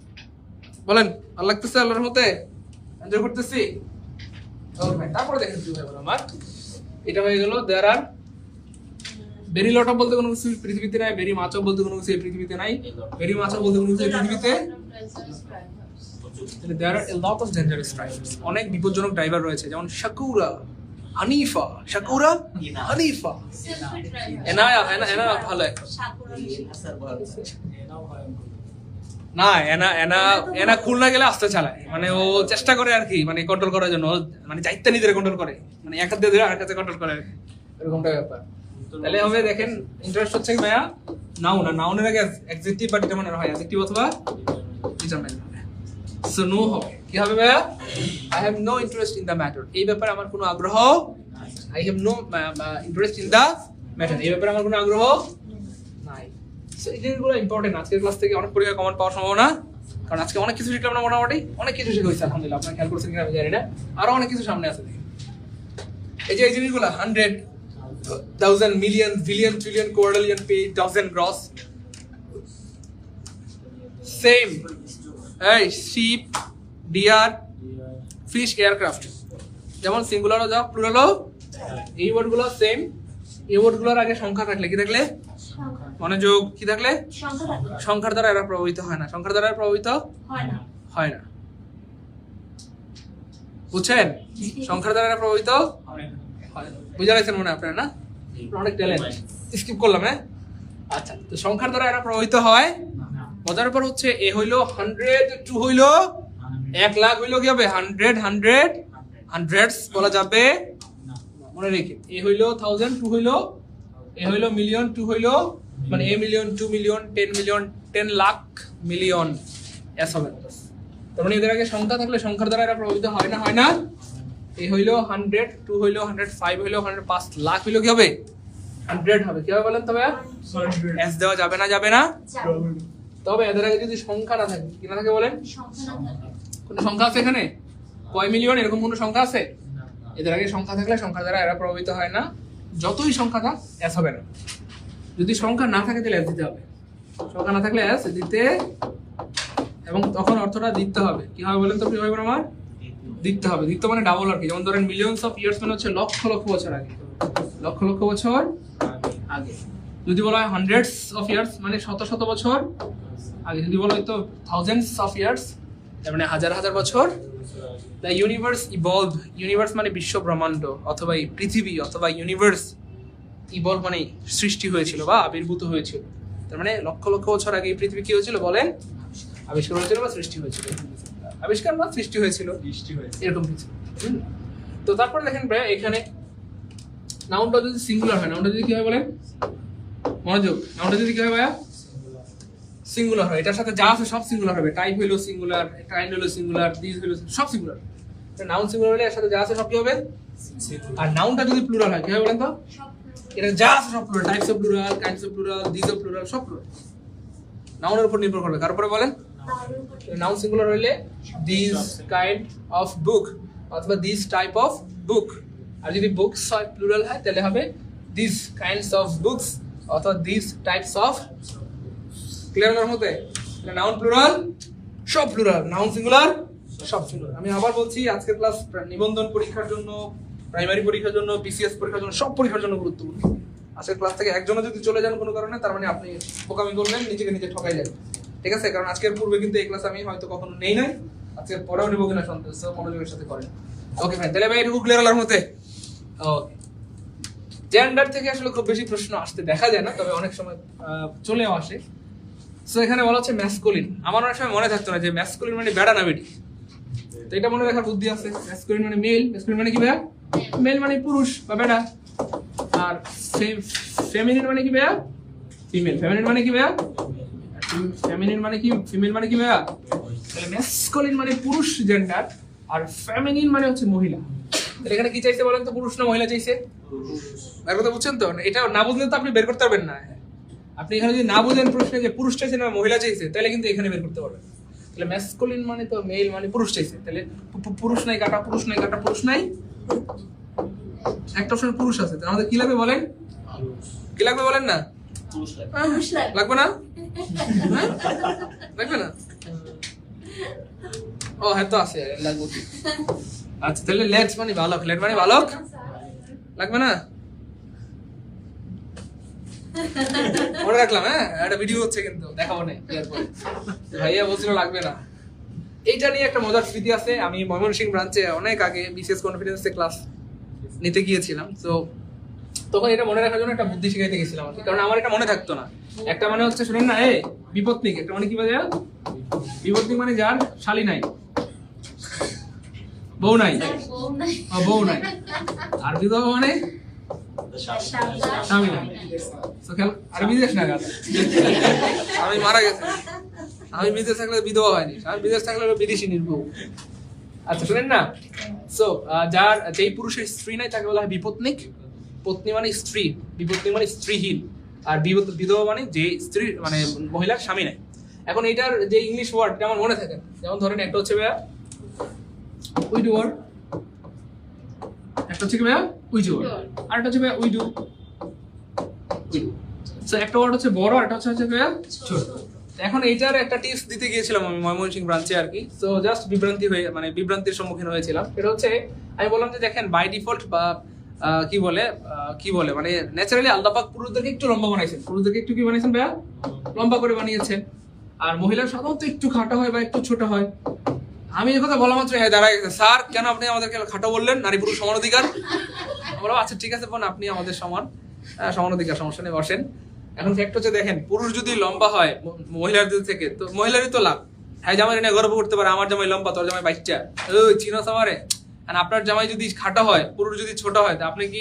বলেন ভালো লাগতেছে? আল্লাহর মতে এনজয় করতেছি। ওকে, তারপরে দেখেন কি হয় আমার। এটা হয়ে গেল দেয়ার আর ভেরি লট অফ বলতে কোনো কিছু পৃথিবীতে নাই, ভেরি মাচ অফ বলতে কোনো কিছু এই পৃথিবীতে নাই, ভেরি মাচ অফ বলতে কোনো কিছু এই পৃথিবীতে। দেয়ার আর এ লট অফ ডেঞ্জারাস ড্রাইভার্স। অনেক বিপজ্জনক ড্রাইভার রয়েছে, যেমন শাকুরা, হানিফা। শাকুরা, হানিফা, এনায়া। এনা ভালো একটা না। এনা খুলনা গেলে আস্তে চালায়, মানে ও চেষ্টা করে আর কি, মানে কন্ট্রোল করার জন্য, মানে দায়িত্ব নিজের কন্ট্রোল করে, মানে এক হাত দিয়ে ধরে আর কাছে কন্ট্রোল করে আর কি, এরকমটা ব্যাপার। তাহলে হবে দেখেন ইন্টারেস্ট হচ্ছে ভাইয়া নাউন, আর নাউনের আগে অ্যাডজেক্টিভ বা ডিটারমিনার হয়, অ্যাডজেক্টিভ অথবা ডিটারমিনার হবে। সো নো হবে কি হবে ভাইয়া? I have no interest in the matter. এই ব্যাপারে আমার কোনো আগ্রহ। I have no interest in the matter. এই ব্যাপারে আমার কোনো আগ্রহ নাই। সো এই জিনিসগুলো ইম্পর্টেন্ট। আজকের ক্লাস থেকে অনেক পরীক্ষা কমন পাওয়ার সম্ভাবনা, কারণ আজকে অনেক কিছু শিখলাম না, মোটামুটি অনেক কিছু শিখে হয়েছে আলহামদুলিল্লাহ। আপনারা খেয়াল করছেন কিনা আমি জানি না, আরো অনেক কিছু সামনে আছে। এই যে এই জিনিসগুলো 100, 1000, million, billion, trillion, quadrillion, page, dozen, gross, same. এই শিপ, ডিয়ার, ফিশ, এয়ারক্রাফট। যেমন সিঙ্গুলারও যা প্লুরালও, এই ওয়ার্ডগুলো সেম। এই ওয়ার্ডগুলোর আগে সংখ্যা থাকলে কি থাকলে? মনোযোগ, কি থাকলে? সংখ্যার দ্বারা এরা প্রভাবিত হয় না। সংখ্যার দ্বারা প্রভাবিত হয় না। বুঝছেন? সংখ্যার দ্বারা এরা প্রভাবিত হয় না। বুঝা লাগছেন মনে হয় আপনারা? না, অনেক ট্যালেন্ট। স্কিপ করলাম। হ্যাঁ, আচ্ছা। তো সংখ্যার দ্বারা এরা প্রভাবিত হয়। মজার ব্যাপার হচ্ছে এ হইলো 100, 2 হইলো 1 লাখ, হইলো কি হবে? 100, 100s বলা যাবে। মনে রেখে এ হইলো 1000, 2 হইলো, এ হইলো মিলিয়ন, 2 হইলো, মানে a million, 2 million, 10 million, 10 lakh million, S হবে। তার মানে এদের আগে সংখ্যা থাকলে সংখ্যার দ্বারা এরা প্রভাবিত হয় না, হয় না। এ হইলো 100, 2 হইলো 100, 5 হইলো 100, 5 লাখ হইলো কি হবে? 100 হবে। কি হবে বলেন তবে? এস দেওয়া যাবে না, যাবে না। তবে এদের আগে যদি সংখ্যা না থাকে, কি না থাকে বলেন? কোন সংখ্যা আছে এখানে? কয় মিলিয়ন এরকম কোন সংখ্যা আছে? এদের আগে সংখ্যা থাকলে সংখ্যা দ্বারা এরা প্রভাবিত হয় না। যতই সংখ্যা থাক এস হবে না। যদি সংখ্যা না থাকে তাহলে এস দিতে হবে। সংখ্যা না থাকলে এস দিতে, এবং তখন অর্থটা দিতে হবে। কি হবে বলেন তো? কি হবে আমার? দিতে হবে। দিতে মানে ডাবল আর কি। যেমন ধরেন মিলিয়নস অফ ইয়ার্স মানে হচ্ছে লক্ষ লক্ষ বছর আগে, লক্ষ লক্ষ বছর আগে। যদি বলা হয় হান্ড্রেডস অফ ইয়ার্স মানে শত শত বছর আগে। যদি বলা হয় তো থাউজেন্ডস অফ ইয়ার্স তার মানে হাজার হাজার বছর। The universe evolve. ইউনিভার্স মানে বিশ্ব ব্রহ্মাণ্ড অথবা এই পৃথিবী অথবা ইউনিভার্স। ইভলভ মানে সৃষ্টি হয়েছিল বা আবির্ভূত হয়েছিল। তার মানে লক্ষ লক্ষ বছর আগে এই পৃথিবী কি হয়েছিল বলেন? আবিষ্কার হয়েছিল বা সৃষ্টি হয়েছিল? আবিষ্কার বা সৃষ্টি হয়েছিল, এরকম কিছু। তো তারপরে দেখেন ভাই এখানে নাউনটা যদি সিঙ্গুলার হয়, নাউনটা যদি কি হয় বলেন? মনোযোগ, নাউনটা যদি কি হয় ভাইয়া? সিঙ্গুলার হয়। এটার সাথে যা আছে সব সিঙ্গুলার হবে। টাইপ হইলো সিঙ্গুলার, কাইন্ড হইলো সিঙ্গুলার, দিস হইলো, সব সিঙ্গুলার। নাউন সিঙ্গুলার হলে এর সাথে যা আছে সব কি হবে? আর নাউনটা যদি প্লুরাল হয় কি হবে বলেন তো? এটা যা আছে সব plural. Types of plural, kinds of plural, this of plural, সব প্লুরাল। নাউনের উপর নির্ভর করবে। কার উপরে বলেন? নাউন সিঙ্গুলার হইলে দিস কাইন্ড অফ বুক অথবা দিস টাইপ অফ বুক। আর যদি বুকস হয় প্লুরাল হয় তাহলে হবে দিস কাইন্ডস অফ বুকস অথবা দিস টাইপস অফ। ক্লিয়ার করার মধ্যে? নাউন প্লুরাল, সব প্লুরাল। নাউন সিঙ্গুলার, সব সিঙ্গুলার। আমি আবার বলছি আজকের ক্লাস নিবন্ধন পরীক্ষার জন্য, প্রাইমারি পরীক্ষার জন্য, বিসিএস পরীক্ষার জন্য, সব পরীক্ষার জন্য গুরুত্বপূর্ণ। আজকের ক্লাস থেকে একজনও যদি চলে যান কোনো কারণে, তার মানে আপনি বোকামি করলেন, নিজেকে নিজে ঠকাইলেন। ঠিক আছে, কারণ আজকের পূর্বে কিন্তু এই ক্লাস আমি হয়তো কখনো নেই নাই, আজকের পরেও নেবো কিনা সন্দেহ, মনোযোগের সাথে করেন। ওকে ভাই, তাহলে ভাই এটুকু ক্লিয়ার হলার মতে। ওকে, জেন্ডার থেকে আসলে খুব বেশি প্রশ্ন আসতে দেখা যায় না, তবে অনেক সময় চলেও আসে। সো এখানে বলা হচ্ছে ম্যাসকুলিন। আমার অনেক সময় মনে থাকতো না যে ম্যাসকুলিন মানে বেড়া না বেটি, তো এটা মনে রাখার বুদ্ধি আছে। ম্যাসকুলিন মানে মেল, ম্যাসকুলিন মানে কি ভাইয়া? মেল মানে পুরুষ বা বেড়া। আর ফেমিনিন মানে কি ভাইয়া? ফিমেল। ফেমিনিন মানে কি ভাইয়া? ফেমিনিন মানে কি? ফিমেল মানে কি ভাইয়া? তাহলে ম্যাসকুলিন মানে পুরুষ জেন্ডার, আর ফেমিনিন মানে হচ্ছে মহিলা। তাহলে এখানে কি চাইছে বলেন তো, পুরুষ না মহিলা চাইছে? এর কথা বুঝছেন তো? এটা না বুঝলে তো আপনি বের করতে পারবেন না। আপনি এখানে যদি না বুঝেন প্রশ্নে যে পুরুষ চাইছে না মহিলা চাইছে, তাহলে কিন্তু এখানে বের করতে পারবেন। তাহলে ম্যাসকুলিন মানে তো মেল মানে পুরুষ চাইছে, তাহলে পুরুষ নাই কাটা, পুরুষ নাই কাটা, পুরুষ নাই, একটা অপশন পুরুষ আছে। তাহলে আমাদের কি লাগবে বলেন? কি লাগবে বলেন না? লাগবে না? হ্যাঁ? লাগবে না? ও হ্যাঁ, তো আছে, লাগবে। আচ্ছা, তাহলে লেটস মানে বালক, লেট মানে বালক, লাগবে না? মনে রাখলাম। হ্যাঁ, একটা ভিডিও হচ্ছে কিন্তু দেখাবো না ভাইয়া বলছিল লাগবে না। এইটা নিয়ে একটা মজার স্মৃতি আছে। আমি ময়মনসিংহ ব্রাঞ্চে অনেক আগে বিসিএস কনফিডেন্সে ক্লাস নিতে গিয়েছিলাম। তো তখন এটা মনে রাখার জন্য একটা বুদ্ধি শিখাইতে গেছিলাম আর কি, কারণ আমার এটা মনে থাকতো না। একটা মানে হচ্ছে শুনেন না, বিপত্নিক। একটা মানে কি বাজে? বিপত্নিক মানে যার শালী নাই, বউ নাই, বউ নাই। আর বিধবা মানে স্বামী নাই। আর বিদেশ না, আমি মারা গেছে, আমি বিদেশ থাকলে বিধবা হয়নি, আমি বিদেশ থাকলে বিদেশি নির্ভর। আচ্ছা শুনেন না, সো যার যেই পুরুষের স্ত্রী নাই তাকে বলা হয় বিপত্নিক। পত্নী মানে স্ত্রী, বিপত্নিক মানে স্ত্রীহীন, আর বিধবা মানে যে স্ত্রী মানে মহিলার স্বামী নাই। এখন এইটার যে ইংলিশ ওয়ার্ড আমার মনে থাকে, যেমন ধরেন একটা হচ্ছে ভাইয়া উইডো ওয়ার্ড, একটা হচ্ছে কি ভাইয়া উইডো ওয়ার্ড, আর একটা হচ্ছে ভাইয়া উইডো। সো একটা ওয়ার্ড হচ্ছে বড়, আর একটা হচ্ছে ভাইয়া ছোট। এখন এইটার একটা টিপস দিতে গিয়েছিলাম আমি ময়মনসিংহ ব্রাঞ্চে আর কি। সো জাস্ট বিভ্রান্তির সম্মুখীন হয়েছিলাম। এটা হচ্ছে আমি বললাম যে দেখেন বাই ডিফল্ট বা কি বলে মানে ন্যাচারালি আল্লাহ পাক পুরুষদেরকে একটু লম্বা বানাইছেন, পুরুষদেরকে একটু কি বানাইছেন ভাইয়া? লম্বা করে বানিয়েছেন। আর মহিলার সাধারণত একটু খাটো হয় বা একটু ছোট হয়। আমি এই কথা বলা মাত্র দাঁড়ায় গেছে, স্যার কেন আপনি আমাদেরকে খাটো বললেন? নারী পুরুষ সমান অধিকার। বললাম আচ্ছা ঠিক আছে বোন, আপনি আমাদের সমান অধিকার, সমস্যা নেই, বসেন। এখন ফ্যাক্ট হচ্ছে দেখেন, পুরুষ যদি লম্বা হয় মহিলাদের থেকে, তো মহিলারই তো লাভ। হ্যাঁ, জামাই নিয়ে গর্ব করতে পারে, আমার জামাই লম্বা, তোর জামাই বাচ্চা, ওই চিনস আমারে। আর আপনার জামাই যদি খাটো হয়, পুরুষ যদি ছোট হয়, তা আপনি কি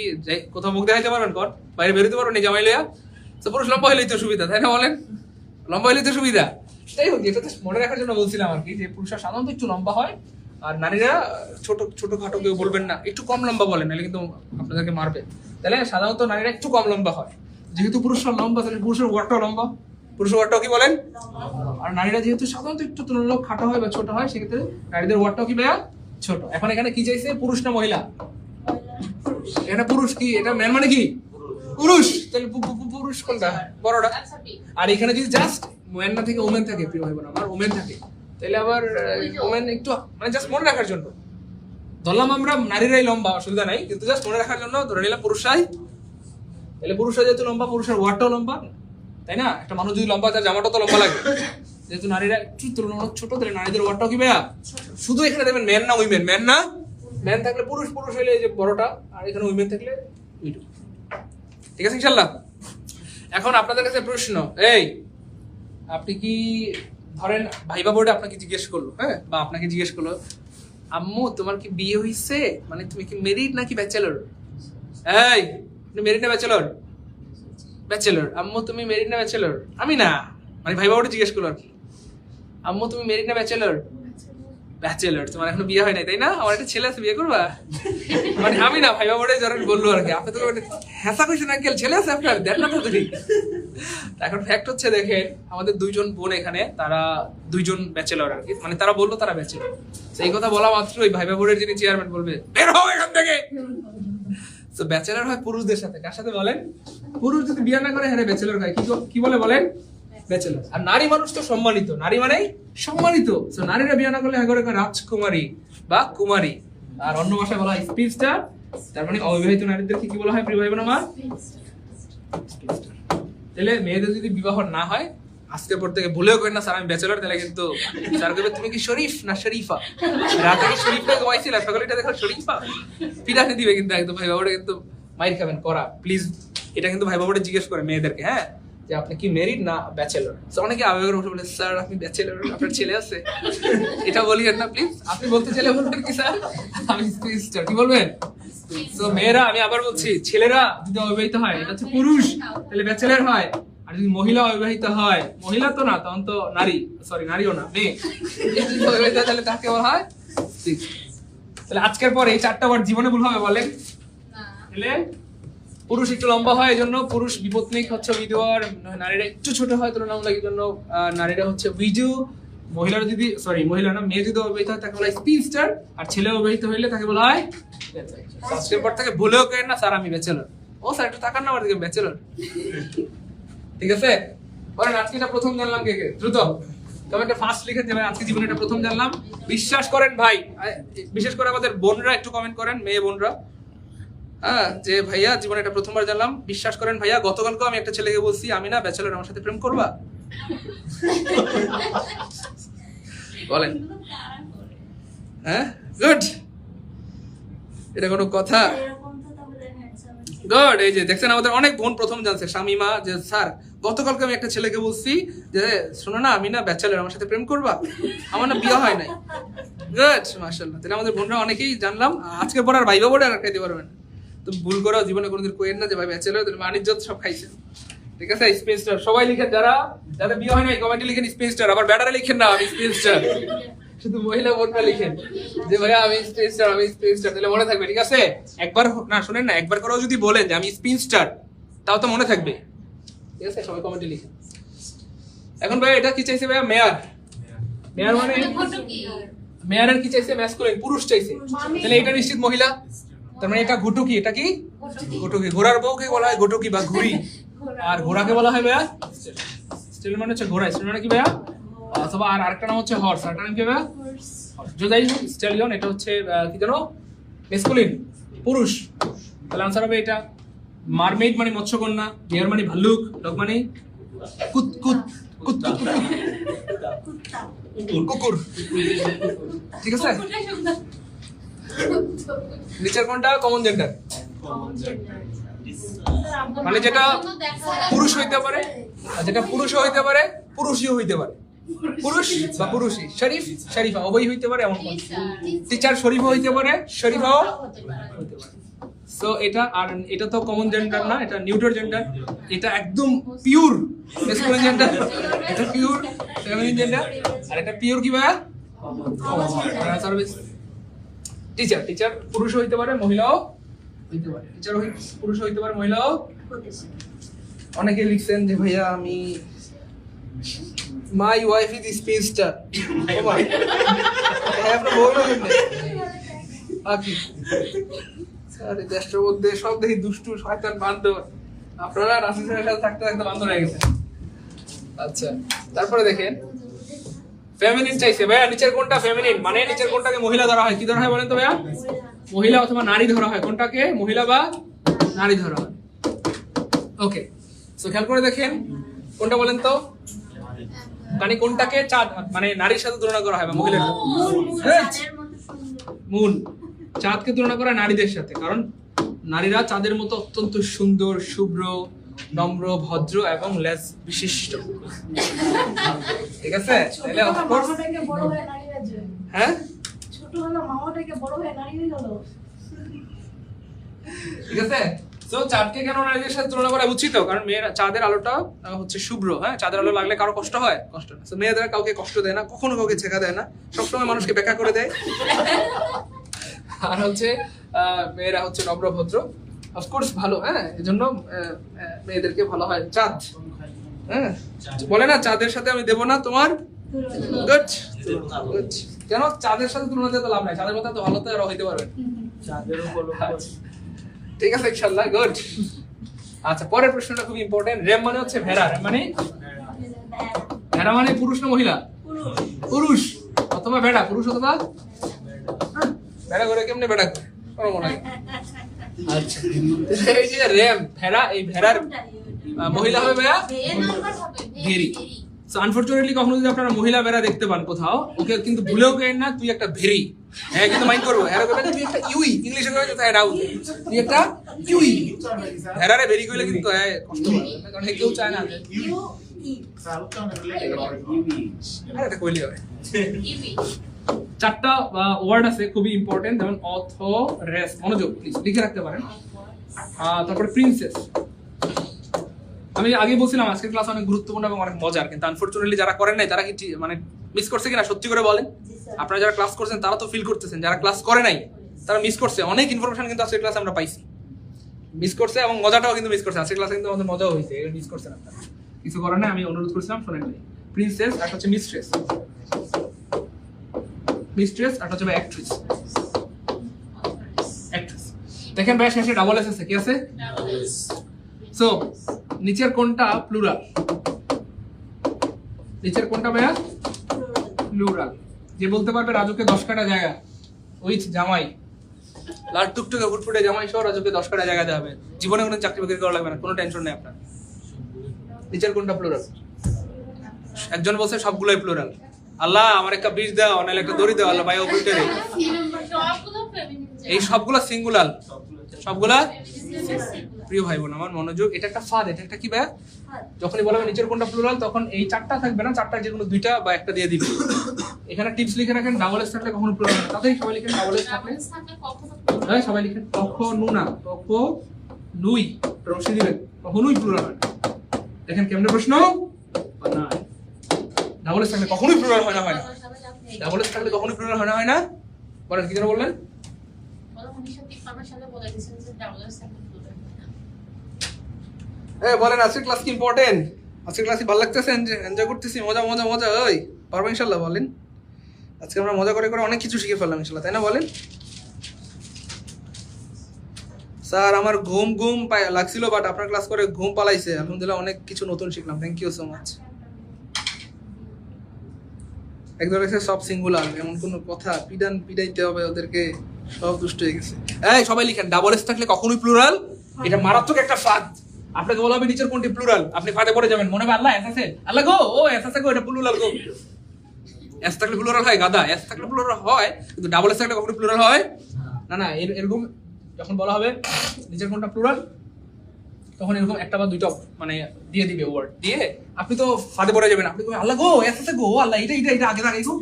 কোথাও মুখ দেখাইতে পারবেন? কর বাইরে বেরোতে পারবেন জামাই লিয়া? তো পুরুষ লম্বা হলেই তো সুবিধা, তাই না বলেন? লম্বা হলেই তো সুবিধা। যাই হোক, এটা তো মনে রাখার জন্য বলছিলাম আর কি, যে পুরুষরা সাধারণত একটু লম্বা হয়, আর নারীরা ছোট খাটো কেউ বলবেন না, একটু কম লম্বা বলেন, নাহলে কিন্তু আপনাদেরকে মারবে। তাহলে সাধারণত নারীরা একটু কম লম্বা হয়। যেহেতু পুরুষরা লম্বা, তাহলে পুরুষের ওয়াটটাও লম্বা, পুরুষের ওয়াটটাও কি বলেন? আর নারীরা যেহেতু সাধারণত একটু তুলনামূলক খাটো হয় বা ছোট হয়, সেক্ষেত্রে নারীদের ওয়াটটাও কি ভাইয়া? ছোট। এখন এখানে কি চাইছে, পুরুষ না মহিলা? এটা পুরুষ। কি এটা ম্যান মানে কি? পুরুষ। তাহলে পুরুষ কোনটা? বড়টা। আর এখানে যদি জাস্ট ম্যান না থেকে ওমেন থাকে, প্রিয় ভাই বোন আমার, ওমেন থাকে, তাহলে আবার ওমেন একটু মানে জাস্ট মনে রাখার জন্য ধরলাম আমরা নারীরাই লম্বা, অসুবিধা নাই, কিন্তু জাস্ট মনে রাখার জন্য ধরে নিলাম পুরুষরাই। তাহলে পুরুষরা যেহেতু লম্বা, পুরুষের ওয়াটটাও লম্বা, তাই না? একটা মানুষ যদি লম্বা, তার জামাটাও তো লম্বা লাগে। যেহেতু নারীরা একটু তুলনামূলক ছোট, তাহলে নারীদের ওয়াটটাও কি ভাইয়া? শুধু এখানে দেবেন ম্যান না উইমেন, ম্যান না, ম্যান থাকলে পুরুষ, পুরুষ হইলে এই যে বড়টা, আর এখানে উইমেন থাকলে উইডো। ঠিক আছে ইনশাআল্লাহ? এখন আপনাদের কাছে প্রশ্ন, আপনি কি ধরেন ভাইবা বোর্ডে আপনাকে জিজ্ঞেস করলো, হ্যাঁ, বা আপনাকে জিজ্ঞেস করলো, আম্মু তোমার কি বিয়ে হইছে, মানে তুমি কি মেরিড নাকি ব্যাচেলর? আপনি মেরিড না ব্যাচেলর? ব্যাচেলর। আম্মু তুমি মেরিড না ব্যাচেলর? আমি না, মানে ভাইবা বোর্ডে জিজ্ঞেস করলো আর কি, আম্মু তুমি মেরিড না ব্যাচেলর? ব্যাচেলর। তোমার এখনো বিয়ে হয় নাই, তাই না? আমার একটা ছেলে আছে, বিয়ে করবা? মানে আমি না, ভাইবা বোর্ডে যারা বললো আর কি, আপনি তো হ্যাঁসা কইছেন আঙ্কেল, ছেলে আছে আপনার, দেন না তো তুমি। এখন ফ্যাক্ট হচ্ছে দেখেন, আমাদের দুইজন বোন এখানে, তারা দুইজন ব্যাচেলর আর কি, মানে তারা বললো তারা ব্যাচেলর। সেই কথা বলা মাত্রই ভাইবা বোর্ডের যিনি চেয়ারম্যান বলবে, বের হও এখান থেকে। তো ব্যাচেলর হয় পুরুষদের সাথে, কার সাথে বলেন? পুরুষ যদি বিয়ে না করে, হ্যাঁ ব্যাচেলর হয়। কি বলে বলেন? ব্যাচেলর। আর নারী মানুষ তো সম্মানিত, নারী মানে সম্মানিত। তো নারীরা বিয়ে না করলে হ্যাঁ করে রাজকুমারী বা কুমারী, আর অন্য ভাষায় বলা হয় স্পিনস্টার। তার মানে অবিবাহিত নারীদেরকে কি বলা হয় প্রিয় ভাই বোন আমার? তাহলে মেয়েদের যদি বিবাহ না হয় আজকের পর থেকে ভুলেও করেন না স্যার আমি ব্যাচেলর, তাহলে কিন্তু স্যার কইবে তুমি কি শরীফ না শরীফা, রাতে কি শরীফটা ঘুমাইছিল সকালেটা দেখো শরীফা, পিটানে দিবে কিন্তু একদম। ভাই বাবাটা কিন্তু মাইর খাবেন করা, প্লিজ এটা কিন্তু ভাই বাবাটা জিজ্ঞেস করে মেয়েদেরকে, হ্যাঁ যে আপনি কি মেরিড না ব্যাচেলর। তো অনেকে আবেগের উঠে বলে স্যার আপনি ব্যাচেলর, আপনার ছেলে আছে, এটা বলিয়েন না প্লিজ। আপনি বলতে চাইলে বলবেন কি স্যার আমি স্পিনস্টার, কি বলবেন? তো মেয়েরা, আমি আবার বলছি, ছেলেরা যদি অবিবাহিত হয় এটা হচ্ছে পুরুষ, তাহলে ব্যাচেলর হয়। আর যদি মহিলা অবিবাহিত হয়, মহিলা তো না, তখন তো নারী, সরি নারীও না, মেয়ে, যদি অবিবাহিত হয়, তাহলে তাকে বলা হয় spinster। তাহলে আজকের পর এই 4টা ওয়ার্ড জীবনে ভুল হবে বলেন? তাহলে পুরুষ একটু লম্বা হয় এই জন্য পুরুষ বিপত্নিক হচ্ছে উইডোয়ার, নারীরা একটু ছোট হয় তুলনামূলক এই জন্য নারীরা হচ্ছে উইডো। মহিলারা যদি, সরি মহিলা না, মেয়ে যদি অবিবাহিত হয় তাকে বলা হয় স্পিনস্টার, আর ছেলে অবিবাহিত হইলে তাকে বলা হয় ব্যাচেলর। আজকের পর থেকে ভুলেও করেন না স্যার আমি ব্যাচেলর, ও স্যার একটু তাকান না আমার দিকে, ব্যাচেলর, ঠিক আছে? বলেন আজকে এটা প্রথম জানলাম কে কে, দ্রুত কমেন্টে ফার্স্ট লিখে দেবেন আজকে জীবনে এটা প্রথম জানলাম। বিশ্বাস করেন ভাই, বিশেষ করে আমাদের বোনরা একটু কমেন্ট করেন, মেয়ে বোনরা, হ্যাঁ যে ভাইয়া জীবনে এটা প্রথমবার জানলাম। বিশ্বাস করেন ভাইয়া, গতকালকে আমি একটা ছেলেকে বলছি আমি না ব্যাচেলর, আমার সাথে প্রেম করবা? বলেন, হ্যাঁ গুড, এটা কোনো কথা? গুড। এই যে দেখছেন আমাদের অনেক বোন প্রথম জানছে, শামিমা, যে স্যার গতকালকে আমি একটা ছেলেকে বলছি যে শোনো না আমি না ব্যাচেলর, আমার সাথে প্রেম করবা, আমার না বিয়ে হয় নাই। গুড, মাশাআল্লাহ। তাহলে আমাদের বোনরা অনেকেই জানলাম। আজকে পর আর ভাইবা বলে আর খাইতে পারবেন না, তো ভুল করেও জীবনে কোনোদিন কইেন না যে ভাই ব্যাচেলর, তাহলে বাণিজ্য সব খাইছেন, ঠিক আছে? স্পিনস্টার সবাই লিখেন, যারা যাদের বিয়ে হয় নাই কমেন্টে লিখেন স্পিনস্টার, আবার ব্যাটারে লিখেন না আমি স্পিনস্টার, শুধু মহিলা বোনরা লিখেন যে ভাইয়া আমি স্পিনস্টার, আমি স্পিনস্টার, তাহলে মনে থাকবে, ঠিক আছে? একবার না শুনেন না, একবার করেও যদি বলেন যে আমি স্পিনস্টার, তাও তো মনে থাকবে, ঠিক আছে? সবাই কমেন্টে লিখেন। এখন ভাই এটা কি চাইছে ভাইয়া? মেয়ার, মেয়ার মানে মেয়ারের কি চাইছে? ম্যাসকুলিন, পুরুষ চাইছে, তাহলে এটা নিশ্চিত মহিলা, তার মানে এটা ঘুটুকি। এটা কি ঘুটুকি? ঘোড়ার বউকে বলা হয় ঘুটুকি বা ঘুড়ি, আর ঘোড়াকে বলা হয় ভাইয়া স্টেল, মানে হচ্ছে ঘোড়া, স্টেল মানে কি ভাইয়া? অথবা আর আরেকটা নাম হচ্ছে হর্স, আরেকটা নাম কি ভাইয়া? জোদাই স্টেলিয়ন, এটা হচ্ছে কি জানো? ম্যাসকুলিন, পুরুষ। তাহলে আনসার হবে এটা। মারমেইড মানে মৎস্যকন্যা, বিয়ার মানে ভাল্লুক, ডগ মানে কুতকুত, কুতকুত কুকুর, ঠিক আছে? নিচের কোনটা কমন জেন্ডার? মানে যেটা পুরুষ হইতে পারে, আর যেটা পুরুষও হইতে পারে, পুরুষও হইতে পারে, পুরুষ বা পুরুষই। শরীফ, শরীফা উভয়ই হইতে পারে, এমন কোন? টিচার শরীফও হইতে পারে, শরীফাও হইতে পারে। সো এটা, আর এটা তো কমন জেন্ডার না, এটা নিউট্রাল জেন্ডার, এটা একদম পিওর ম্যাসকুলিন জেন্ডার, এটা পিওর ফেমিনিন জেন্ডার, আর এটা পিওর কি ভাইয়া? সার্ভিস। টিচার, টিচার পুরুষ হইতে পারে, মহিলাও হইতে পারে, টিচার পুরুষ হইতে পারে, মহিলাও। অনেকে লিখছেন যে ভাইয়া আমি মাই ওয়াইফ ইজ স্পিনস্টার, ও ভাই হ্যাঁ আপনার বউ না কেমনে আকি আরে দেশের মধ্যে সব দেখি দুষ্টু শয়তান বান্দর, আপনারা রাসূলের সাথে থাকতে থাকতে বান্দর হয়ে গেছে। আচ্ছা তারপরে দেখেন ফেমিনিন চাইছে ভাইয়া, নিচের কোনটা ফেমিনিন? মানে নিচের কোনটাকে মহিলা ধরা হয়? কি ধরা হয় বলেন তো ভাইয়া? মহিলা অথবা নারী ধরা হয়। কোনটাকে মহিলা বা নারী ধরা হয়? ওকে, সো খেয়াল করে দেখেন কোনটা বলেন তো, মানে কোনটাকে চাঁদ মানে নারীর সাথে তুলনা করা হয় বা মহিলার সাথে? মুন, চাঁদকে তুলনা করা নারীদের সাথে, কারণ নারীরা চাঁদের মতো অত্যন্ত সুন্দর, শুভ্র, নম্র, ভদ্র এবং লেজ বিশিষ্ট, ঠিক আছে? তাহলে অফ কোর্স হ্যাঁ ছোট হলো মামাটাকে বড় হয়ে নারী হয়ে গেল, ঠিক আছে? সো চাঁদকে কেন নারীদের সাথে তুলনা করা উচিত? কারণ মেয়েরা চাঁদের আলোটা হচ্ছে শুভ্র, হ্যাঁ চাঁদের আলো লাগলে কারো কষ্ট হয়? কষ্ট না। সো মেয়েদের কাউকে কষ্ট দেয় না, কখনো কাউকে ছেঁকা দেয় না, সবসময় মানুষকে ব্যাখ্যা করে দেয়। আর হচ্ছে মেয়েরা হচ্ছে নম্র, ভদ্র, অফকোর্স ভালো, হ্যাঁ এজন্য মেয়েদেরকে ভালো হয় চাঁদ, হ্যাঁ বলে না চাঁদের সাথে আমি দেবো না তোমার। Good, good. কেন চাঁদের সাথে তুলনা দিয়ে তো লাভ নাই, চাঁদের মতো তো ভালো তো আর হইতে পারবে, ঠিক আছে ইনশাআল্লাহ। গুড। আচ্ছা পরের প্রশ্নটা খুব ইম্পর্টেন্ট। রেম মানে হচ্ছে ভেড়া, রেম মানে ভেড়া মানে পুরুষ না মহিলা? পুরুষ অথবা ভেড়া, পুরুষ অথবা ভেড়া করে কেমনে ভেড়া করে কোনো মনে হয়? আচ্ছা এই যে রেম ভেড়া, এই ভেড়ার মহিলা হবে ভাইয়া এ নাম্বার হবে ভেরি। সো আনফরচুনেটলি কখনো যদি আপনারা মহিলা বেড়া দেখতে পান কোথাও, ওকে কিন্তু ভুলেও কেন না তুই একটা ভেরি, হ্যাঁ কিন্তু মাইন্ড করবো, হ্যাঁ কবে তুই একটা ইউই, ইংলিশে কবে তো রাউ, তুই একটা ইউই, হ্যাঁ রে ভেরি কইলে কিন্তু হ্যাঁ কষ্ট হবে, কারণ কেউ চায় না যে ইউ ই হ্যাঁ এটা কইলে হবে। ইভি চারটা ওয়ার্ড আছে খুবই ইম্পর্টেন্ট, যেমন অথরেস, মনোযোগ প্লিজ লিখে রাখতে পারেন। তারপরে প্রিন্সেস, আমি আগে বলছিলাম আজকের ক্লাস অনেক গুরুত্বপূর্ণ এবং অনেক মজার, কিন্তু আনফরচুনেটলি যারা করেন নাই তারা কি মানে মিস করছে কিনা সত্যি করে বলেন? আপনারা যারা ক্লাস করছেন তারা তো ফিল করতেছেন, যারা ক্লাস করে নাই তারা মিস করছে অনেক ইনফরমেশন, কিন্তু আজকের ক্লাসে আমরা পাইছি, মিস করছে এবং মজাটাও কিন্তু মিস করছে। আজকের ক্লাসে কিন্তু আমাদের মজাও হয়েছে, মিস করছেন আপনারা, কিছু করার নাই, আমি অনুরোধ করছিলাম শোনেন নাই। প্রিন্সেস আর হচ্ছে মিস্ট্রেস, মিস্ট্রেস আর হচ্ছে অ্যাক্ট্রেস, অ্যাক্ট্রেস। দেখেন ভাই শেষে ডাবল এস আছে, কি আছে? সো নিচের কোনটা প্লুরাল? নিচের কোনটা ভাইয়া প্লুরাল? যে বলতে পারবে রাজুকে 10 কাটা জায়গা, উইথ জামাই, লাল টুকটুকে ফুটফুটে জামাই সহ রাজুকে 10 কাটা জায়গা দেওয়া হবে, জীবনে কোনো চাকরি বাকরি করা লাগবে না, কোনো টেনশন নেই আপনার। নিচের কোনটা প্লুরাল? একজন বলছে সবগুলোই প্লুরাল। আল্লাহ আমার একটা বীজ দাও, নাহলে একটা দড়ি দাও, আল্লাহ ভাই ওপরে রে। সবগুলো ফেমিনিন, এই সবগুলা সিঙ্গুলার, সবগুলা প্রিয় ভাই বোন আমার মনোযোগ, এটা একটা ফাঁদ, এটা একটা কি ভাই, যখনই বলা হবে নিচের কোনটা প্লুরাল তখন এই চারটা থাকবে না, চারটা যে কোনো দুইটা বা একটা দিয়ে দিবে। এখানে টিপস লিখে রাখেন, ডাবল এস থাকলে কখনো প্লুরাল না, তাতেই সবাই লিখেন ডাবল এস থাকলে, থাকলে কখনো হ্যাঁ সবাই লিখেন কখনো না, কখনোই, রসি দিবেন, কখনোই প্লুরাল হয় না। দেখেন কেমনে প্রশ্ন না, ডাবল এস থাকলে কখনোই প্লুরাল হয় না, হয় না, ডাবল এস থাকলে কখনোই প্লুরাল হয় না, হয় না, বলেন কি যেন বললেন? 1953 সালে বলে দিয়েছেন যে ডাবল এস থাকলে প্লুরাল হয় না। বলেন আজকের ক্লাস কি ইম্পর্টেন্ট? আজকের ক্লাস কি ভালো লাগতেছে, এনজয় করতেছি, মজা মজা মজা, ওই পারবো ইনশাল্লাহ? বলেন আজকে আমরা মজা করে করে অনেক কিছু শিখে ফেললাম ইনশাল্লাহ, তাই না? বলেন স্যার আমার ঘুম ঘুম লাগছিল, বাট আপনার ক্লাস করে ঘুম পালাইছে, আলহামদুলিল্লাহ অনেক কিছু নতুন শিখলাম, থ্যাংক ইউ সো মাচ। একদম সব সিঙ্গুলার, এমন কোনো কথা পিডাইতে হবে ওদেরকে, সব দুষ্ট হয়ে গেছে। এই সবাই লিখেন ডাবল এস থাকলে কখনোই প্লুরাল, এটা মারাত্মক একটা ফাঁদ। আপনাকে বলা হবে নিচের কোনটি প্লুরাল, আপনি ফাঁদে পড়ে যাবেন, মনে হবে আল্লাহ এস আছে, আল্লাহ গো ও এস আছে গো, এটা প্লুরাল গো। এস থাকলে প্লুরাল হয় গাদা, এস থাকলে প্লুরাল হয়, কিন্তু ডাবল এস থাকলে কখনোই প্লুরাল হয় না। না এরকম যখন বলা হবে নিচের কোনটা প্লুরাল, তখন এরকম একটা বা দুইটা মানে দিয়ে দিবে ওয়ার্ড দিয়ে, আপনি তো ফাঁদে পড়ে যাবেন, আপনি আল্লাহ গো এস আছে গো, আল্লাহ এটা এটা এটা আগে আগে গো,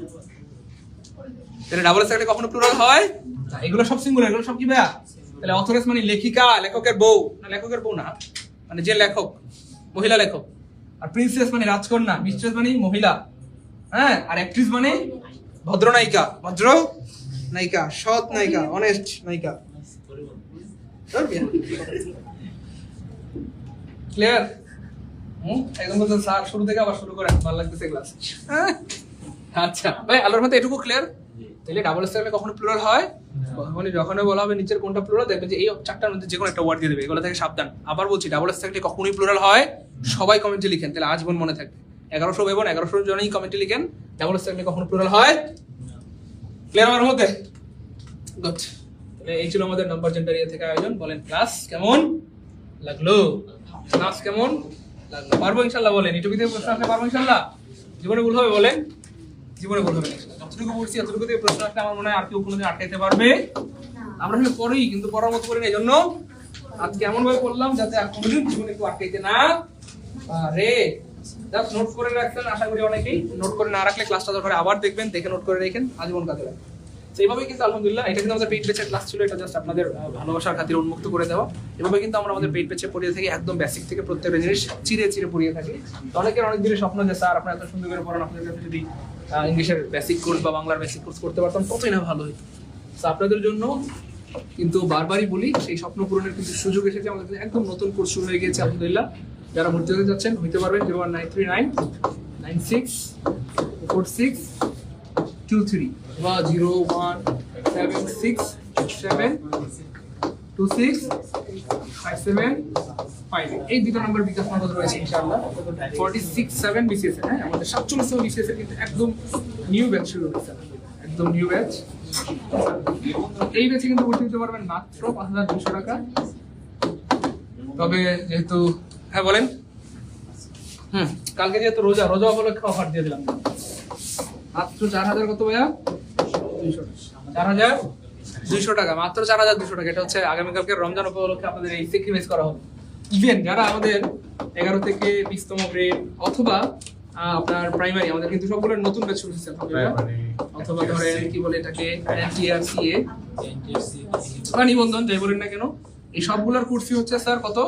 এটা ডাবল এস থাকলে কখনো প্লুরাল হয় না। এগুলো সব সিঙ্গুলার, এগুলো সব কি ভাইয়া? তাহলে অথরেস মানে লেখিকা, লেখকের বউ, না লেখকের বউ না, মানে যে লেখক, মহিলা লেখক। আর প্রিন্সেস মানে রাজকন্যা, মিস্ট্রেস মানে মহিলা, হ্যাঁ, আর অ্যাক্ট্রেস মানে ভদ্র নায়িকা, ভদ্র নায়িকা, সৎ নায়িকা, অনেস্ট নায়িকা। ক্লিয়ার? একদম বলছেন স্যার শুরু থেকে আবার শুরু করেন, ভালো লাগতেছে ক্লাস। আচ্ছা ভাই আলোর মধ্যে এটুকু ক্লিয়ার? তাহলে ডাবল এস থাকলে কখনো প্লুরাল হয়, যখনই বলা হবে নিচের কোনটা প্লুরাল, দেখবেন যে এই চারটার মধ্যে যে কোনো একটা ওয়ার্ড দিয়ে দেবে, এগুলো থেকে সাবধান। আবার বলছি ডাবল এস থাকলে কখনোই প্লুরাল হয়, সবাই কমেন্টে লিখেন, তাহলে আজীবন মনে থাকবে। 1100 এবং 1100 জনই কমেন্টে লিখেন ডাবল এস থাকলে কখনো প্লুরাল হয়। ক্লিয়ার আমার মধ্যে? গুড। তাহলে এই ছিল আমাদের নাম্বার জেন্ডার ইয়ে থেকে আয়োজন। বলেন ক্লাস কেমন লাগলো? ক্লাস কেমন লাগলো? পারবো ইনশাআল্লাহ? বলেন ইটুকু দিয়ে প্রশ্ন আসলে পারবো ইনশাআল্লাহ? জীবনে ভুল হবে? বলেন জীবনে ভুল হবে না। যতটুকু পড়ছি এতটুকু দিয়ে প্রশ্ন আসলে আমার মনে হয় আর কেউ কোনোদিন আটকাইতে পারবে? আমরা আসলে পড়ি কিন্তু পড়ার মতো করি না, এই জন্য আজকে এমন ভাবে পড়লাম যাতে আর কোনোদিন জীবনে কেউ আটকাইতে না পারে। জাস্ট নোট করে রাখছেন আশা করি অনেকেই, নোট করে না রাখলে ক্লাসটা দরকার আবার দেখবেন, দেখে নোট করে রাখেন, আজীবন কাজে লাগবে। এইভাবে কিন্তু আলহামদুলিল্লাহ এটা কিন্তু আমাদের পেইড ব্যাচের ক্লাস ছিল, এটা জাস্ট আপনাদের ভালোবাসার খাতিরে উন্মুক্ত করে দেওয়া। এভাবে কিন্তু আমরা আমাদের পেইড ব্যাচে পড়িয়ে থাকি, একদম বেসিক থেকে প্রত্যেকটা জিনিস চিরে চিরে পড়িয়ে থাকি। তো অনেকের অনেক দিনের স্বপ্ন যে স্যার আপনারা এত সুন্দর করে পড়ান, আপনাদের কাছে যদি ইংলিশের বেসিক কোর্স বা বাংলার বেসিক কোর্স করতে পারতাম ততই না ভালো হতো। তো আপনাদের জন্য কিন্তু বারবারই বলি সেই স্বপ্ন পূরণের কিন্তু সুযোগ এসেছে, আমাদের একদম নতুন কোর্স শুরু হয়ে গিয়েছে আলহামদুলিল্লাহ। যারা ভর্তি হতে যাচ্ছেন হইতে পারবেন 01939964623 বা 01677265758 এই দুটো নাম্বার বিকাশ নগদ রয়েছে ইনশাআল্লাহ। 467 বিসিএস, হ্যাঁ আমাদের 47 বিসিএস এর কিন্তু একদম নিউ ব্যাচ শুরু হয়েছে, একদম নিউ ব্যাচ। এই ব্যাচে কিন্তু ভর্তি হতে পারবেন মাত্র 5200 টাকা। তবে যেহেতু হ্যাঁ বলেন কালকে যেহেতু রোজা উপলক্ষে অফার দিয়ে দিলাম মাত্র 4000 কত ভাইয়া 4200 টাকা মাত্র 4200 টাকা। এটা হচ্ছে আগামীকালকে রমজান উপলক্ষে আপনাদের এই স্যাক্রিফাইস করা হবে। ইভেন যারা আমাদের 11 থেকে 20তম গ্রেড অথবা আপনার প্রাইমারি, আমাদের কিন্তু সবগুলো নতুন ব্যাচ শুরু হচ্ছে আলহামদুলিল্লাহ, অথবা ধরেন কি বলে এটাকে এনটিআরসিএ বা নিবন্ধন যাই বলেন না কেন, এই সবগুলোর কোর্স ফি হচ্ছে স্যার কত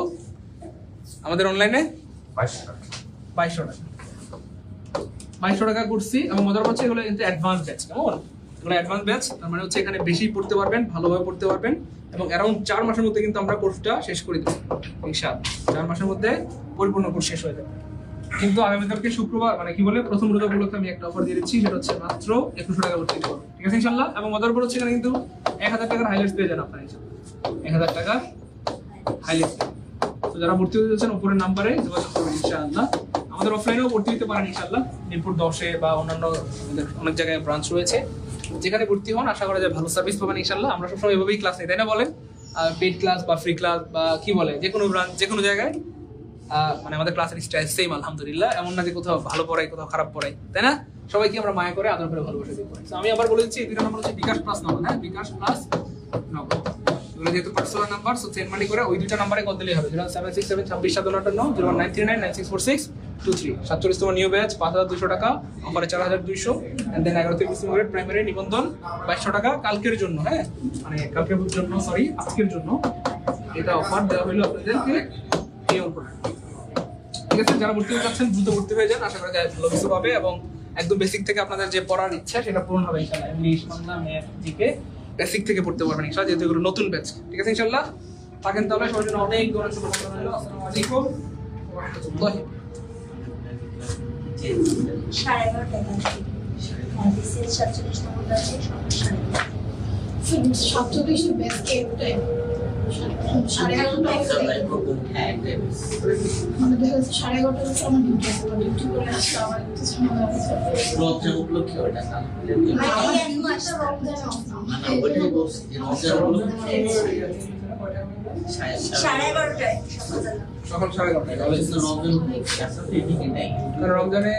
আমাদের অনলাইনে 2200 টাকা করছি। এবং মজার হচ্ছে এগুলো কিন্তু অ্যাডভান্স ব্যাচ, কেমন এগুলো অ্যাডভান্স ব্যাচ, তার মানে হচ্ছে এখানে বেশি পড়তে পারবেন, ভালোভাবে পড়তে পারবেন এবং অ্যারাউন্ড 4 মাসের মধ্যে কিন্তু আমরা কোর্সটা শেষ করে দেবো ইনশাআল্লাহ। 4 মাসের মধ্যে পরিপূর্ণ কোর্স শেষ হয়ে যাবে। কিন্তু আগামীকালকে শুক্রবার মানে কি বলে প্রথম রোজা উপলক্ষে আমি একটা অফার দিয়ে দিচ্ছি, সেটা হচ্ছে মাত্র 2100 টাকা ভর্তি দিতে পারবেন, ঠিক আছে ইনশাআল্লাহ। এবং মজার উপর হচ্ছে এখানে কিন্তু 1000 টাকার হাইলাইটস পেয়ে যান আপনারা ইনশাআল্লাহ, 1000 টাকার হাইলাইটস। তো যারা ভর্তি হতে যাচ্ছেন উপরের নাম্বারে যোগাযোগ করবেন ইনশাআল্লাহ। আমাদের অফলাইনেও ভর্তি হতে পারেন ইনশাআল্লাহ, মিরপুর 10-এ বা অন্যান্য আমাদের অনেক জায়গায় ব্রাঞ্চ রয়েছে, যেখানে ভর্তি হন আশা করা যায় ভালো সার্ভিস পাবেন ইনশাআল্লাহ। আমরা সবসময় এভাবেই ক্লাস নিই, তাই না বলেন? পেইড ক্লাস বা ফ্রি ক্লাস বা কি বলে যে কোনো ব্রাঞ্চ যে কোনো জায়গায় মানে আমাদের ক্লাসের স্টাইল সেম আলহামদুলিল্লাহ। এমন না যে কোথাও ভালো পড়াই কোথাও খারাপ পড়াই, তাই না? সবাইকে আমরা মায়া করে আদর করে ভালোবাসা দিয়ে পড়াই। আমি আবার বলে দিচ্ছি, এই দুটো নাম্বার হচ্ছে বিকাশ প্লাস নগদ, হ্যাঁ বিকাশ প্লাস নগদ। এগুলো যেহেতু personal number, so send money করে ওই দুটো নাম্বারে কল দিলেই হবে, 076762759, 019346232 47তম নিউ ব্যাচ 5200 টাকা, অফারে 4200, এন্ড দেন 11 থেকে 20 গ্রেড প্রাইমারি নিবন্ধন 2200 টাকা কালকের জন্য, হ্যাঁ মানে কালকের জন্য সরি আজকের জন্য এটা অফার দেওয়া হলো আপনাদেরকে এই অফার, ঠিক আছে? যারা ভর্তি হতে চাচ্ছেন দ্রুত ভর্তি হয়ে যান, আশা করা যায় ভালো কিছু পাবে এবং একদম বেসিক থেকে আপনাদের যে পড়ার ইচ্ছা সেটা পূরণ হবে ইনশাআল্লাহ। English, Bangla, math, GK basic থেকে পড়তে পারবেন ইনশাআল্লাহ, যেহেতু এগুলো নতুন ব্যাচ, ঠিক আছে ইনশাআল্লাহ। থাকেন তাহলে, সবার জন্য অনেক দোয়া শুভকামনা রইলো। আসসালামু আলাইকুম ওয়া রাহমাতুল্লাহি। 11:30 টাকা হাদিসের 47 নম্বর আছে, 47 বেস্ট এটাই 11:30 মানে দেখা যাচ্ছে 11:30 আমার ডিউটি আছে, ডিউটি করে আসতে আমার একটু সময় আছে। রমজান উপলক্ষে ওটা না আমার এক মাস রমজান না ওইটাই বলছি যে রমজান উপলক্ষে 11:30 সকাল 11:30 রমজান আসলে এদিকে নাই কারণ রমজানে